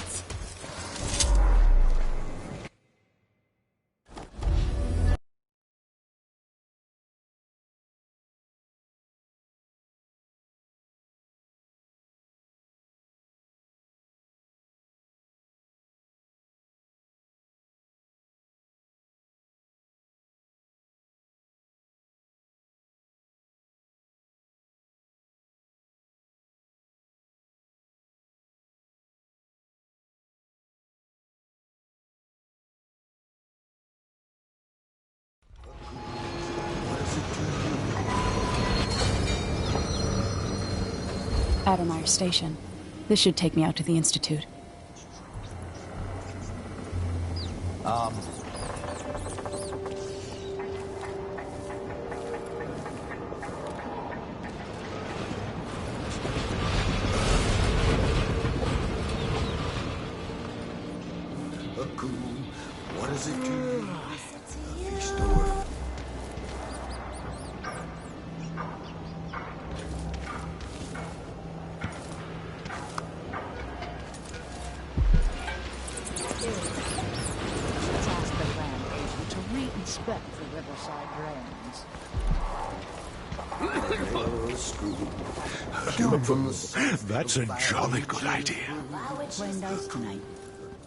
Adamire Station. This should take me out to the Institute. What is it to you? A feast door. Let's ask the land agent to re-inspect the riverside drains. That's a jolly good idea. Playing dice tonight.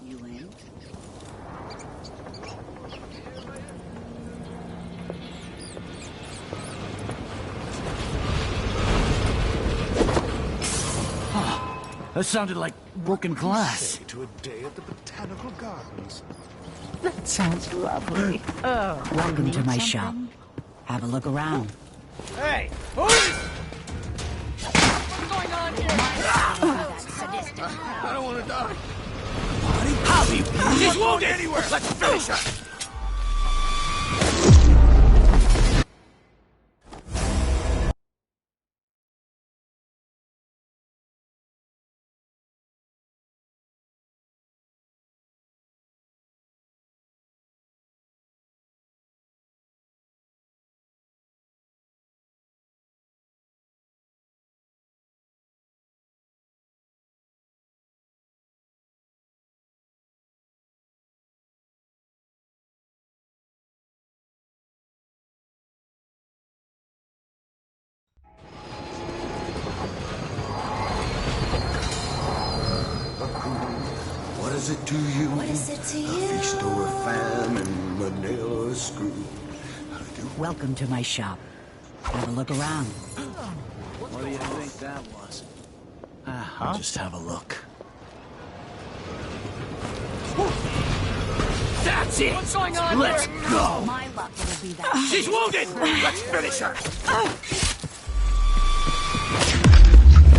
You ain't? That sounded like broken glass. To a day at the Botanical Gardens. That sounds lovely. Welcome to my shop. Have a look around. Hey, who's... What's going on here? I don't want to die. She's wounded anywhere. Let's finish her. What is it to you? What is it to A you? feast or a famine, a nail or a screw. Welcome to my shop. Have a look around. What do you think that was? I'll just have a look. That's it! What's going on Let's here? go! My luck will be that. She's wounded! Let's finish her!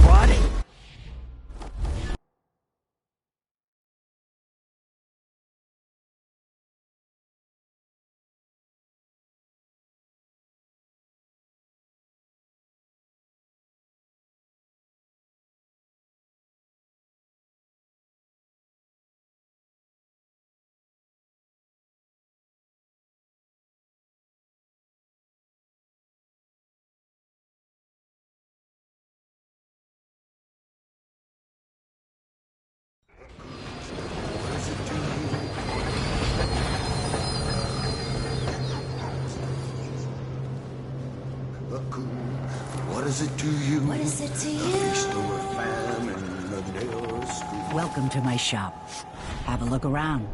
What? What is it to you? What is it to A you? feast or a famine, a nail or a screw. Welcome to my shop. Have a look around.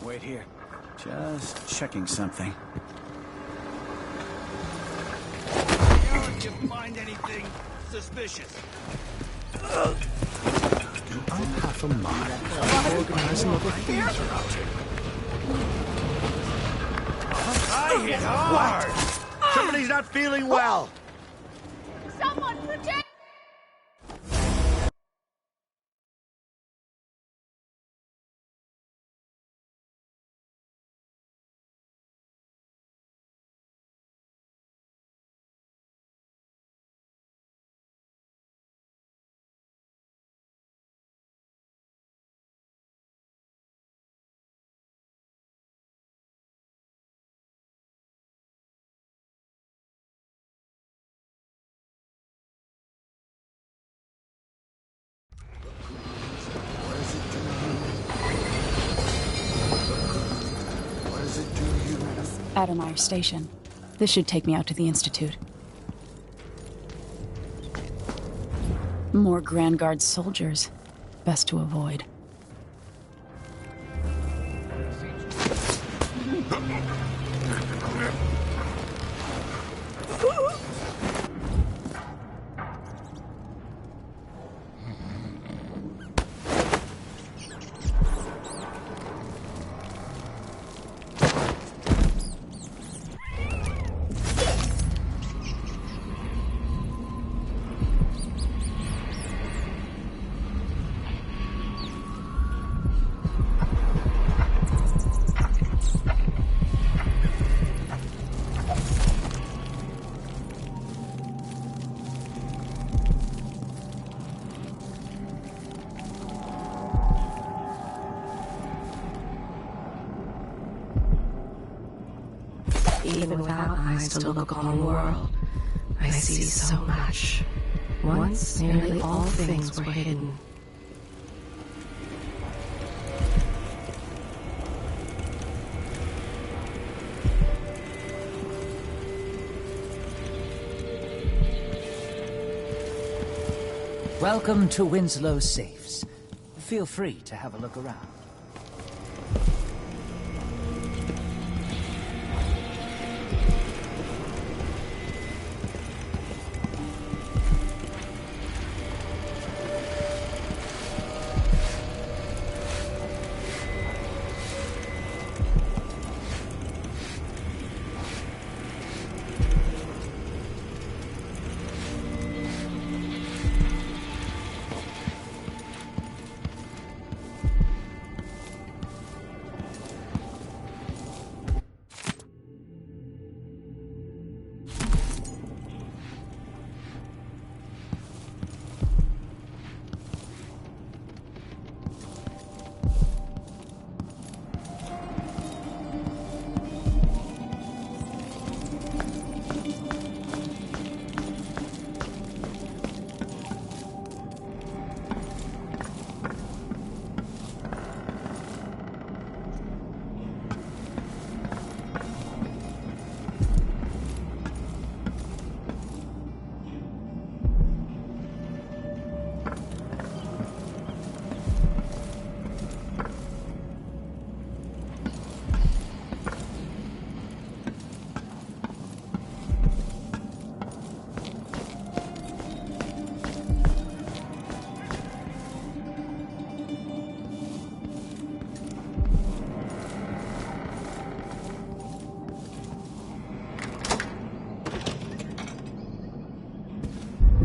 Wait here. Just checking something. If you find anything suspicious. I'm half a mile. Organizing other things around here. I hit hard! Somebody's not feeling well! Someone protect! What is it to you? Addermeyer Station. This should take me out to the Institute. More Grand Guard soldiers. Best to avoid. Even without eyes to look upon the world, I see so much. Once, nearly all things were hidden. Welcome to Winslow's Safes. Feel free to have a look around.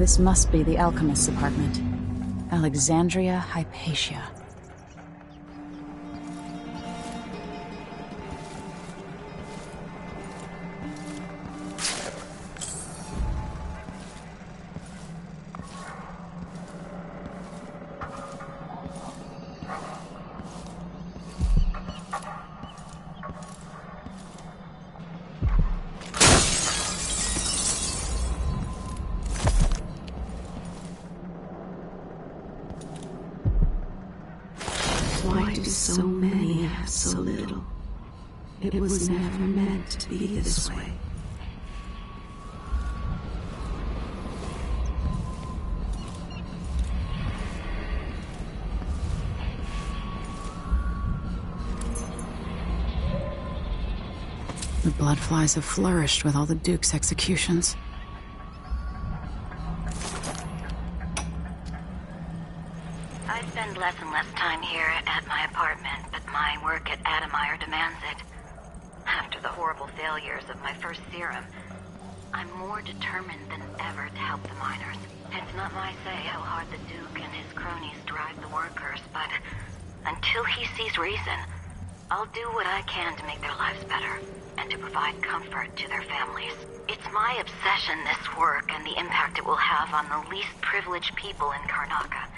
This must be the alchemist's apartment. Alexandria Hypatia. Why do so many have so little? It was never meant to be this way. The bloodflies have flourished with all the Duke's executions. I spend less and less time here at my apartment, but my work at Adamire demands it. After the horrible failures of my first serum, I'm more determined than ever to help the miners. It's not my say how hard the Duke and his cronies drive the workers, but until he sees reason, I'll do what I can to make their lives better, and to provide comfort to their families. It's my obsession, this work, and the impact it will have on the least privileged people in Karnaca.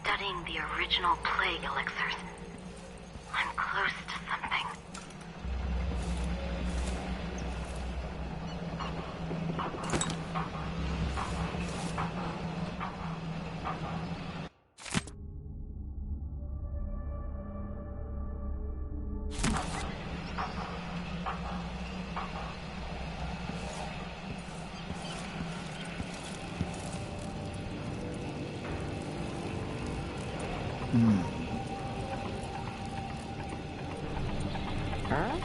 Studying the original plague elixirs. I'm close to something. Huh?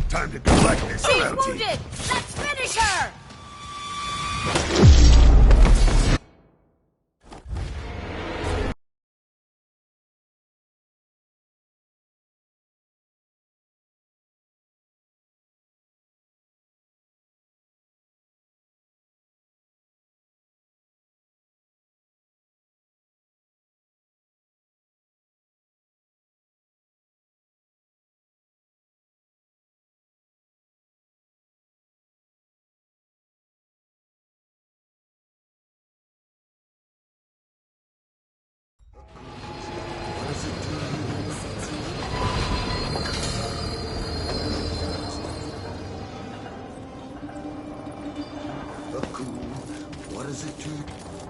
Time to collect this She's bounty. wounded! Let's finish her!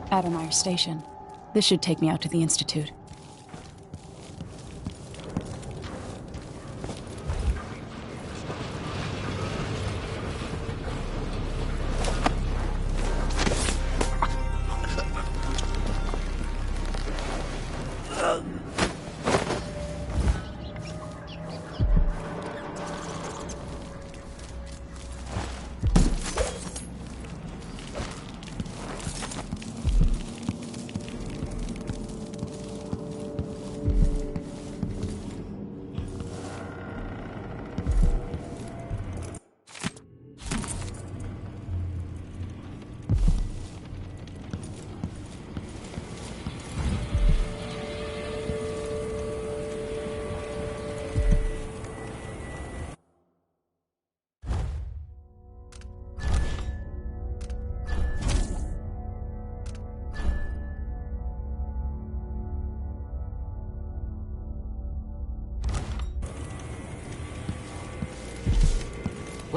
Adamire Station. This should take me out to the Institute.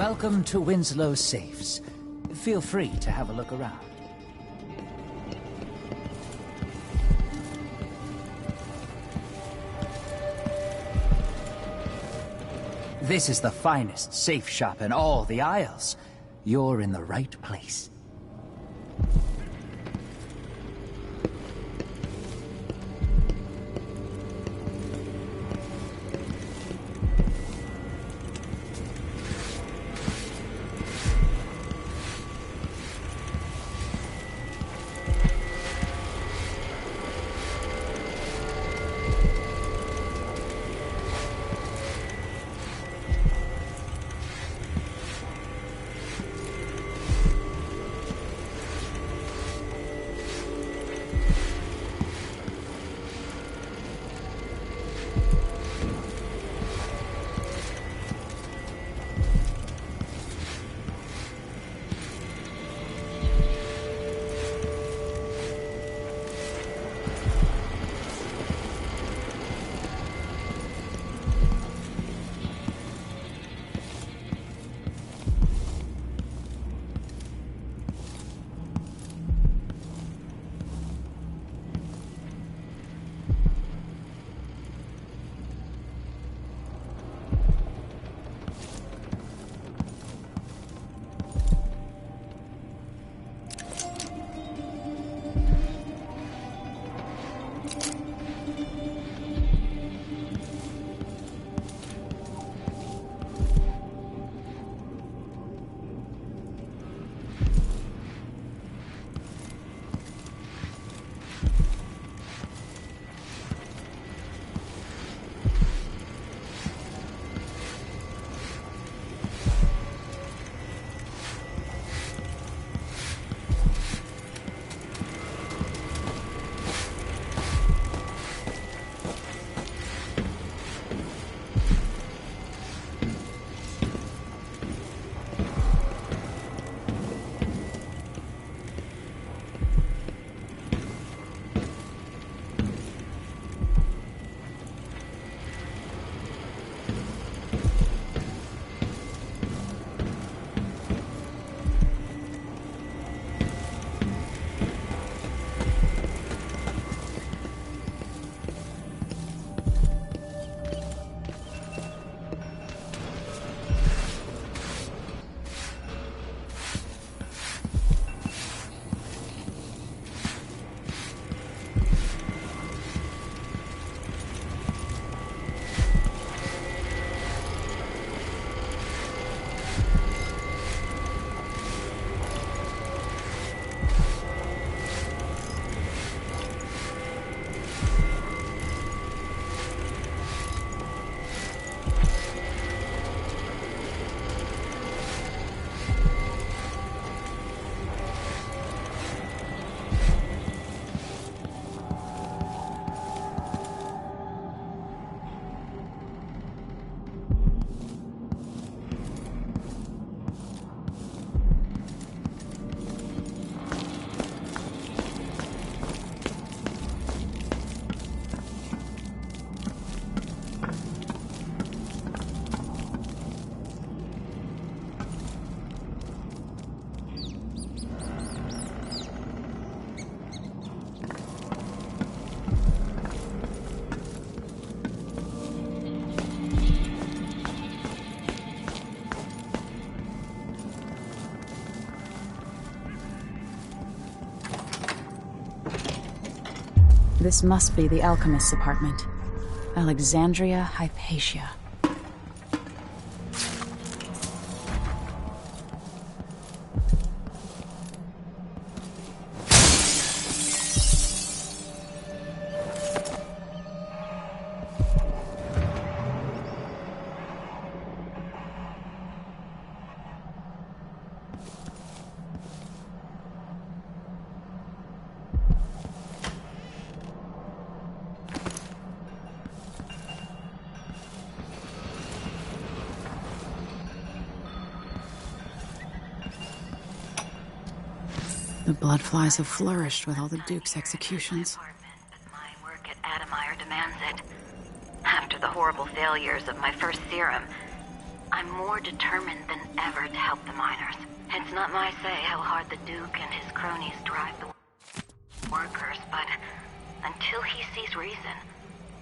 Welcome to Winslow Safes. Feel free to have a look around. This is the finest safe shop in all the Isles. You're in the right place. This must be the alchemist's apartment. Alexandria Hypatia. The bloodflies have flourished with all the Duke's executions. My work at Adamire demands it. After the horrible failures of my first serum, I'm more determined than ever to help the miners. It's not my say how hard the Duke and his cronies drive the workers, but until he sees reason,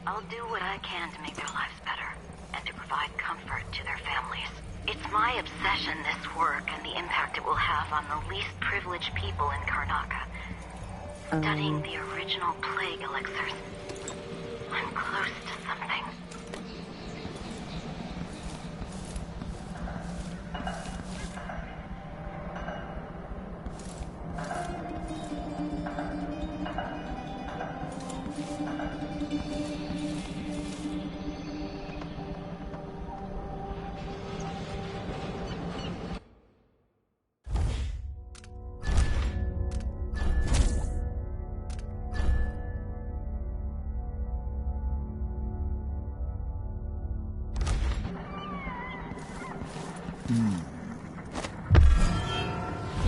I'll do what I can to make their lives better and to provide comfort to their families. It's my obsession, this work, and the impact it will have on the least privileged people in Karnaca. Studying the original plague elixirs. I'm close to something.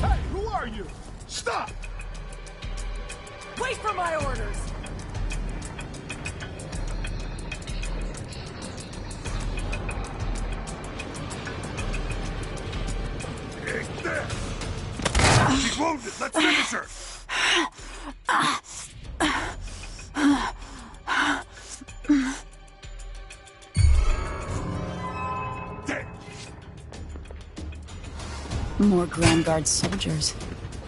Hey, who are you? Stop! Wait for my orders! There! She's wounded! Let's finish her! More Grand Guard soldiers.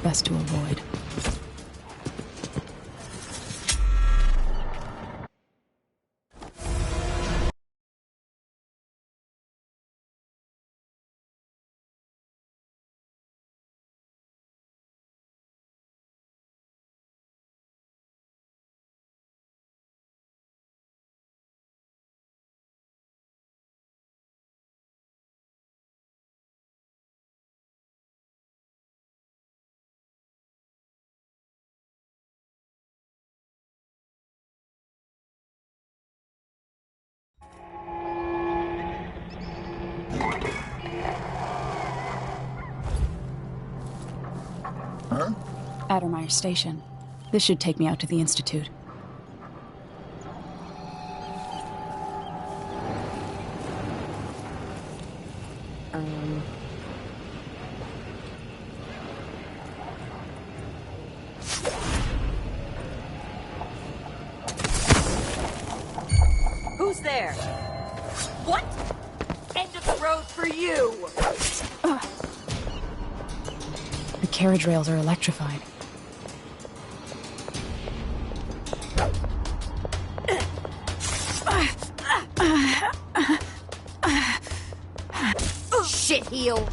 Best to avoid. Huh? Addermeyer Station. This should take me out to the Institute. Who's there? What? End of the road for you! The carriage rails are electrified. Shit heel!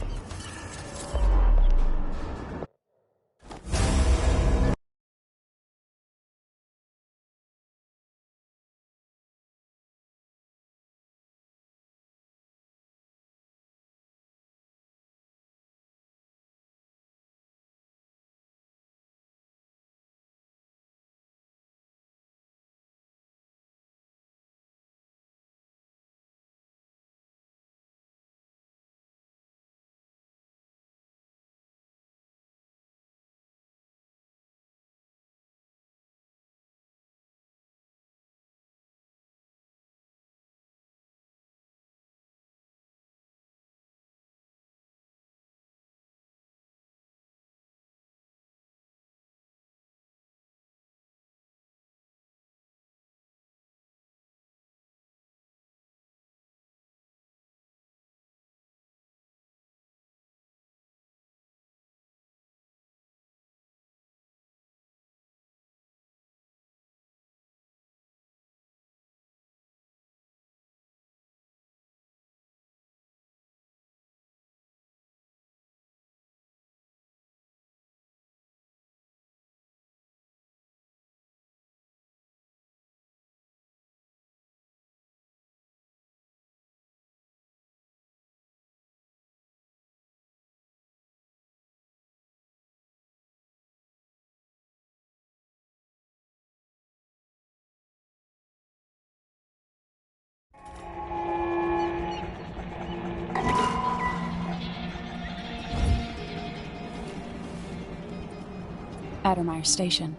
Addermeyer Station.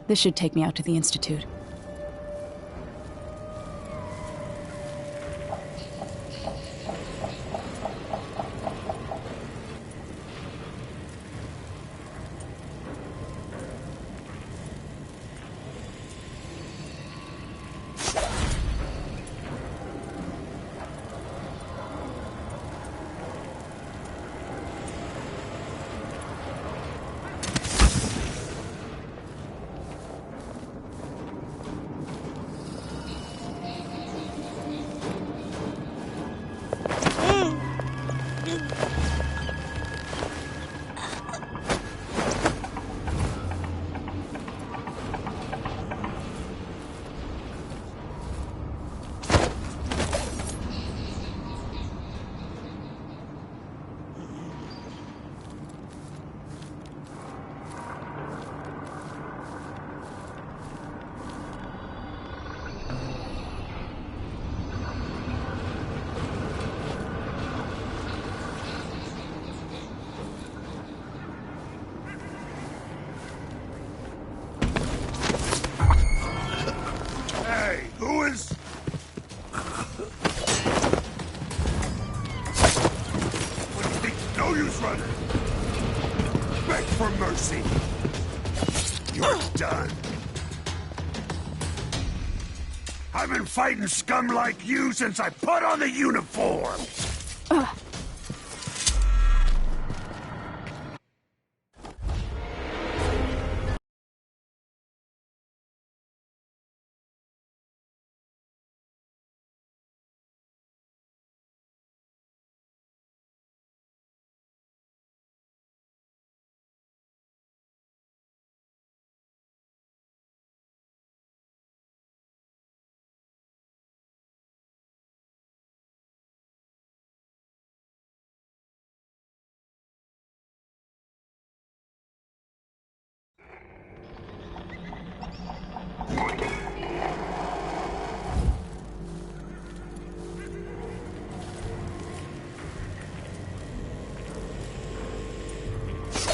This should take me out to the Institute. Who is... What do you think? No use running. Beg for mercy. You're done. I've been fighting scum like you since I put on the uniform.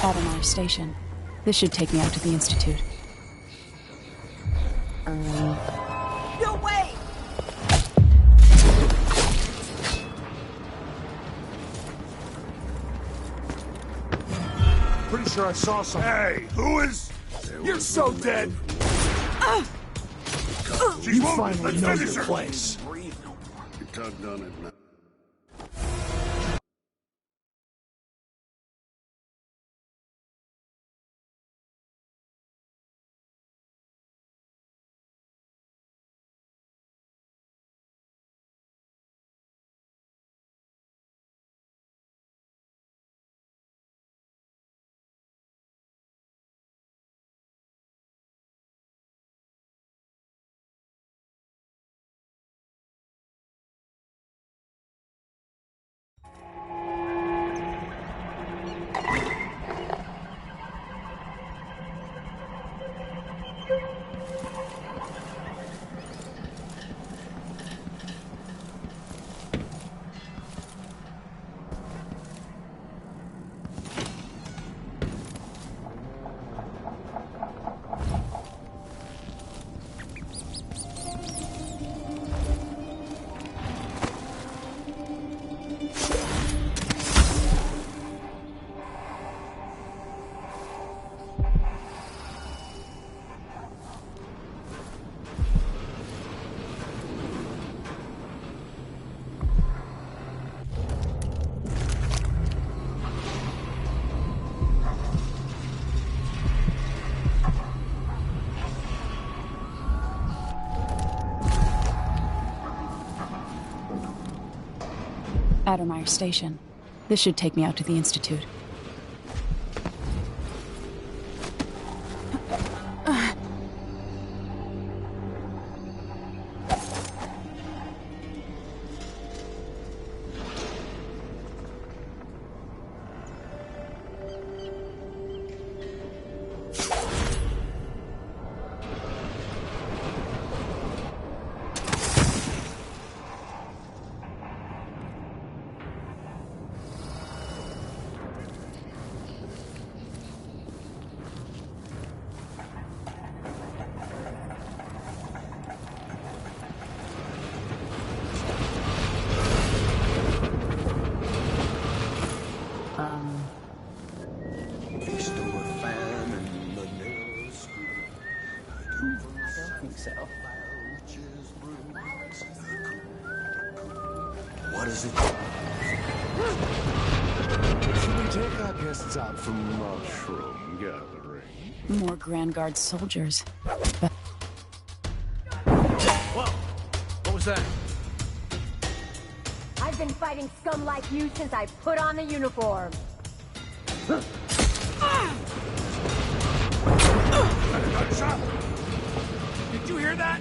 Addermeyer Station. This should take me out to the Institute. No way! Pretty sure I saw something. Hey, who is... You're so dead. You finally know your place. You tugged on it now. Addermeyer Station. This should take me out to the Institute. yourself. What is it? Should we take our guests out for mushroom gathering? More Grand Guard soldiers. But Whoa! What was that? I've been fighting scum like you since I put on the uniform. Shot! Did you hear that?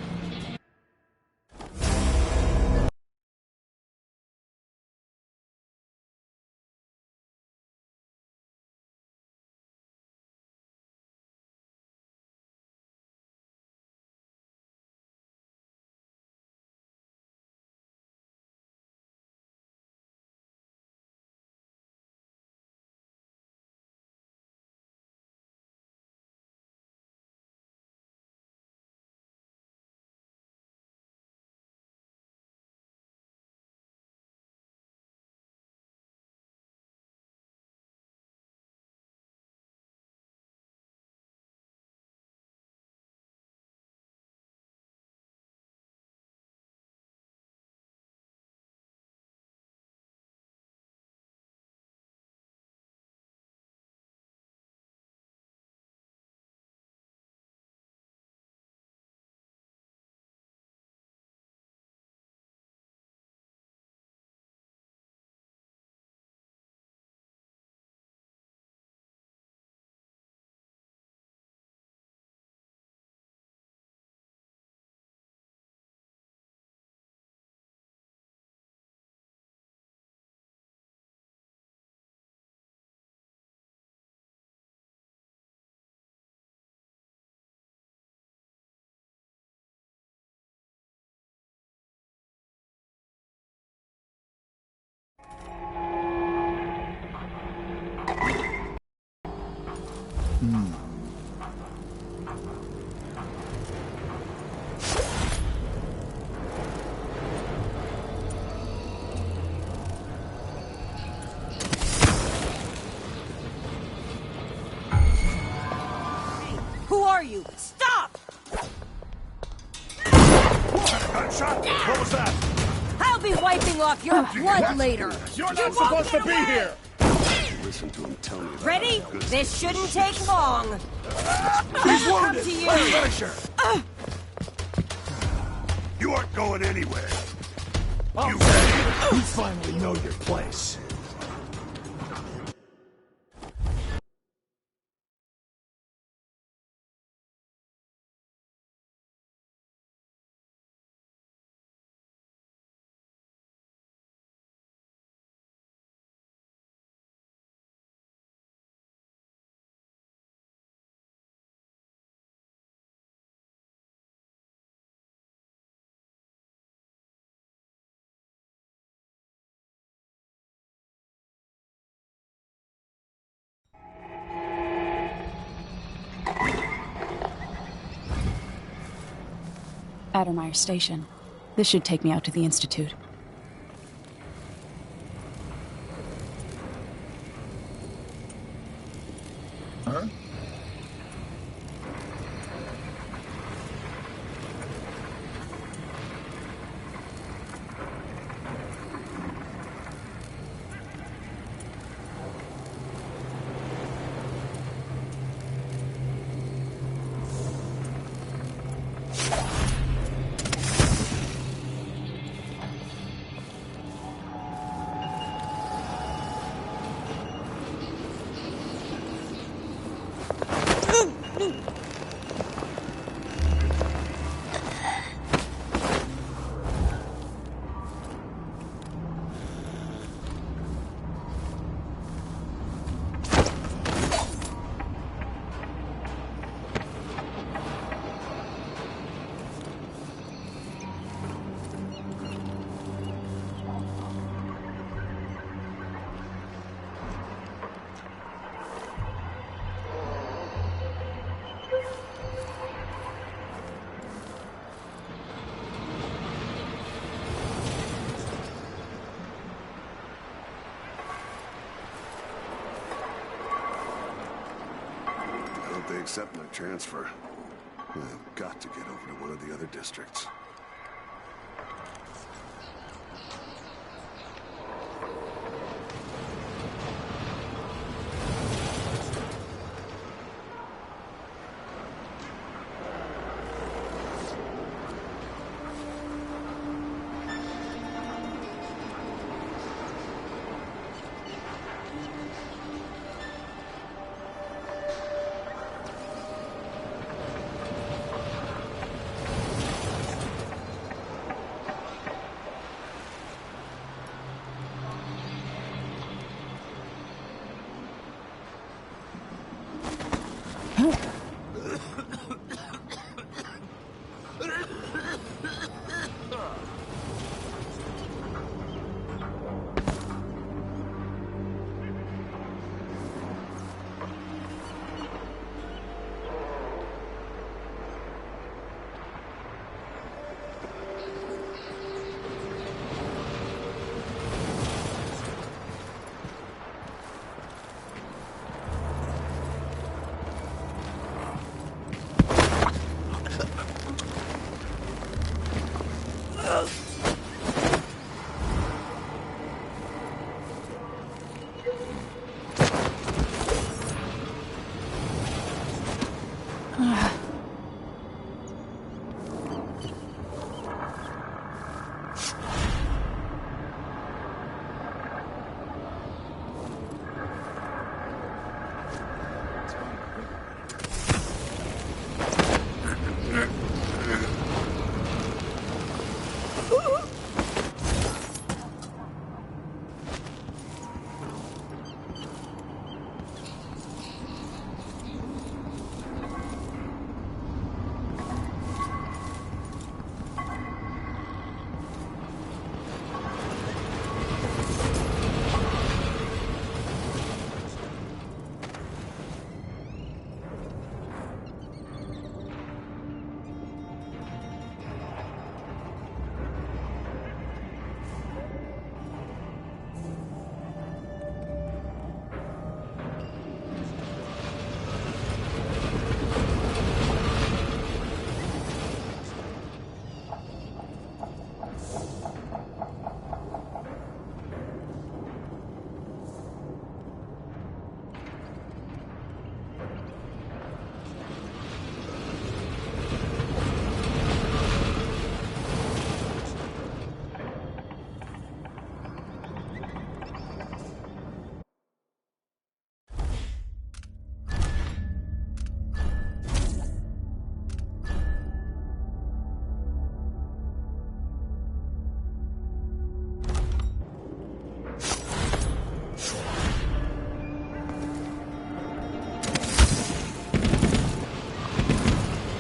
Who are you? Stop! Gunshot? What was that? I'll be wiping off your blood later. You're You not won't supposed to get be away. here! Listen to him tell me about Ready? how good This shouldn't take long. He's Come wounded. to you. Let's finish her. You aren't going anywhere. You ready? You finally know your place. Addermeyer Station. This should take me out to the Institute. Huh? They accept my transfer. I've got to get over to one of the other districts.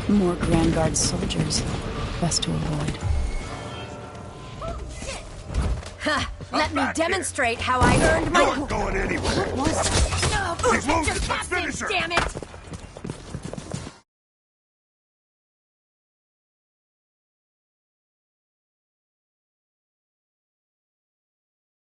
More Grand Guard soldiers. Best to avoid. Ha! Let me demonstrate how I earned my... You aren't going anywhere.